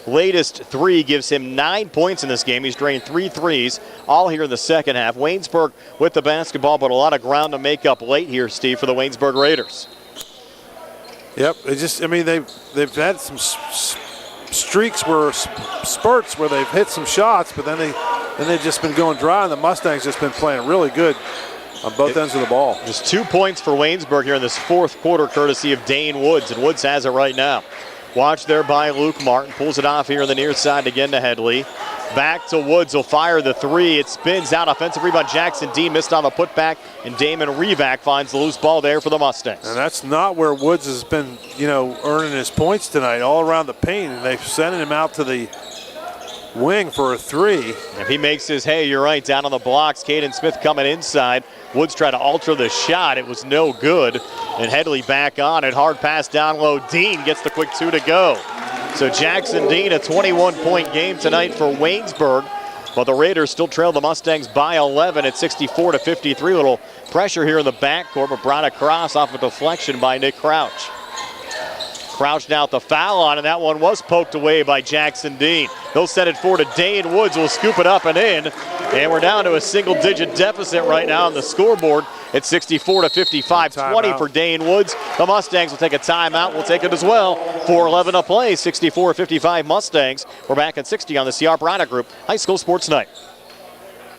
latest three gives him 9 points in this game. He's drained 3 threes, all here in the second half. Waynesburg with the basketball, but a lot of ground to make up late here, Steve, for the Waynesburg Raiders. Yep, they've had some streaks spurts where they've hit some shots, but then they've just been going dry, and the Mustangs just been playing really good on both ends of the ball. Just 2 points for Waynesburg here in this fourth quarter, courtesy of Dane Woods, and Woods has it right now. Watch there by Luke Martin. Pulls it off here on the near side again to Headley. Back to Woods. He'll fire the three. It spins out. Offensive rebound. Jackson Dean missed on the putback, and Damon Revac finds the loose ball there for the Mustangs. And that's not where Woods has been, earning his points tonight, all around the paint, and they've sent him out to the wing for a three. If he makes his hay, you're right, down on the blocks. Caden Smith coming inside. Woods tried to alter the shot. It was no good. And Headley back on it. Hard pass down low. Dean gets the quick two to go. So Jackson Dean, a 21-point game tonight for Waynesburg. But the Raiders still trail the Mustangs by 11 at 64-53. Little pressure here in the backcourt, but brought across off a deflection by Nick Crouch. Crouch now at the foul line, and that one was poked away by Jackson Dean. They'll set it forward to Dane Woods, will scoop it up and in. And we're down to a single-digit deficit right now on the scoreboard at 64-55. 20 for Dane Woods. The Mustangs will take a timeout. We'll take it as well. 4:11 to play. 64-55 Mustangs. We're back at 60 on the C. Harper Auto Group High School Sports Night.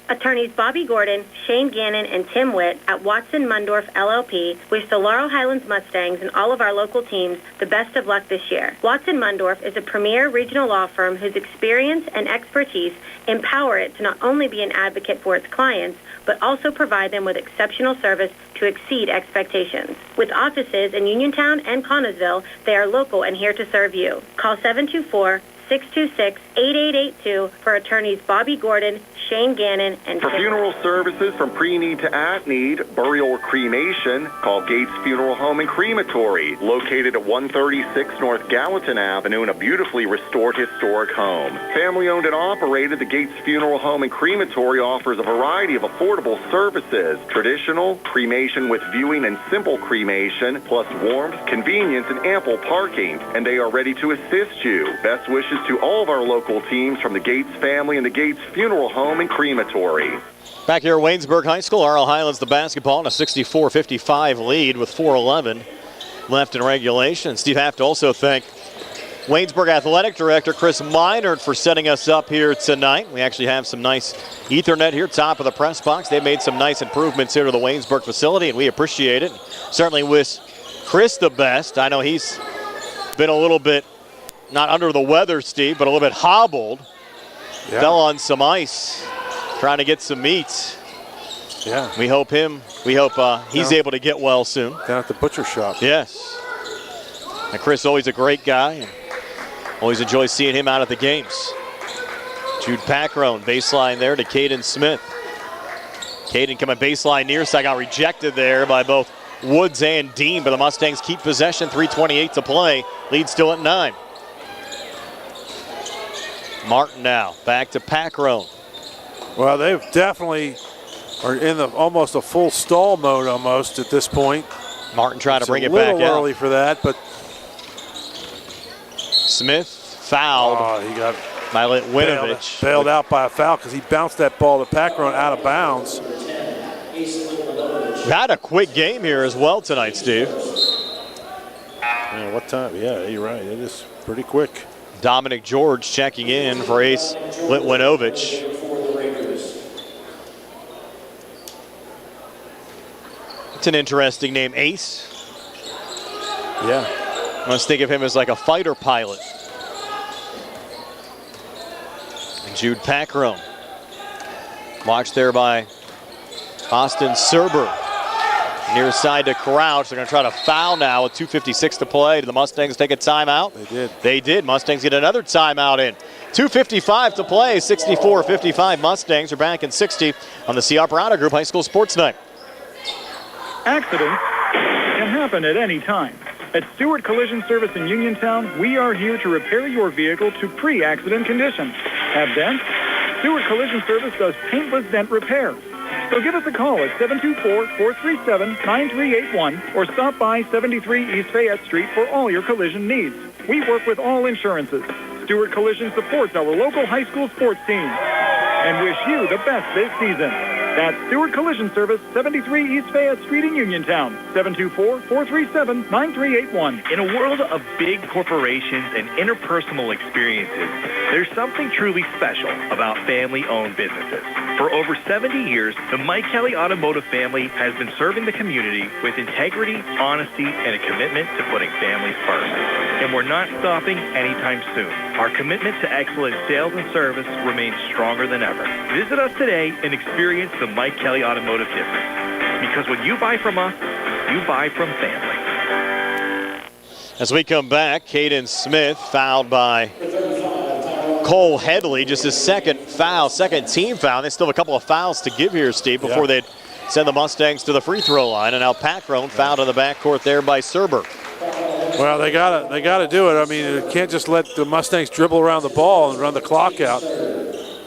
Attorneys Bobby Gordon, Shane Gannon, and Tim Witt at Watson Mundorf LLP wish the Laurel Highlands Mustangs and all of our local teams the best of luck this year. Watson Mundorf is a premier regional law firm whose experience and expertise empower it to not only be an advocate for its clients, but also provide them with exceptional service to exceed expectations. With offices in Uniontown and Connellsville, they are local and here to serve you. Call 724-626-8882 for attorneys Bobby Gordon, Shane Gannon, and For Tim funeral services from pre-need to at-need, burial or cremation, call Gates Funeral Home and Crematory, located at 136 North Gallatin Avenue in a beautifully restored historic home. Family-owned and operated, the Gates Funeral Home and Crematory offers a variety of affordable services, traditional, cremation with viewing and simple cremation, plus warmth, convenience, and ample parking, and they are ready to assist you. Best wishes to all of our local teams from the Gates family and the Gates Funeral Home and Crematory. Back here at Waynesburg High School, Laurel Highlands the basketball in a 64-55 lead with 4:11 left in regulation. Steve, have to also thank Waynesburg Athletic Director Chris Meinert for setting us up here tonight. We actually have some nice Ethernet here, top of the press box. They've made some nice improvements here to the Waynesburg facility, and we appreciate it. Certainly wish Chris the best. I know he's been a little bit, not under the weather, Steve, but a little bit hobbled. Yeah. Fell on some ice, trying to get some meat. Yeah. We hope he's able to get well soon. Down at the butcher shop. Yes. And Chris, always a great guy. And always enjoy seeing him out at the games. Jude Packrone, baseline there to Caden Smith. Caden coming baseline near side, got rejected there by both Woods and Dean, but the Mustangs keep possession, 3:28 to play. Lead still at 9. Martin now, back to Packrone. Well, they've definitely are in almost a full stall mode almost at this point. Martin trying to bring it back out. A little early for that, but Smith fouled. Oh, he got by Winovich. Bailed out by a foul because he bounced that ball to Packrone out of bounds. Had a quick game here as well tonight, Steve. Yeah, what time? Yeah, you're right. It is pretty quick. Dominic George checking in for Ace Winovich. It's an interesting name, Ace. Yeah. I must think of him as like a fighter pilot. And Jude Packrone. Watched there by Austin Serber. Near side to Crouch. They're going to try to foul now with 2:56 to play. Did the Mustangs take a timeout? They did. They did. Mustangs get another timeout in. 2:55 to play. 64-55. Mustangs are back in 60 on the C. Harper Auto Group High School Sports Night. Accidents can happen at any time. At Stewart Collision Service in Uniontown, we are here to repair your vehicle to pre-accident condition. Have dents? Stewart Collision Service does paintless dent repair. So give us a call at 724-437-9381 or stop by 73 East Fayette Street for all your collision needs. We work with all insurances. Stewart Collision supports our local high school sports teams and wish you the best this season. That's Stewart Collision Service, 73 East Fayette Street in Uniontown, 724-437-9381. In a world of big corporations and interpersonal experiences, there's something truly special about family-owned businesses. For over 70 years, the Mike Kelly Automotive family has been serving the community with integrity, honesty, and a commitment to putting families first. And we're not stopping anytime soon. Our commitment to excellent sales and service remains stronger than ever. Visit us today and experience the Mike Kelly Automotive difference. Because when you buy from us, you buy from family. As we come back, Caden Smith fouled by Cole Headley, just his second foul, second team foul. They still have a couple of fouls to give here, Steve, before they'd send the Mustangs to the free throw line. And now Packrone fouled in the backcourt there by Serber. Well, they gotta do it. I mean, you can't just let the Mustangs dribble around the ball and run the clock out.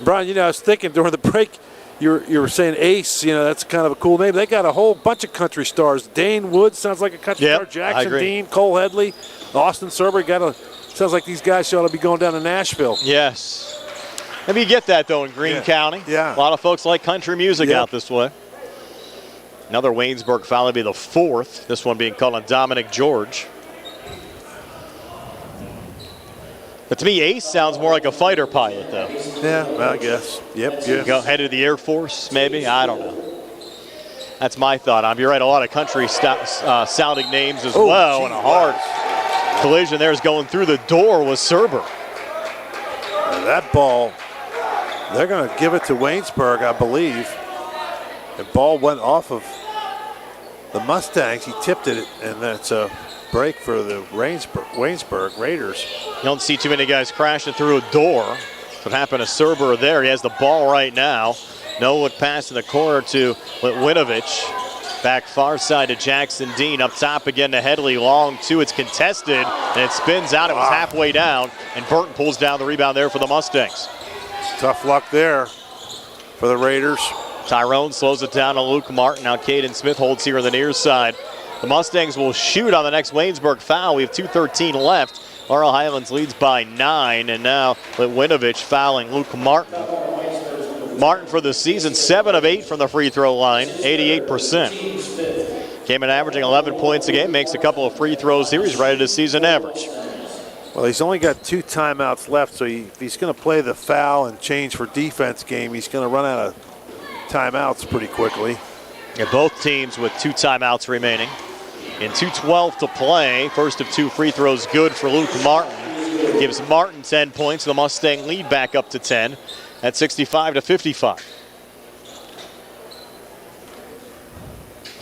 Brian, I was thinking during the break, you were saying Ace, that's kind of a cool name. They got a whole bunch of country stars. Dane Woods sounds like a country star. Jackson Dean, Cole Headley, Austin Serber. Sounds like these guys ought to be going down to Nashville. Yes. Maybe you get that, though, in Greene County. Yeah. A lot of folks like country music out this way. Another Waynesburg foul would be the fourth. This one being called on Dominic George. But to me, Ace sounds more like a fighter pilot, though. Yeah, well, I guess. Yep. Go headed to the Air Force, maybe? I don't know. That's my thought. You're right, a lot of country sounding names as well. And a hard collision there is going through the door with Serber. That ball, they're going to give it to Waynesburg, I believe. The ball went off of the Mustangs. He tipped it, and that's a break for the Waynesburg Raiders. You don't see too many guys crashing through a door. What happened to Serber there? He has the ball right now. No look pass in the corner to Winovich. Back far side to Jackson Dean. Up top again to Headley. Long two. It's contested, and it spins out. It was halfway down, and Burton pulls down the rebound there for the Mustangs. Tough luck there for the Raiders. Tyrone slows it down to Luke Martin. Now Caden Smith holds here on the near side. The Mustangs will shoot on the next Waynesburg foul. We have 2:13 left. Laurel Highlands leads by 9, and now Winovich fouling Luke Martin. Martin for the season, 7 of 8 from the free throw line, 88%. Came in averaging 11 points a game, makes a couple of free throws here. He's right at his season average. Well, he's only got 2 timeouts left, so if he's going to play the foul and change for defense game, he's going to run out of timeouts pretty quickly. Yeah, both teams with 2 timeouts remaining. In 2:12 to play, first of 2 free throws good for Luke Martin. Gives Martin 10 points. The Mustang lead back up to 10 at 65-55.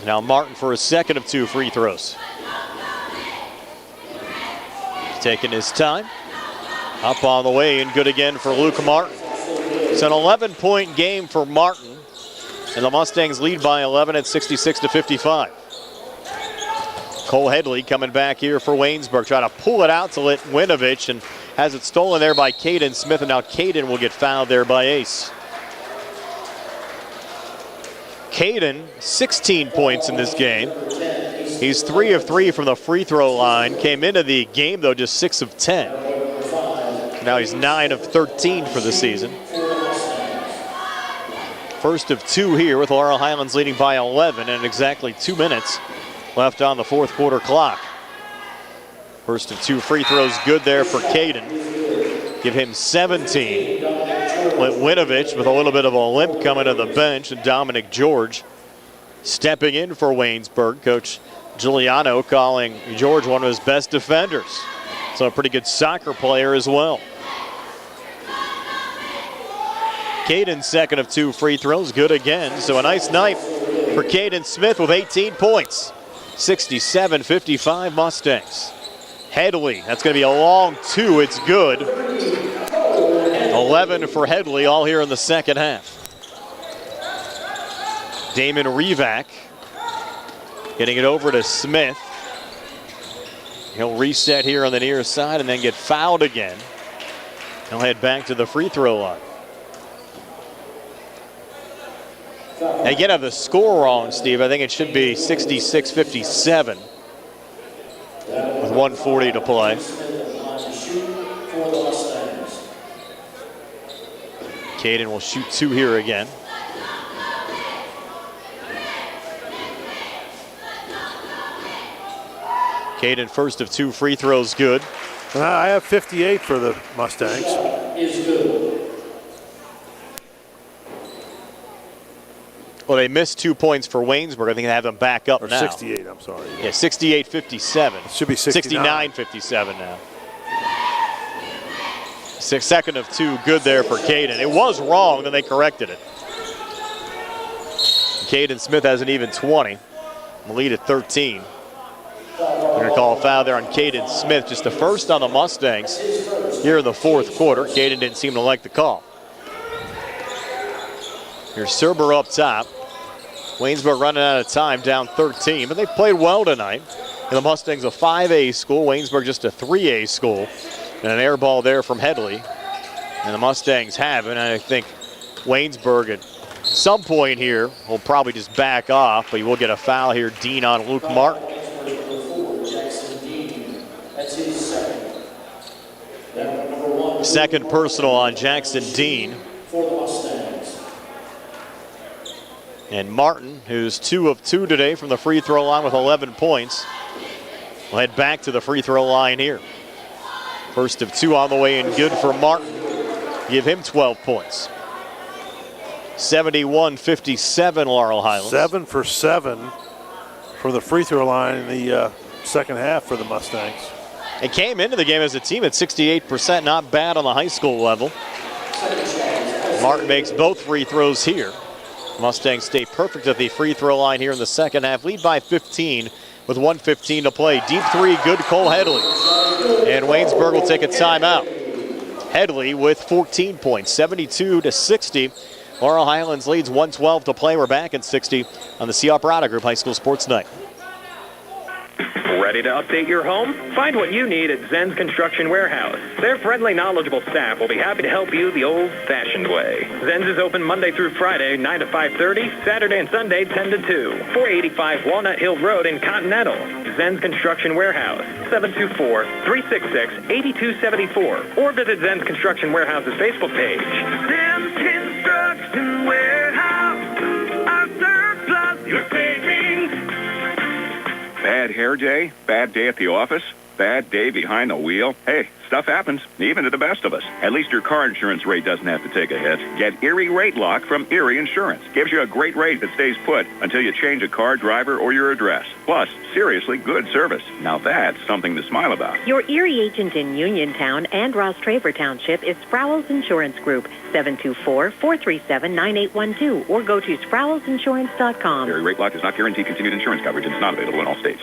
Now Martin for his second of 2 free throws. Taking his time. Up on the way and good again for Luke Martin. It's an 11-point game for Martin, and the Mustangs lead by 11 at 66-55. Cole Headley coming back here for Waynesburg, trying to pull it out to Litwinovich, and has it stolen there by Caden Smith, and now Caden will get fouled there by Ace. Caden, 16 points in this game. He's 3 of 3 from the free throw line. Came into the game, though, just 6 of 10. Now he's 9 of 13 for the season. First of 2 here with Laurel Highlands leading by 11 and exactly 2 minutes left on the fourth quarter clock. First of 2 free throws good there for Caden. Give him 17. Litwinovich with a little bit of a limp coming to the bench, and Dominic George stepping in for Waynesburg. Coach Giuliano calling George one of his best defenders. So a pretty good soccer player as well. Caden's second of 2 free throws, good again. So a nice night for Caden Smith with 18 points. 67-55 Mustangs. Headley, that's going to be a long 2, it's good. 11 for Headley, all here in the second half. Damon Revac getting it over to Smith. He'll reset here on the near side and then get fouled again. He'll head back to the free throw line. Again, I have the score wrong, Steve. I think it should be 66-57 with 1:40 to play. Caden will shoot 2 here again. Caden first of 2 free throws good. I have 58 for the Mustangs. Well, they missed 2 points for Waynesburg. I think they have them back up now. 68, I'm sorry. Yeah, 68-57. It should be 69. 69-57 now. Second of 2 good there for Caden. It was wrong, then they corrected it. Caden Smith has an even 20. The lead at 13. They're going to call a foul there on Caden Smith, just the first on the Mustangs here in the fourth quarter. Caden didn't seem to like the call. Here's Serber up top. Waynesburg running out of time, down 13, but they played well tonight. And the Mustangs a 5A school, Waynesburg just a 3A school. And an air ball there from Headley. And the Mustangs have it. And I think Waynesburg at some point here will probably just back off, but you will get a foul here, Dean on Luke Martin. Second personal on Jackson Dean. And Martin, who's 2 of 2 today from the free throw line with 11 points, will head back to the free throw line here. First of 2 on the way and good for Martin. Give him 12 points. 71-57 Laurel Highlands. 7 for 7 from the free throw line in the second half for the Mustangs. It came into the game as a team at 68%, not bad on the high school level. Martin makes both free throws here. Mustangs stay perfect at the free throw line here in the second half. Lead by 15 with 1:15 to play. Deep 3, good, Cole Headley. And Waynesburg will take a timeout. Headley with 14 points, 72-60. Laurel Highlands leads 1:12 to play. We're back at 60 on the C. Operato Group High School Sports Night. Ready to update your home? Find what you need at Zen's Construction Warehouse. Their friendly, knowledgeable staff will be happy to help you the old-fashioned way. Zen's is open Monday through Friday, 9 to 5:30, Saturday and Sunday, 10 to 2. 485 Walnut Hill Road in Continental. Zen's Construction Warehouse, 724-366-8274. Or visit Zen's Construction Warehouse's Facebook page. Zen's Construction Warehouse, our surplus, your savings. Bad hair day? Bad day at the office? Bad day behind the wheel? Hey, stuff happens, even to the best of us. At least your car insurance rate doesn't have to take a hit. Get Erie Rate Lock from Erie Insurance. Gives you a great rate that stays put until you change a car, driver, or your address. Plus, seriously good service. Now that's something to smile about. Your Erie agent in Uniontown and Ross Traver Township is Sprowell's Insurance Group, 724-437-9812, or go to sprowellsinsurance.com. Erie Rate Lock does not guarantee continued insurance coverage and is not available in all states.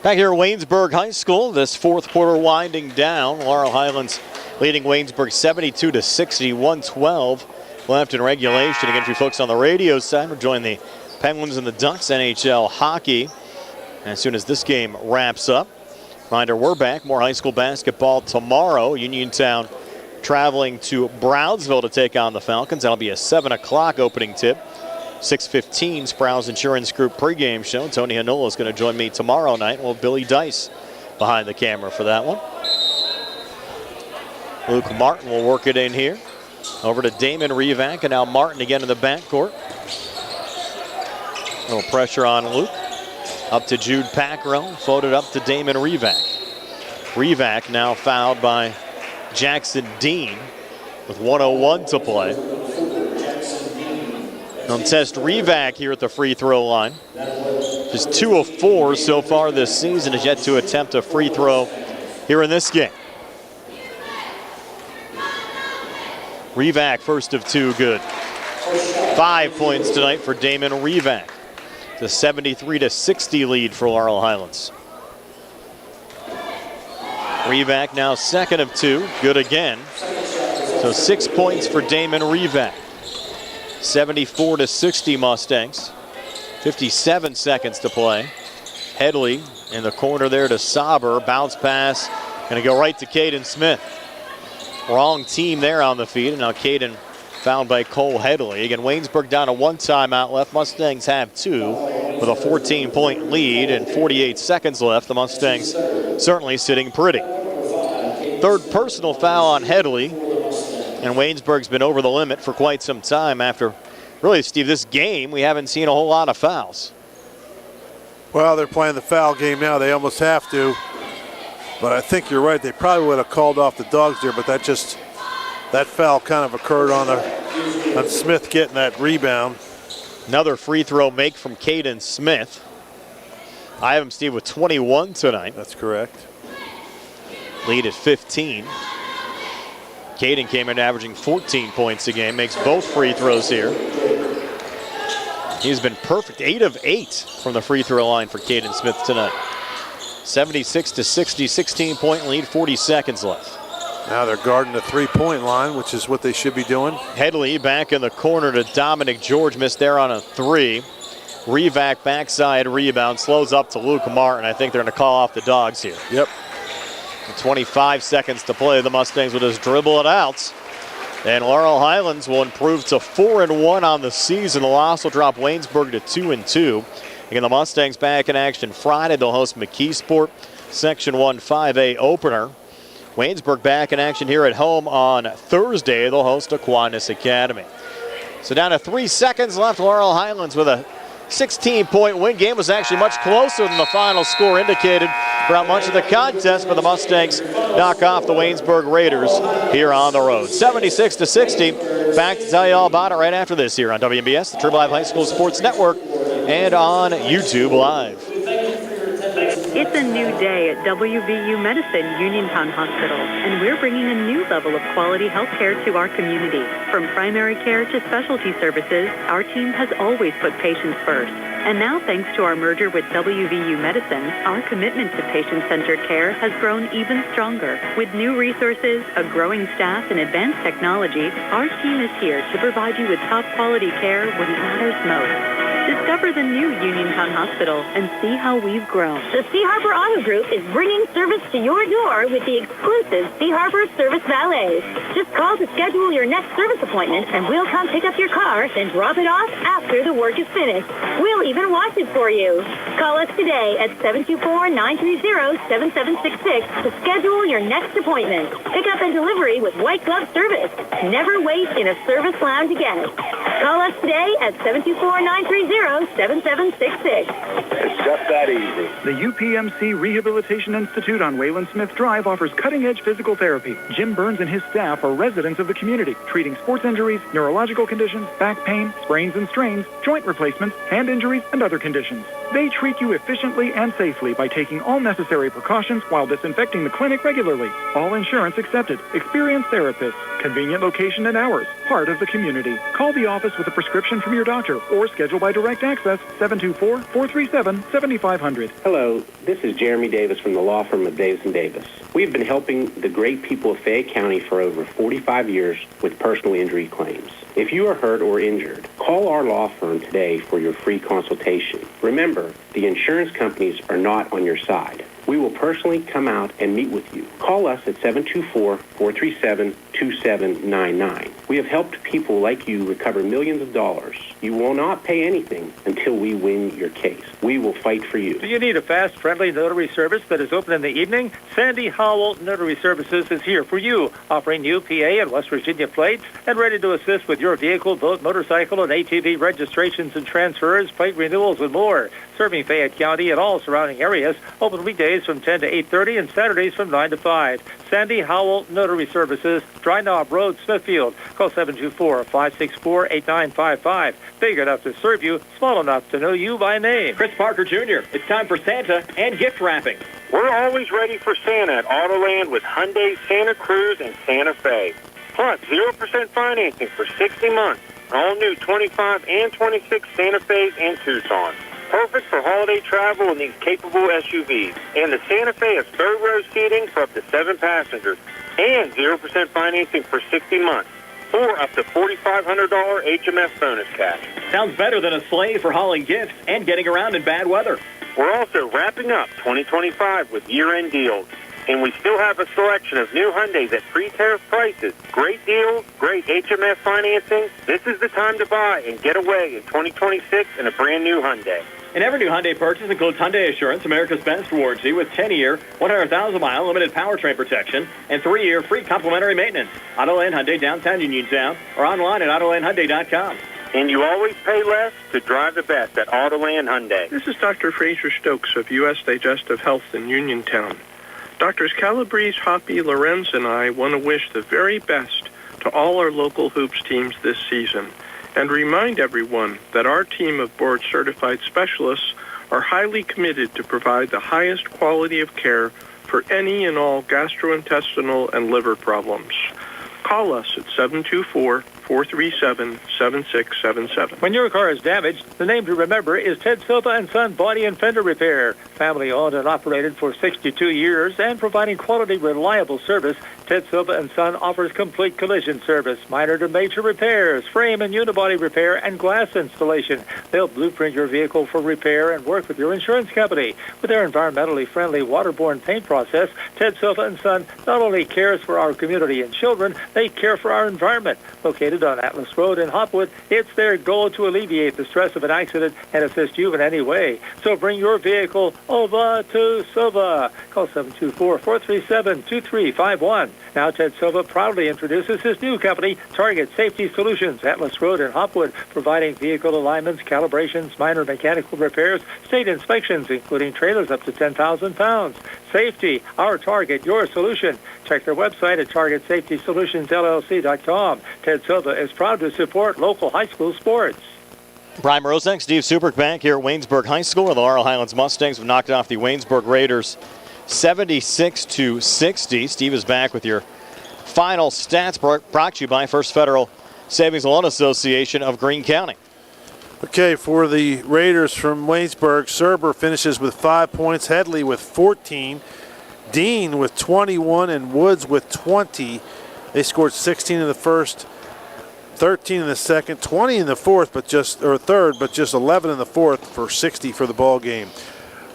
Back here at Waynesburg High School, this fourth quarter winding down. Laurel Highlands leading Waynesburg 72-60, 1:12 left in regulation. Again, for you folks on the radio side, we're joining the Penguins and the Ducks NHL hockey as soon as this game wraps up. Reminder, we're back. More high school basketball tomorrow. Uniontown traveling to Brownsville to take on the Falcons. That'll be a 7 o'clock opening tip. 6:15 Sprouse Insurance Group pregame show. Tony Hanola is going to join me tomorrow night. Well, Billy Dice behind the camera for that one. Luke Martin will work it in here. Over to Damon Revac, and now Martin again in the backcourt. A little pressure on Luke. Up to Jude Packrell, floated up to Damon Revac. Revac now fouled by Jackson Dean with 1:01 to play. They'll test Revac here at the free throw line. Just 2 of 4 so far this season, has yet to attempt a free throw here in this game. Revac, first of 2, good. 5 points tonight for Damon Revac. It's a 73-60 lead for Laurel Highlands. Revac now second of 2, good again. So 6 points for Damon Revac. 74-60 Mustangs. 57 seconds to play. Headley in the corner there to Sauber. Bounce pass, gonna go right to Caden Smith. Wrong team there on the feed, and now Caden found by Cole Headley. Again, Waynesburg down to 1 timeout left. Mustangs have 2 with a 14-point lead and 48 seconds left. The Mustangs certainly sitting pretty. Third personal foul on Headley. And Waynesburg's been over the limit for quite some time after, really, Steve, this game, we haven't seen a whole lot of fouls. Well, they're playing the foul game now. They almost have to. But I think you're right. They probably would have called off the Dogs there, but that foul kind of occurred on Smith getting that rebound. Another free throw make from Caden Smith. I have him, Steve, with 21 tonight. That's correct. Lead at 15. Caden came in averaging 14 points a game, makes both free throws here. He's been perfect, 8 of 8 from the free throw line for Caden Smith tonight. 76-60, 16-point lead, 40 seconds left. Now they're guarding the three-point line, which is what they should be doing. Headley back in the corner to Dominic George, missed there on a 3. Revac backside rebound, slows up to Luke Martin. I think they're going to call off the Dogs here. Yep. 25 seconds to play. The Mustangs will just dribble it out. And Laurel Highlands will improve to 4-1 on the season. The loss will drop Waynesburg to 2-2. Again, the Mustangs back in action Friday. They'll host McKeesport, Section 1 5A opener. Waynesburg back in action here at home on Thursday. They'll host Aquinas Academy. So down to 3 seconds left. Laurel Highlands with a 16-point win. Game was actually much closer than the final score indicated throughout much of the contest, but the Mustangs knock off the Waynesburg Raiders here on the road. 76-60. Back to tell you all about it right after this here on WMBS, the Triple Live High School Sports Network, and on YouTube Live. It's a new day at WVU Medicine Uniontown Hospital, and we're bringing a new level of quality health care to our community. From primary care to specialty services, our team has always put patients first. And now, thanks to our merger with WVU Medicine, our commitment to patient-centered care has grown even stronger. With new resources, a growing staff, and advanced technology, our team is here to provide you with top-quality care when it matters most. Discover the new Uniontown Hospital and see how we've grown. The Sea Harbor Auto Group is bringing service to your door with the exclusive Sea Harbor Service Valets. Just call to schedule your next service appointment, and we'll come pick up your car, then drop it off after the work is finished. We'll even wash it for you. Call us today at 724-930-7766 to schedule your next appointment. Pick up and delivery with white glove service. Never wait in a service lounge again. Call us today at 724-930-7766. It's just that easy. The UPMC Rehabilitation Institute on Wayland Smith Drive offers cutting-edge physical therapy. Jim Burns and his staff are residents of the community, treating sports injuries, neurological conditions, back pain, sprains and strains, joint replacements, hand injuries, and other conditions. They treat you efficiently and safely by taking all necessary precautions while disinfecting the clinic regularly. All insurance accepted. Experienced therapists. Convenient location and hours. Part of the community. Call the office with a prescription from your doctor or schedule by direct access 724-437-7500. Hello, this is Jeremy Davis from the law firm of Davis & Davis. We've been helping the great people of Fayette County for over 45 years with personal injury claims. If you are hurt or injured, call our law firm today for your free consultation. Remember, the insurance companies are not on your side. We will personally come out and meet with you. Call us at 724-437-2799. We have helped people like you recover millions of dollars. You will not pay anything until we win your case. We will fight for you. Do you need a fast, friendly notary service that is open in the evening? Sandy Howell Notary Services is here for you, offering new PA and West Virginia plates and ready to assist with your vehicle, boat, motorcycle, and ATV registrations and transfers, plate renewals, and more. Serving Fayette County and all surrounding areas, open weekdays from 10 to 8:30 and Saturdays from 9 to 5. Sandy Howell Notary Services, Dry Knob Road, Smithfield. Call 724-564-8955. Big enough to serve you, small enough to know you by name. Chris Parker Jr., it's time for Santa and gift wrapping. We're always ready for Santa at Autoland with Hyundai Santa Cruz and Santa Fe. Plus 0% financing for 60 months. All new 25 and 26 Santa Fe's and Tucsons. Perfect for holiday travel in these capable SUVs. And the Santa Fe has third row seating for up to 7 passengers. And 0% financing for 60 months. Or up to $4,500 HMS bonus cash. Sounds better than a sleigh for hauling gifts and getting around in bad weather. We're also wrapping up 2025 with year-end deals. And we still have a selection of new Hyundais at pre-tariff prices. Great deals, great HMS financing. This is the time to buy and get away in 2026 in a brand new Hyundai. And every new Hyundai purchase includes Hyundai Assurance, America's best warranty with 10-year, 100,000-mile limited powertrain protection and 3-year free complimentary maintenance. Autoland Hyundai, downtown Uniontown, or online at AutolandHyundai.com. And you always pay less to drive the best at Autoland Hyundai. This is Dr. Fraser Stokes of U.S. Digestive Health in Uniontown. Doctors Calabrese, Hoppy, Lorenz, and I want to wish the very best to all our local hoops teams this season and remind everyone that our team of board-certified specialists are highly committed to provide the highest quality of care for any and all gastrointestinal and liver problems. Call us at 724-437-7677. When your car is damaged, the name to remember is Ted Silva & Son Body and Fender Repair. Family owned and operated for 62 years and providing quality, reliable service, Ted Silva & Son offers complete collision service, minor to major repairs, frame and unibody repair, and glass installation. They'll blueprint your vehicle for repair and work with your insurance company. With their environmentally friendly waterborne paint process, Ted Silva & Son not only cares for our community and children, they care for our environment. Located on Atlas Road in Hopwood, it's their goal to alleviate the stress of an accident and assist you in any way. So bring your vehicle over to Silva. Call 724-437-2351. Now Ted Silva proudly introduces his new company, Target Safety Solutions, Atlas Road in Hopwood, providing vehicle alignments, calibrations, minor mechanical repairs, state inspections, including trailers up to 10,000 pounds. Safety, our target, your solution. Check their website at TargetSafetySolutionsLLC.com. Ted Silva is proud to support local high school sports. Brian Mrozek, Steve Superk back here at Waynesburg High School, where the Laurel Highlands Mustangs have knocked off the Waynesburg Raiders 76-60. Steve is back with your final stats brought to you by First Federal Savings and Loan Association of Greene County. Okay, for the Raiders from Waynesburg, Serber finishes with 5 points, Headley with 14, Dean with 21, and Woods with 20. They scored 16 in the first, 13 in the second, 20 in the third, but just 11 in the fourth for 60 for the ball game.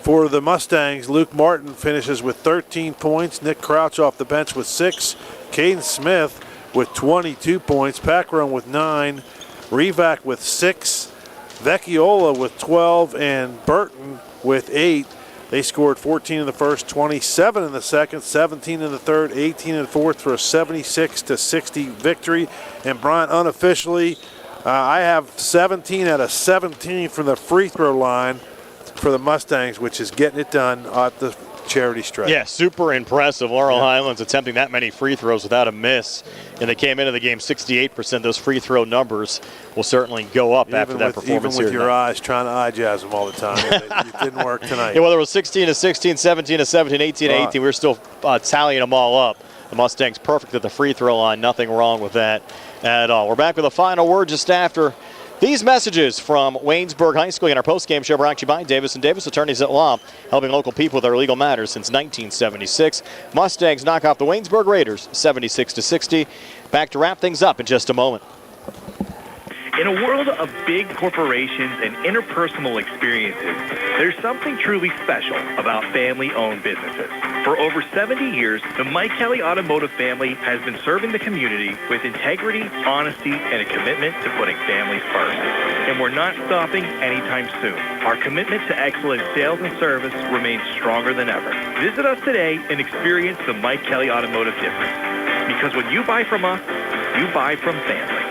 For the Mustangs, Luke Martin finishes with 13 points, Nick Crouch off the bench with 6, Caden Smith with 22 points, Packron with 9, Revac with 6, Vecchiola with 12, and Burton with 8. They scored 14 in the first, 27 in the second, 17 in the third, 18 in the fourth for a 76-60 victory. And Brian, unofficially, I have 17 out of 17 from the free throw line for the Mustangs, which is getting it done at the charity stripe. Yeah, super impressive. Laurel Highlands attempting that many free throws without a miss. And they came into the game 68%. Those free throw numbers will certainly go up after that performance even with here your tonight. eyes trying to eye jazz them all the time. It didn't work tonight. Yeah, whether it was 16-16, 17-17, 18-18, we're still tallying them all up. The Mustangs perfect at the free throw line. Nothing wrong with that at all. We're back with a final word just after these messages from Waynesburg High School in our postgame show brought to you by Davis & Davis, attorneys at law, helping local people with their legal matters since 1976. Mustangs knock off the Waynesburg Raiders 76-60. Back to wrap things up in just a moment. In a world of big corporations and interpersonal experiences, there's something truly special about family-owned businesses. For over 70 years, the Mike Kelly Automotive family has been serving the community with integrity, honesty, and a commitment to putting families first. And we're not stopping anytime soon. Our commitment to excellent sales and service remains stronger than ever. Visit us today and experience the Mike Kelly Automotive difference. Because when you buy from us, you buy from family.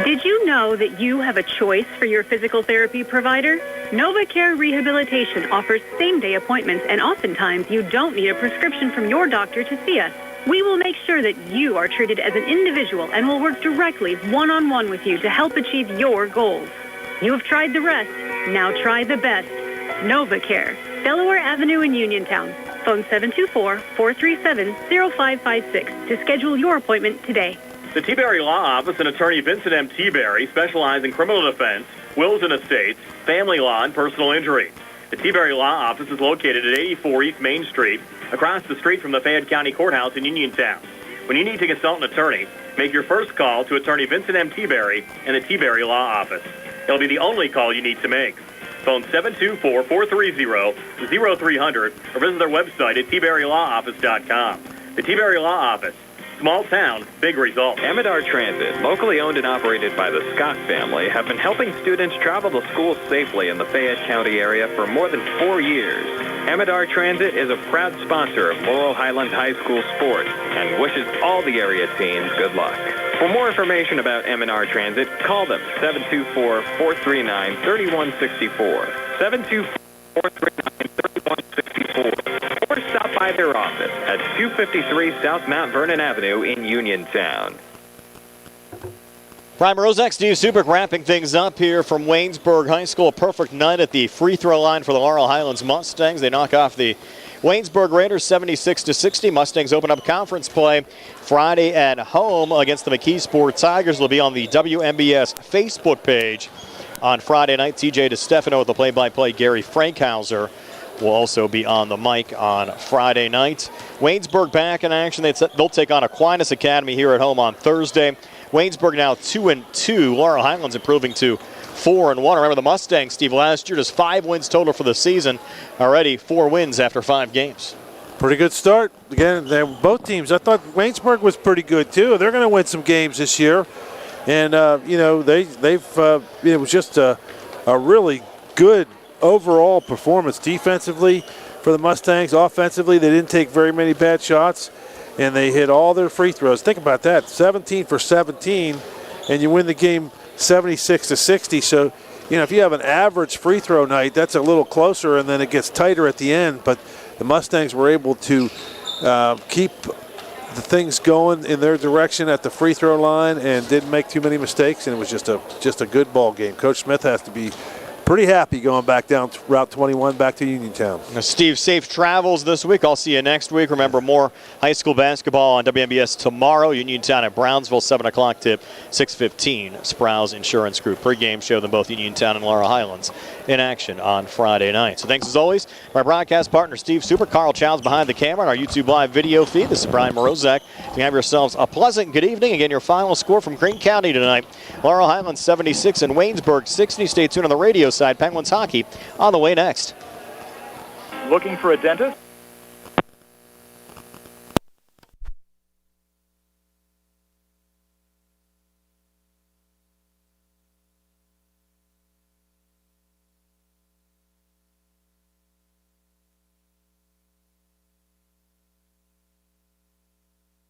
Did you know that you have a choice for your physical therapy provider? NovaCare Rehabilitation offers same-day appointments, and oftentimes you don't need a prescription from your doctor to see us. We will make sure that you are treated as an individual and will work directly one-on-one with you to help achieve your goals. You have tried the rest. Now try the best. NovaCare, Delaware Avenue in Uniontown. Phone 724-437-0556 to schedule your appointment today. The T-Berry Law Office and attorney Vincent M. T-Berry specialize in criminal defense, wills and estates, family law, and personal injury. The T-Berry Law Office is located at 84 East Main Street, across the street from the Fayette County Courthouse in Uniontown. When you need to consult an attorney, make your first call to attorney Vincent M. T-Berry and the T-Berry Law Office. It'll be the only call you need to make. Phone 724-430-0300 or visit their website at tberrylawoffice.com. The T-Berry Law Office. Small town, big result. Amidar Transit, locally owned and operated by the Scott family, have been helping students travel to school safely in the Fayette County area for more than 4 years. Amidar Transit is a proud sponsor of Laurel Highlands High School sports and wishes all the area teams good luck. For more information about Amidar Transit, call them 724-439-3164. 724-439-3164. Or stop by their office at 253 South Mount Vernon Avenue in Uniontown. Brian Morozak, Steve Supek wrapping things up here from Waynesburg High School. A perfect night at the free throw line for the Laurel Highlands Mustangs. They knock off the Waynesburg Raiders 76-60. Mustangs open up conference play Friday at home against the McKeesport Tigers. Will be on the WMBS Facebook page on Friday night. TJ DeStefano with the play-by-play. Gary Frankhauser will also be on the mic on Friday night. Waynesburg back in action. They'll take on Aquinas Academy here at home on Thursday. Waynesburg now 2-2. Laurel Highlands improving to 4-1. Remember the Mustangs, Steve, last year just 5 wins total for the season. Already 4 wins after 5 games. Pretty good start. Again, both teams. I thought Waynesburg was pretty good too. They're going to win some games this year. And, it was just a really good overall performance defensively for the Mustangs. Offensively, they didn't take very many bad shots, and they hit all their free throws. Think about that, 17 for 17, and you win the game 76-60. So, if you have an average free throw night, that's a little closer, and then it gets tighter at the end. But the Mustangs were able to keep the things going in their direction at the free throw line and didn't make too many mistakes, and it was just a good ball game. Coach Smith has to be pretty happy going back down Route 21 back to Uniontown. Now, Steve, safe travels this week. I'll see you next week. Remember, more high school basketball on WMBS tomorrow. Uniontown at Brownsville, 7 o'clock tip, 6:15. Sprouse Insurance Group. Pre-game show them both Uniontown and Laurel Highlands in action on Friday night. So thanks as always, my broadcast partner Steve Supek, Carl Childs behind the camera, and our YouTube live video feed. This is Brian Morozak. You have yourselves a pleasant good evening. Again, your final score from Greene County tonight: Laurel Highlands 76 and Waynesburg 60. Stay tuned on the radio side. Penguins hockey on the way next. Looking for a dentist?